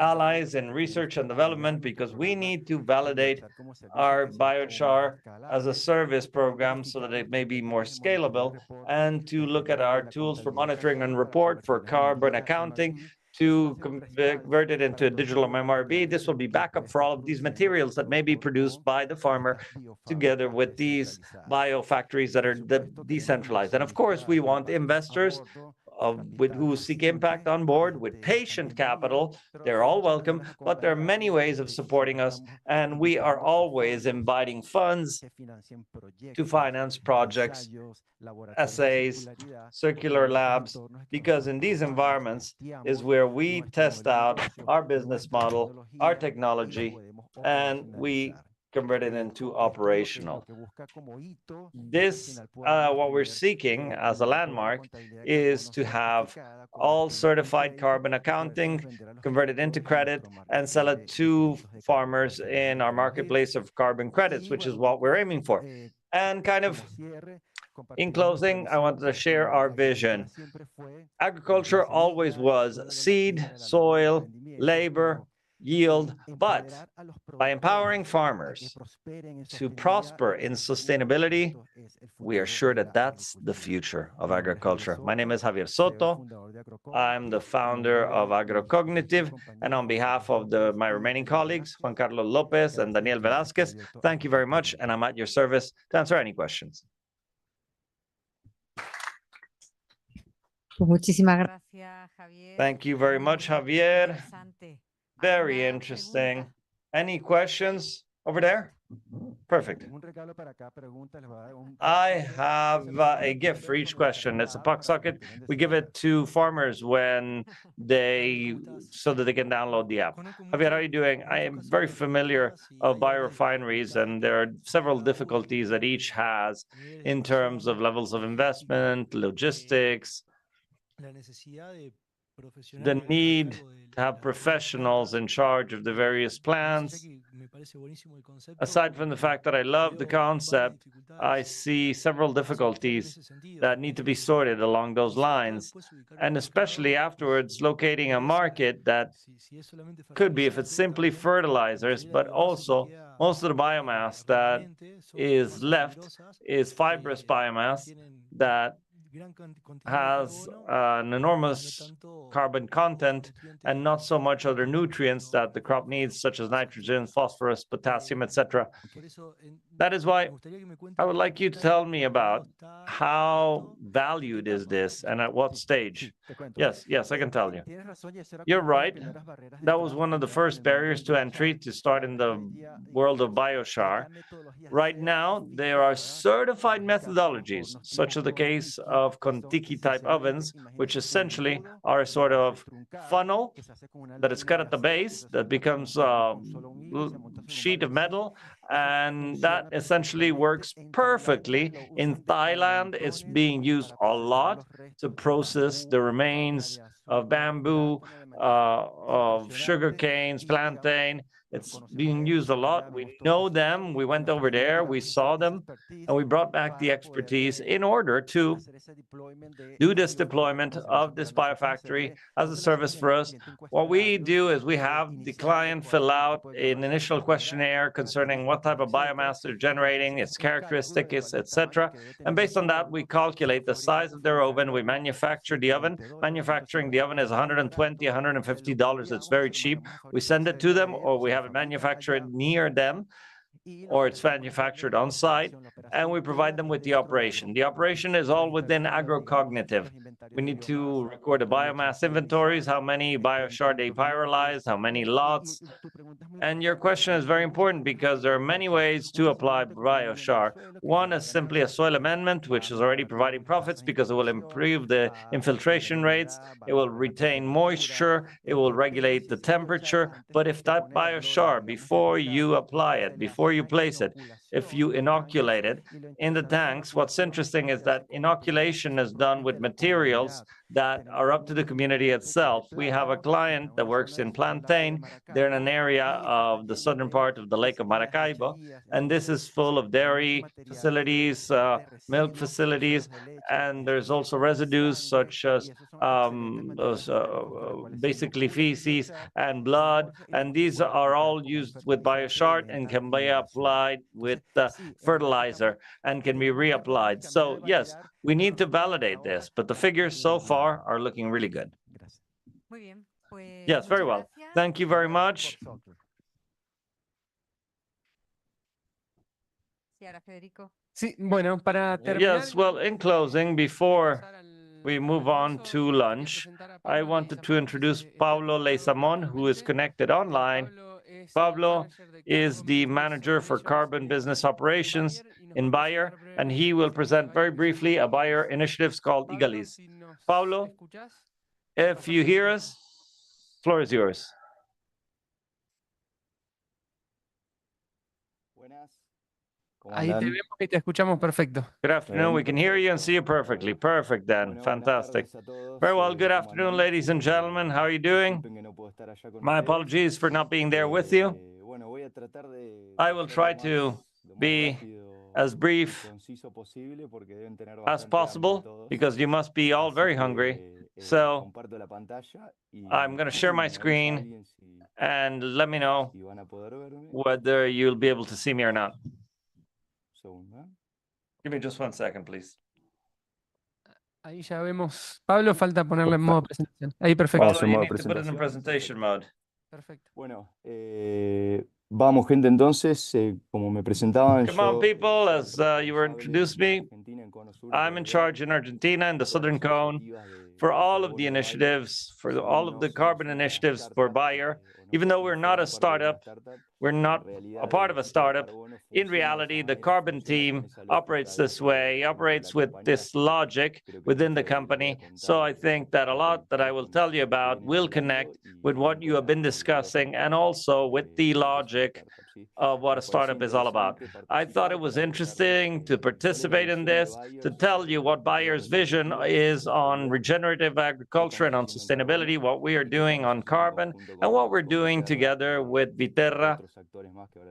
allies in research and development, because we need to validate our biochar as a service program so that it may be more scalable, and to look at our tools for monitoring and report for carbon accounting, to convert it into a digital MMRB. This will be backup for all of these materials that may be produced by the farmer together with these biofactories that are decentralized. And of course, we want investors with who seek impact on board with patient capital. They're all welcome, but there are many ways of supporting us, and we are always inviting funds to finance projects, essays, circular labs, because in these environments is where we test out our business model, our technology, and we convert it into operational. This, what we're seeking as a landmark, is to have all certified carbon accounting, convert it into credit, and sell it to farmers in our marketplace of carbon credits, which is what we're aiming for. And kind of in closing, I wanted to share our vision. Agriculture always was seed, soil, labor, yield, but by empowering farmers to prosper in sustainability, we are sure that that's the future of agriculture. My name is Javier Soto. I'm the founder of Agrocognitive, and on behalf of my remaining colleagues, Juan Carlos Lopez and Daniel Velázquez, thank you very much, and I'm at your service to answer any questions. Thank you very much, Javier. Very interesting. Any questions over there? Perfect. I have a gift for each question. It's a puck socket. We give it to farmers so that they can download the app. Javier, how are you doing? I am very familiar of biorefineries, and there are several difficulties that each has in terms of levels of investment, logistics, the need to have professionals in charge of the various plans. Aside from the fact that I love the concept, I see several difficulties that need to be sorted along those lines, and especially afterwards locating a market that could be, if it's simply fertilizers, but also most of the biomass that is left is fibrous biomass that has an enormous carbon content and not so much other nutrients that the crop needs, such as nitrogen, phosphorus, potassium, etc. That is why I would like you to tell me about how valued is this and at what stage. Yes, I can tell you. You're right. That was one of the first barriers to entry to start in the world of biochar. Right now, there are certified methodologies, such as the case of Contiki-type ovens, which essentially are a sort of funnel that is cut at the base that becomes a sheet of metal, and that essentially works perfectly. In Thailand, it's being used a lot to process the remains of bamboo, of sugar canes, plantain. It's being used a lot. We know them. We went over there, we saw them, and we brought back the expertise in order to do this deployment of this biofactory as a service for us. What we do is we have the client fill out an initial questionnaire concerning what type of biomass they're generating, its characteristics, etc. And based on that, we calculate the size of their oven. We manufacture the oven. Manufacturing the oven is $120, $150. It's very cheap. We send it to them, or we have it manufactured near them, or it's manufactured on site, and we provide them with the operation. The operation is all within agrocognitive. We need to record the biomass inventories, how many biochar they pyrolyzed, how many lots. And your question is very important because there are many ways to apply biochar. One is simply a soil amendment, which is already providing profits because it will improve the infiltration rates, it will retain moisture, it will regulate the temperature. But if that biochar, before you apply it, before you place it, if you inoculate it in the tanks, what's interesting is that inoculation is done with materials that are up to the community itself. We have a client that works in plantain. They're in an area of the southern part of the Lake of Maracaibo, and this is full of dairy facilities, milk facilities, and there's also residues such as basically feces and blood, and these are all used with biochar and can be applied with fertilizer and can be reapplied. So yes, we need to validate this, but the figures so far are looking really good. Yes, very well. Thank you very much. Sí, bueno, para terminar. Yes, well, in closing, before we move on to lunch, I wanted to introduce Pablo Leizamón, who is connected online. Pablo is the manager for carbon business operations in Bayer, and he will present very briefly a Bayer initiative called Igalis. Pablo, if you hear us, floor is yours. Ahí te vemos y te escuchamos perfecto. Good afternoon. We can hear you and see you perfectly. Perfect, then. Fantastic. Very well. Good afternoon, ladies and gentlemen. How are you doing? My apologies for not being there with you. I will try to be as brief as possible because you must be all very hungry. So I'm going to share my screen and let me know whether you'll be able to see me or not. Give me just 1 second, please. Ahí ya vemos. Pablo, falta ponerle en modo presentación. Ahí, perfecto. Pablo, you need to put it in presentation mode. Perfecto. Bueno, vamos, gente, entonces, como me presentaban, Come on, people, as you were introduced me, I'm in charge in Argentina, in the Southern Cone, for all of the initiatives, for all of the carbon initiatives for Bayer. Even though we're not a startup, we're not a part of a startup. In reality, the carbon team operates this way, operates with this logic within the company. So I think that a lot that I will tell you about will connect with what you have been discussing and also with the logic of what a startup is all about. I thought it was interesting to participate in this, to tell you what Bayer's vision is on regenerative agriculture and on sustainability, what we are doing on carbon, and what we're doing together with Viterra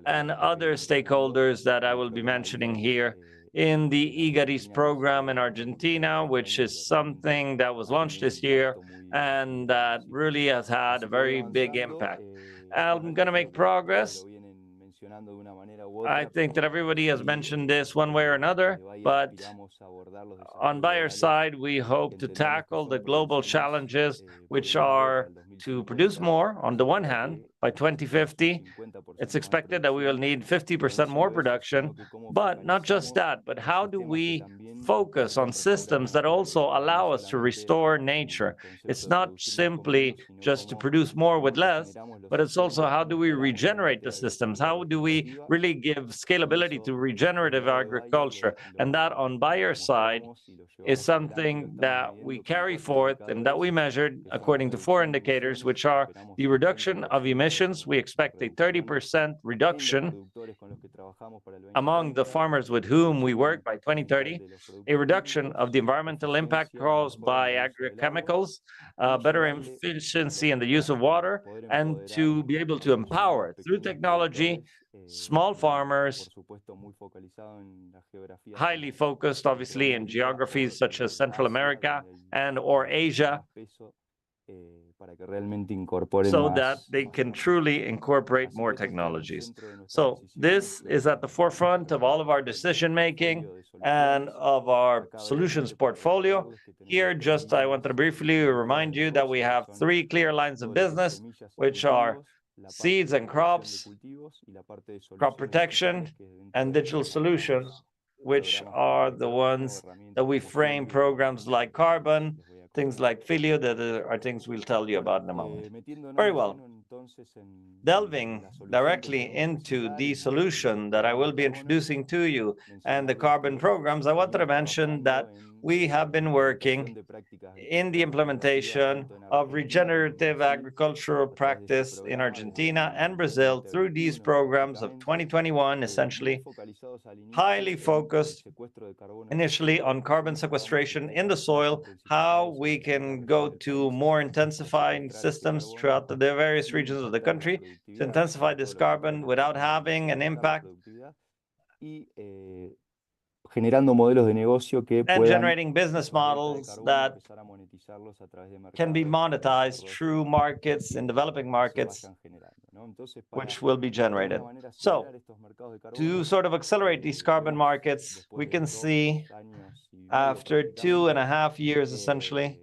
and other stakeholders that I will be mentioning here in the Igaris program in Argentina, which is something that was launched this year and that really has had a very big impact. I'm going to make progress I think that everybody has mentioned this one way or another, but on Bayer's side, we hope to tackle the global challenges, which are to produce more. On the one hand, by 2050, it's expected that we will need 50% more production, but not just that, but how do we focus on systems that also allow us to restore nature? It's not simply just to produce more with less, but it's also how do we regenerate the systems? How do we really give scalability to regenerative agriculture? And that on Bayer's side is something that we carry forth and that we measured according to 4 indicators, which are the reduction of emissions. We expect a 30% reduction among the farmers with whom we work by 2030, a reduction of the environmental impact caused by agrochemicals, better efficiency in the use of water, and to be able to empower through technology small farmers, highly focused, obviously, in geographies such as Central America and or Asia, so that they can truly incorporate more technologies. So this is at the forefront of all of our decision making and of our solutions portfolio. Here, just I want to briefly remind you that we have 3 clear lines of business, which are seeds and crops, crop protection, and digital solutions, which are the ones that we frame programs like carbon, things like Filio, that are things we'll tell you about in a moment. Very well. Delving directly into the solution that I will be introducing to you and the carbon programs, I wanted to mention that we have been working in the implementation of regenerative agricultural practice in Argentina and Brazil through these programs of 2021, essentially highly focused initially on carbon sequestration in the soil, how we can go to more intensifying systems throughout the various regions of the country to intensify this carbon without having an impact, and generating business models that can be monetized through markets in developing markets, which will be generated. So to sort of accelerate these carbon markets, we can see after 2.5 years, essentially,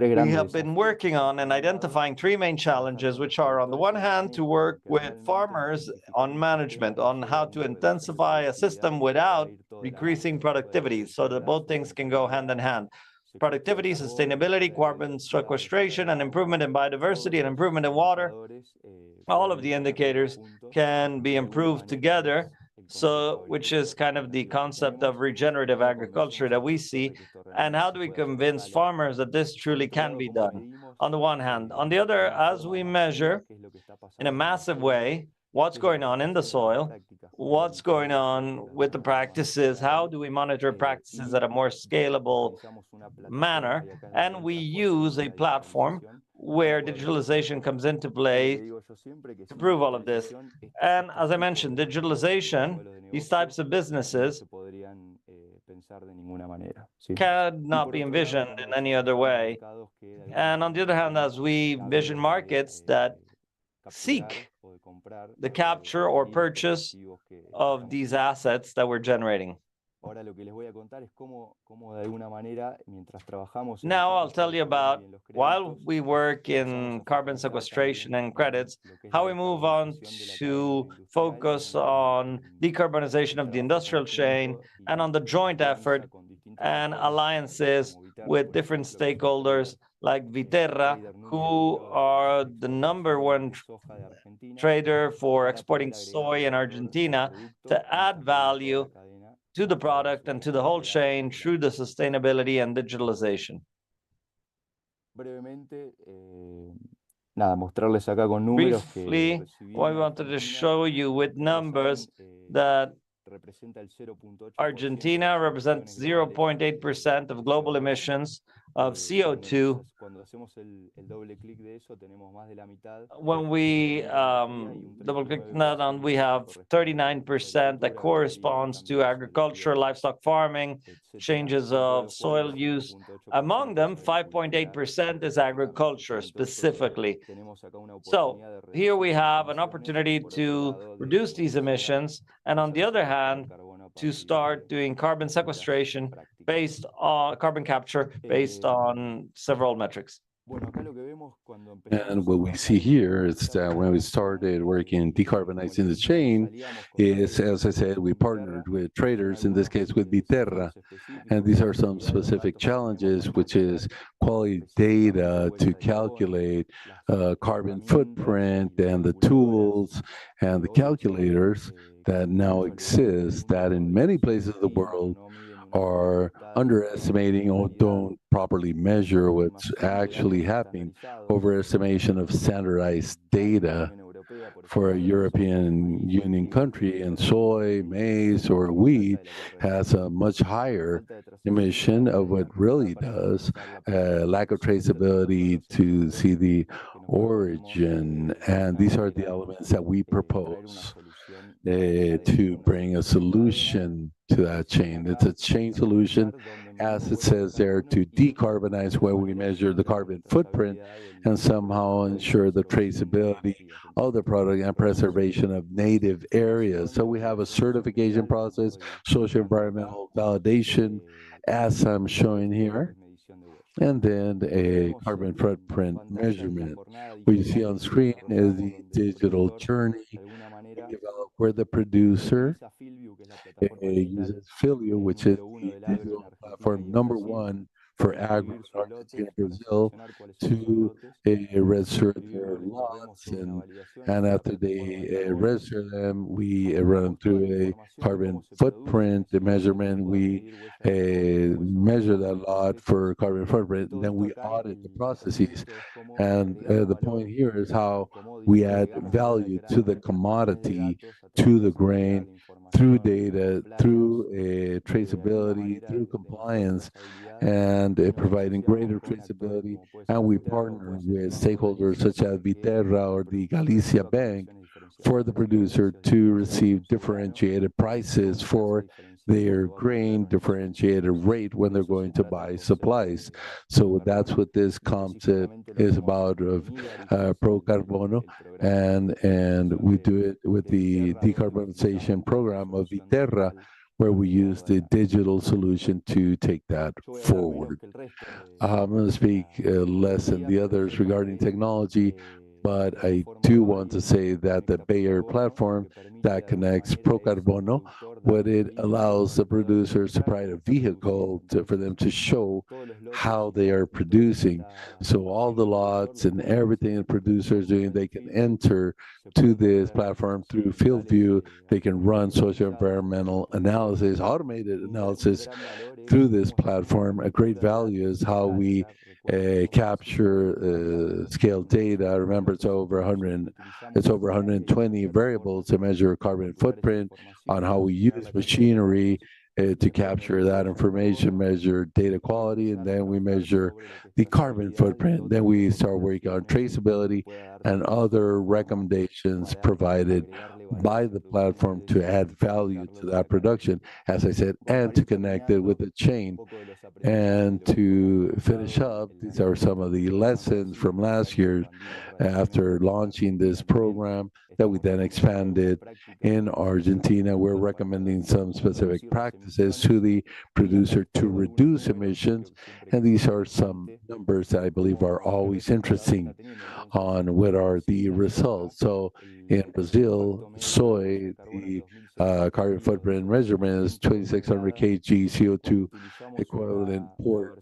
we have been working on and identifying 3 main challenges, which are on the one hand, to work with farmers on management, on how to intensify a system without decreasing productivity, so that both things can go hand in hand. Productivity, sustainability, carbon sequestration, and improvement in biodiversity and improvement in water. All of the indicators can be improved together, so which is kind of the concept of regenerative agriculture that we see. And how do we convince farmers that this truly can be done? On the one hand. On the other, as we measure in a massive way what's going on in the soil, what's going on with the practices, how do we monitor practices at a more scalable manner, and we use a platform where digitalization comes into play to prove all of this. And as I mentioned, digitalization, these types of businesses cannot be envisioned in any other way. And on the other hand, as we vision markets that seek the capture or purchase of these assets that we're generating. Now I'll tell you about, while we work in carbon sequestration and credits, how we move on to focus on decarbonization of the industrial chain and on the joint effort and alliances with different stakeholders like Viterra, who are the #1 trader for exporting soy in Argentina, to add value to the product and to the whole chain through the sustainability and digitalization. Briefly, what we wanted to show you with numbers that Argentina represents 0.8% of global emissions of CO2. When we double click that on, we have 39% that corresponds to agriculture, livestock farming, changes of soil use. Among them, 5.8% is agriculture specifically. So here we have an opportunity to reduce these emissions, and on the other hand, to start doing carbon sequestration based on carbon capture based on several metrics. And what we see here is that when we started working decarbonizing the chain, is, as I said, we partnered with traders, in this case with Viterra. And these are some specific challenges, which is quality data to calculate carbon footprint and the tools and the calculators that now exist that in many places of the world are underestimating or don't properly measure what's actually happening. Overestimation of standardized data for a European Union country, and soy, maize, or wheat has a much higher emission of what really does, lack of traceability to see the origin. And these are the elements that we propose to bring a solution to that chain. It's a chain solution, as it says there, to decarbonize where we measure the carbon footprint and somehow ensure the traceability of the product and preservation of native areas. So we have a certification process, socio-environmental validation, as I'm showing here, and then a carbon footprint measurement. What you see on screen is the digital journey developed where the producer uses Filio, which is the digital platform #1 for agro in Argentina, Brazil, to register their lots. And after they register them, we run through a carbon footprint measurement. We measure that lot for carbon footprint, and then we audit the processes. And the point here is how we add value to the commodity, to the grain, through data, through traceability, through compliance, and providing greater traceability. And we partner with stakeholders such as Viterra or the Galicia Bank for the producer to receive differentiated prices for their grain, differentiated rate when they're going to buy supplies. So that's what this concept is about of Pro Carbono, and we do it with the decarbonization program of Viterra, where we use the digital solution to take that forward. I'm going to speak less than the others regarding technology, but I do want to say that the Bayer platform that connects Pro Carbono, what it allows the producers to provide a vehicle for them to show how they are producing. So all the lots and everything the producers doing, they can enter to this platform through field view. They can run socio-environmental analysis, automated analysis through this platform. A great value is how we capture scale data. Remember, it's over 120 variables to measure carbon footprint on how we use machinery to capture that information, measure data quality, and then we measure the carbon footprint. Then we start working on traceability and other recommendations provided by the platform to add value to that production, as I said, and to connect it with the chain. And to finish up, these are some of the lessons from last year after launching this program that we then expanded in Argentina. We're recommending some specific practices to the producer to reduce emissions. And these are some numbers that I believe are always interesting on what are the results. So in Brazil, soy, the carbon footprint measurement is 2,600 kg CO2 equivalent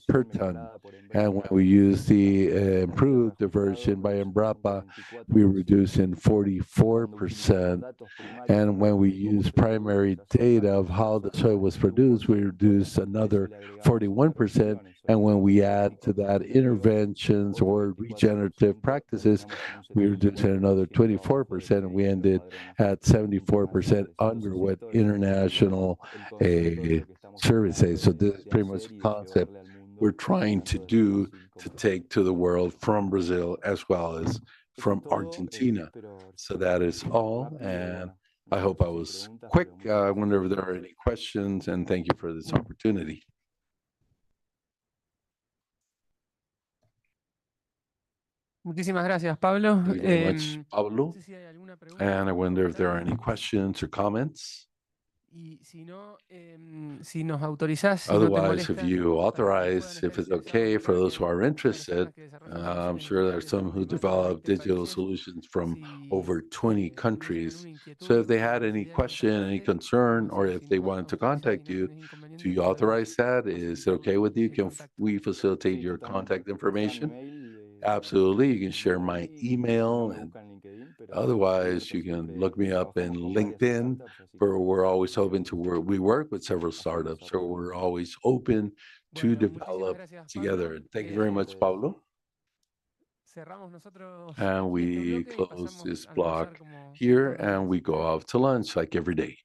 per ton. And when we use the improved version by Embrapa, we reduce in 44%. And when we use primary data of how the soy was produced, we reduce another 41%. And when we add to that interventions or regenerative practices, we reduce it another 24%. And we ended at 74% under what international surveys say. So this is pretty much the concept we're trying to do to take to the world from Brazil as well as from Argentina. So that is all, and I hope I was quick. I wonder if there are any questions, and thank you for this opportunity. Muchísimas gracias, Pablo. Thank you very much, Pablo. No sé si hay alguna pregunta And I por wonder if there are preguntar. any questions or comments. Y si no, si nos autorizás, si no te Otherwise, if molesta, you para que authorize, puedan if estar it's okay interesados, for those who traigan are a interested, personas que desarrollan I'm soluciones sure there's digitales some en who 24 de develop 20 digital países. solutions from Si over 20 tuviesen countries. alguna So if inquietud they o had any necesidad de question, any contactarte, concern, or entonces if si they nos wanted to autorizás y contact no you, tenés inconveniente, do you podemos authorize that? Is it facilitar okay with you? el Can contacto. we facilitate your contact information? Absolutely. You can share my email, and otherwise you can look me up in LinkedIn, where we're always open to work. We work with several startups, so we're always open to Bueno, muchísimas develop gracias, together. Pablo. And thank you very much, Pablo. Cerramos nosotros And aquí este we bloque y close pasamos this a almorzar block como here, todos los and días. we go out to lunch like every day.